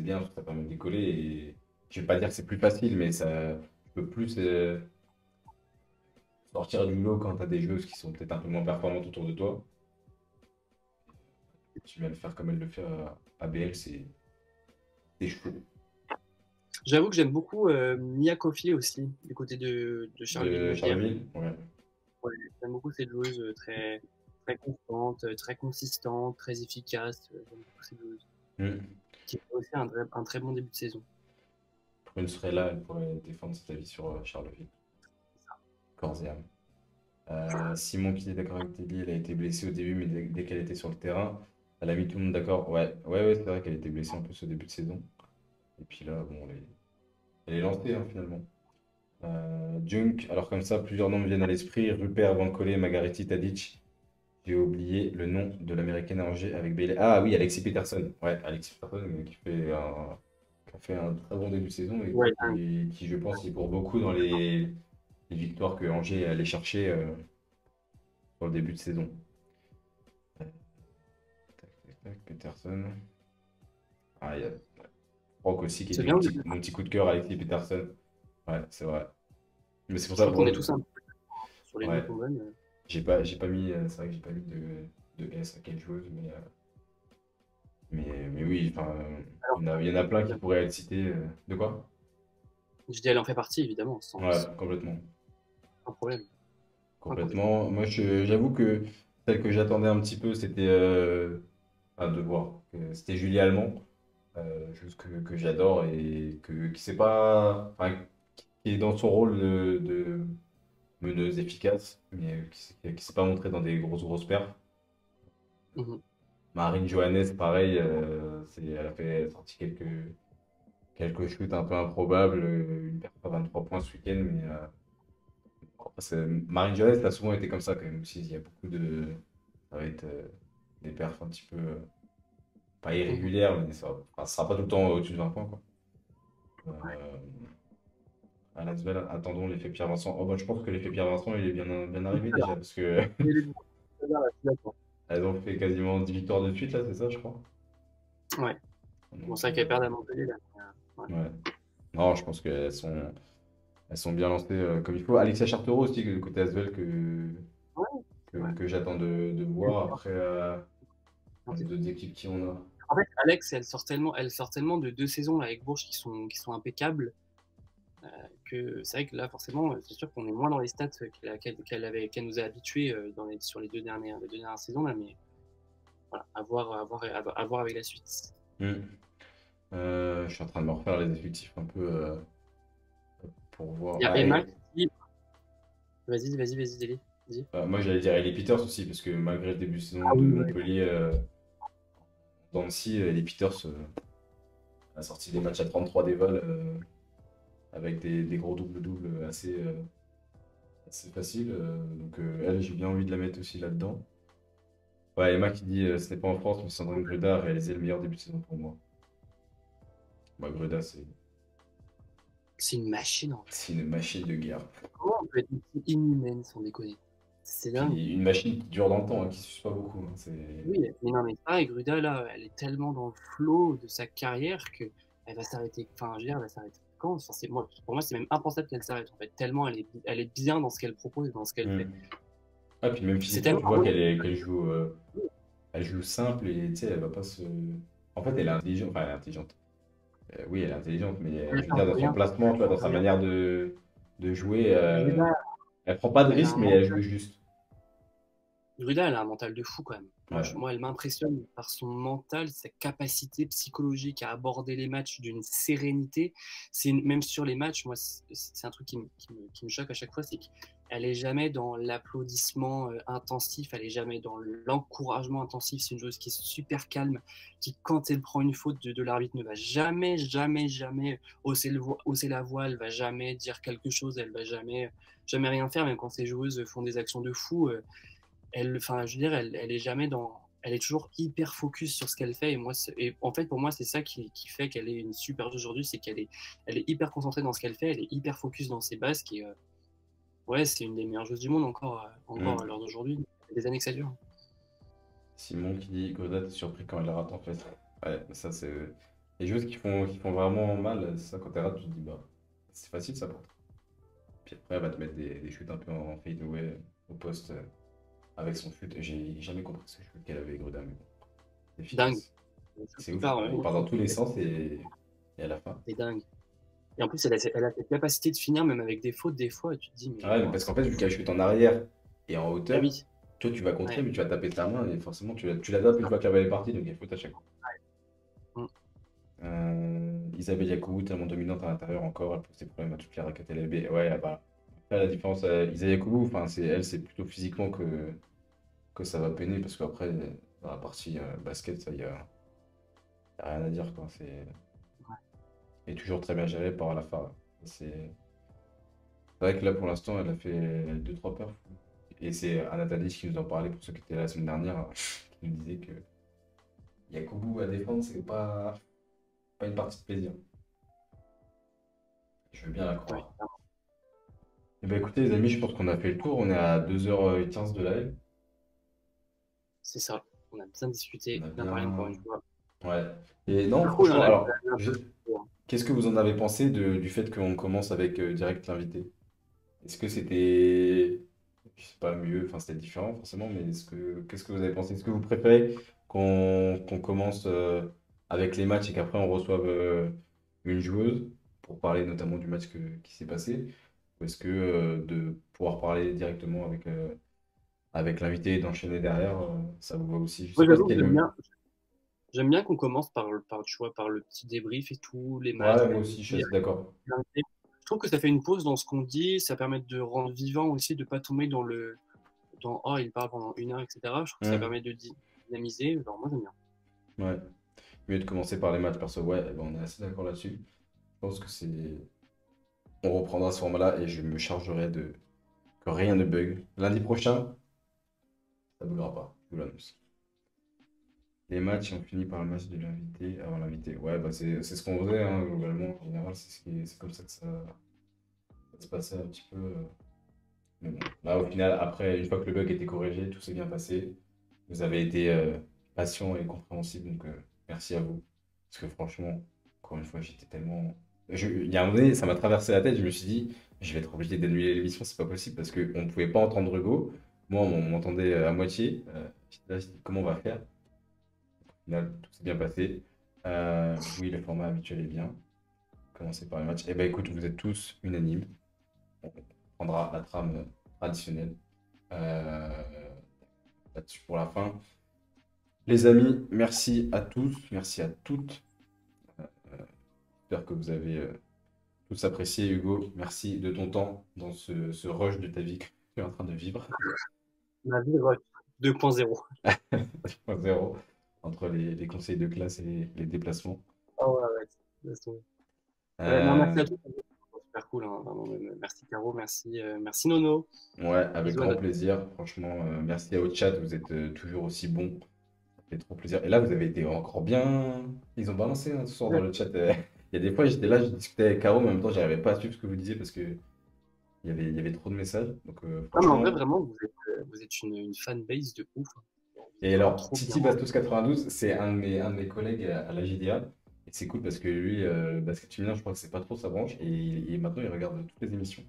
bien, parce que ça permet de décoller. Et je vais pas dire que c'est plus facile, mais ça tu peux plus sortir du lot quand tu as des joueuses qui sont peut-être un peu moins performantes autour de toi. Et tu viens le faire comme elle le fait à BL, c'est chaud. J'avoue que j'aime beaucoup Mia Kofi aussi, du côté de De Charleville-Mézières. Charleville, ouais. Ouais, j'aime beaucoup cette joueuse très constante, très consistante, très efficace. J'aime beaucoup cette joueuse. Mm. Qui fait aussi un très bon début de saison. Prune serait là, elle pourrait défendre cet avis sur Charleville. Corps et âme. Simon qui est d'accord avec Teddy, elle a été blessée au début, mais dès qu'elle était sur le terrain, elle a mis tout le monde d'accord. Ouais, ouais, ouais, c'est vrai qu'elle était blessée un peu ce début de saison. Et puis là, bon, elle est lancée hein, finalement. Junk, alors comme ça, plusieurs noms me viennent à l'esprit. Rupert, Bankole, Margaretti, Tadic. J'ai oublié le nom de l'américaine à Angers avec Bailey. Ah oui, Alexis Peterson. Ouais, Alexis Peterson qui a fait un très bon début de saison et Ouais, qui, je pense, y pour beaucoup dans les victoires que Angers allait chercher pour le début de saison. Tac, tac, tac, Peterson. Ah, il y a Brock aussi qui c'est était bien. mon petit coup de cœur, Alexis Peterson. Ouais, c'est vrai. Mais c'est pour Je ça, crois qu'on est bon, tous un peu sur les noms ouais, qu'on donne. j'ai pas mis, c'est vrai que j'ai pas mis de S à quelle joueuse, mais oui, enfin, Alors, il y en a plein qui pourraient être cités. De quoi? je dis elle en fait partie, évidemment, Ouais, complètement. sans problème. Sans problème. Complètement. Moi, j'avoue que celle que j'attendais un petit peu, c'était de voir. C'était Julie Allemand. juste que j'adore et qui sait pas, enfin, qui est dans son rôle de meneuse efficace, mais qui s'est pas montrée dans des grosses perfs. Mhm. Marine Johannes, pareil, elle a fait sorti quelques shoots un peu improbables, une perf à 23 points ce week-end, mais Marine Johannes a souvent été comme ça quand même aussi. Il y a beaucoup de. Ça va être des perfs un petit peu pas Mhm. irrégulières, mais ça sera pas tout le temps au-dessus de 20 points, quoi. Euh, à Lasvel, attendons l'effet Pierre Vincent. Oh, bah, je pense que l'effet Pierre Vincent il est bien arrivé déjà parce que elles ont fait quasiment 10 victoires de suite là, c'est ça, je crois. Ouais. Bon, Donc, c'est vrai qu'elle perd à Montpellier là. Ouais. ouais. Non, je pense elles sont bien lancées comme il faut. Alexia Chartereau aussi, côté Asvel, Ouais. Ouais. que j'attends de voir après les deux équipes qui on a. En fait, Alex, elle sort tellement de 2 saisons là, avec Bourges qui sont impeccables que c'est vrai que là, forcément, c'est sûr qu'on est moins dans les stats qu'elle nous a habitués sur les 2 dernières saisons là, mais voilà, à voir avec la suite. Hmm. Je suis en train de me refaire les effectifs un peu pour voir. Il y a Ah, Emma qui dit. Vas-y, Délé. Vas-y. moi, j'allais dire Ellie Peters aussi, parce que malgré le début de saison Ah de oui, ouais. Montpellier, Dancy, Ellie Peters a sorti des matchs à 33 déval avec des gros double-double assez faciles. Donc, elle, j'ai bien envie de la mettre aussi là-dedans. Ouais, Emma qui dit ce n'est pas en France, mais Sandrine Gruda a réalisé le meilleur début de saison pour moi. Bah, Gruda, C'est une machine en fait. c'est une machine de guerre. Comment on peut être aussi inhumaine sans déconner? C'est dingue. Puis une machine qui dure dans le temps, hein, qui ne s'use pas beaucoup, hein. Oui, mais non, mais pareil, Gruda, là, elle est tellement dans le flow de sa carrière que elle va s'arrêter. Enfin, je veux dire, elle va s'arrêter quand? Enfin, pour moi, c'est même impensable qu'elle s'arrête, en fait. Tellement elle est bien dans ce qu'elle propose et dans ce qu'elle fait. Mm. Ah, puis même C'est physiquement, tellement. tu vois qu'elle joue simple et tu sais, elle va pas se. En fait, elle est intelligente. Enfin, elle est intelligente. Oui, elle est intelligente, mais je veux dire, dans son Rien. placement, tu vois, dans sa manière de jouer, Gruda, elle prend pas de elle a risque, un mais elle mental. joue juste. Gruda, elle a un mental de fou quand même. Ouais. Moi, elle m'impressionne par son mental, sa capacité psychologique à aborder les matchs d'une sérénité. Même sur les matchs, moi, c'est un truc qui me choque à chaque fois, c'est qu'elle est jamais dans l'applaudissement intensif, elle est jamais dans l'encouragement intensif. C'est une joueuse qui est super calme, qui quand elle prend une faute de l'arbitre ne va jamais hausser la voix, elle va jamais dire quelque chose, elle va jamais rien faire, même quand ces joueuses font des actions de fou. Enfin, je veux dire, elle est jamais elle est toujours hyper focus sur ce qu'elle fait. Et en fait, pour moi, c'est ça qui fait qu'elle est une super joueuse aujourd'hui, c'est elle est hyper concentrée dans ce qu'elle fait, elle est hyper focus dans ses basques. Et ouais, c'est une des meilleures joueuses du monde encore à Mm. l'heure d'aujourd'hui. Ça fait des années que ça dure. Simon qui dit Goda, t'es surpris quand elle rate en fait. Ouais, ça c'est. Les joueuses qui font vraiment mal, c'est ça, quand elle rate, tu te dis, bah, c'est facile ça pour toi. Puis après, elle va te mettre des shoots un peu en fade away au poste avec son shoot. J'ai jamais compris ce shoot qu'elle avait, Goda, mais bon, c'est Dingue. efficace. C'est ouf. Ouais, Il part dans tous les sens et à la fin. c'est dingue. Et en plus, elle a cette capacité de finir même avec des fautes des fois, et tu te dis, mais Ah ouais, mais parce qu'en fait, vu qu'elle chute en arrière et en ah hauteur, oui, toi tu vas contrer, ouais. mais tu vas taper ta main et forcément tu la tapes une fois que la balle est partie, donc il faut à chaque fois. Mm. Isabelle Yacoub, tellement dominante à l'intérieur encore, elle pose des problèmes à toutes les raquettes LB. Ouais, ah bah. Après, la différence, Isabelle Yacoub, enfin, c'est plutôt physiquement que ça va peiner, parce qu'après, dans la partie basket, ça, y a rien à dire, quoi. Et toujours très bien géré par la fin. C'est vrai que là, pour l'instant, elle a fait deux trois perfs. Et c'est Anatalis qui nous en parlait, pour ceux qui étaient là la semaine dernière, qui nous disait que Yacoub à défendre, c'est pas une partie de plaisir. Je veux bien la Ouais. croire. Eh ben, écoutez, les amis, je pense qu'on a fait le tour. On est à 2h15 de live. C'est ça. On a bien discuté, On a bien parlé encore bien. une fois. Ouais. Et non, Cool, hein, franchement, alors, la- qu'est-ce que vous en avez pensé du fait qu'on commence avec direct l'invité? Est-ce que c'était, je sais pas, mieux, enfin c'était différent forcément, mais qu'est-ce que vous avez pensé? Est-ce que vous préférez qu'on commence avec les matchs et qu'après on reçoive une joueuse pour parler notamment du match qui s'est passé? Ou est-ce que de pouvoir parler directement avec l'invité et d'enchaîner derrière, ça vous va aussi? Je sais Moi, pas ce j'avoue que qu'est le. J'aime bien qu'on commence tu vois, par le petit débrief et tout, les matchs. Ouais, moi aussi, je suis assez d'accord. Je trouve que ça fait une pause dans ce qu'on dit, ça permet de rendre vivant aussi, de pas tomber dans oh, il parle pendant 1 heure, etc. Je trouve que ça permet de dynamiser. Alors, moi, j'aime bien. Ouais. Mieux de commencer par les matchs, perso. Ouais, ben, on est assez d'accord là-dessus. Je pense que c'est. On reprendra ce format-là et je me chargerai de que rien ne bug. Lundi prochain, ça ne buggera pas, je vous l'annonce. Les matchs, on finit par le match de l'invité avant l'invité. Ouais, bah c'est ce qu'on faisait, hein, globalement. En général, c'est comme ça que ça se passait un petit peu. Mais bon, là, au final, après, une fois que le bug était corrigé, tout s'est bien passé. Vous avez été patient et compréhensible, donc merci à vous. Parce que franchement, encore une fois, j'étais tellement. Il y a un moment donné, ça m'a traversé la tête, je me suis dit, je vais être obligé d'annuler l'émission, c'est pas possible, parce qu'on ne pouvait pas entendre Hugo. Moi, on m'entendait à moitié. Là, je dis, comment on va faire? Au final, tout s'est bien passé. Oui, le format habituel est bien. Commencer par les matchs. Eh ben écoute, vous êtes tous unanimes. On prendra la trame traditionnelle là-dessus pour la fin. Les amis, merci à tous, merci à toutes. J'espère que vous avez tous apprécié. Hugo, merci de ton temps dans ce rush de ta vie que tu es en train de vivre. Ma vie, ouais, 2.0. 2.0, entre les conseils de classe et les déplacements. Oh, ouais, laisse tomber. Non, merci à tous. Super cool. Hein, vraiment, merci Caro, merci Nono. Ouais, avec Bisous à grand notre- plaisir. Franchement, merci au chat, vous êtes toujours aussi bons. Ça fait trop plaisir. Et là, vous avez été encore bien. Ils ont balancé hein, ce soir dans le chat. Il y a des fois, j'étais là, je discutais avec Caro, mais en même temps, j'arrivais pas à suivre ce que vous disiez parce que il y avait trop de messages. Donc, Ah, mais en franchement. vrai, vraiment, vous êtes une fanbase de ouf. Et alors, Trop Titi bien. Bastos 92, c'est un de mes collègues à la JDA. Et c'est cool parce que lui, basket féminin, je crois que c'est pas trop sa branche. Et maintenant, il regarde toutes les émissions.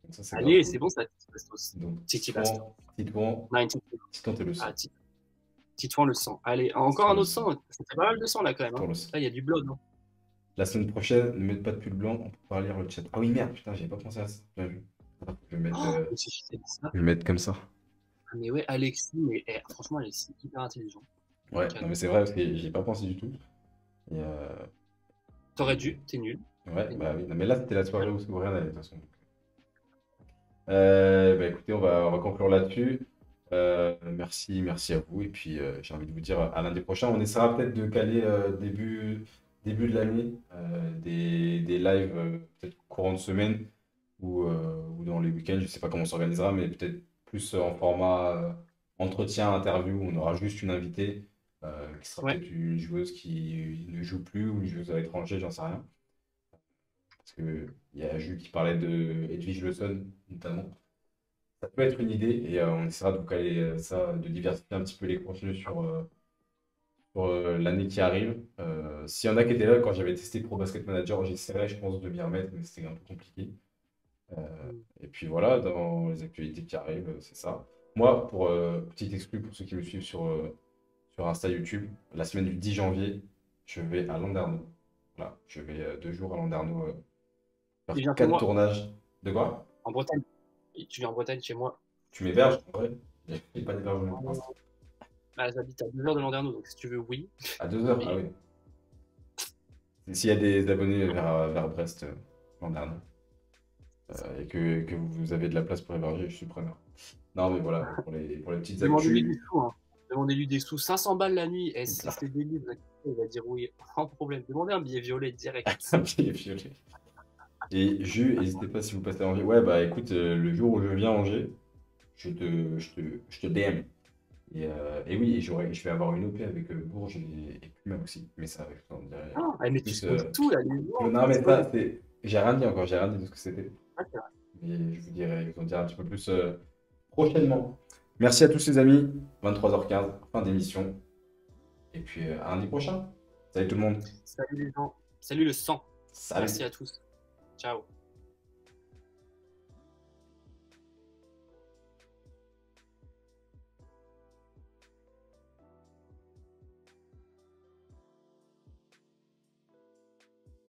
Donc, ça, c'est grave Allez, cool. c'est bon ça, Titi Bastos. Donc, Titi Bastos. Titouan, Non, Titi. Titouan, t'es le sang. Ah, Titouan le sang. Allez, encore un autre sang. Ça fait pas mal de sang là quand même. Titouan Hein. le sang. Là, il y a du blood. Hein. La semaine prochaine, ne mettez pas de pull blanc, on pourra lire le chat. Ah oui, merde, putain, j'avais pas pensé à ça. Bien vu. Attends, je vais mettre, Mais si je t'ai dit ça. je vais mettre comme ça. Ah, mais ouais, Alexis, mais franchement, Alexis, hyper intelligent. Ouais, Cadeau. non, mais c'est vrai parce que j'y ai pas pensé du tout. Et, T'aurais dû, t'es nul. ouais, bah oui. Non, mais là, c'était la soirée où rien n'allait de toute façon. Bah écoutez, on va conclure là-dessus. Merci à vous. Et puis, j'ai envie de vous dire à lundi prochain. On essaiera peut-être de caler début de l'année des lives, peut-être courant de semaine ou dans les week-ends. Je sais pas comment on s'organisera, mais peut-être plus en format entretien, interview. Où on aura juste une invitée qui sera Ouais. peut-être une joueuse qui ne joue plus ou une joueuse à l'étranger, j'en sais rien. Parce qu'il y a Jules qui parlait de Edwige Leçon, notamment. Ça peut être une idée et on essaiera de vous caler ça, de diversifier un petit peu les contenus sur l'année qui arrive. S'il y en a qui étaient là quand j'avais testé Pro Basket Manager, j'essaierai, je pense, de m'y remettre, mais c'était un peu compliqué. Et puis voilà, dans les actualités qui arrivent, c'est ça. Moi, pour petite exclu pour ceux qui me suivent sur Insta YouTube, la semaine du 10 janvier, je vais à Landerneau. Voilà, je vais 2 jours à Landerneau Tu faire viens chez 4 moi, tournages. De quoi? en Bretagne. Et tu viens en Bretagne chez moi. Tu m'héberges? En vrai, j'ai pas d'hébergement pour l'instant. Bah, j'habite à 2 heures de Landerneau, donc si tu veux, oui. À 2 heures? Ah oui. S'il y a des abonnés vers Brest l'an dernier et que vous avez de la place pour héberger, je suis preneur. Non, mais voilà, pour les petites Demandez-lui actus. des sous, hein. Demandez-lui des sous. 500 balles la nuit. Et si c'est des livres, il va dire oui, sans problème. Demandez un billet violet direct. Un billet violet. Et Jus, n'hésitez pas si vous passez à Angers. Ouais, bah écoute, le jour où je viens à Angers, je te DM. Et oui, et je vais avoir une OP avec Bourges et Puma aussi. Mais ça, je t'en dirai Ah, mais tu plus. spoil tout là, les gens. Non, mais ça, c'est. J'ai rien dit encore, j'ai rien dit de ce que c'était. Ah, c'est vrai. Mais je vous en dirai un petit peu plus prochainement. Merci à tous les amis. 23h15, fin d'émission. Et puis à lundi prochain. Salut tout le monde. Salut les gens. Salut le sang. Salut. Merci à tous. Ciao.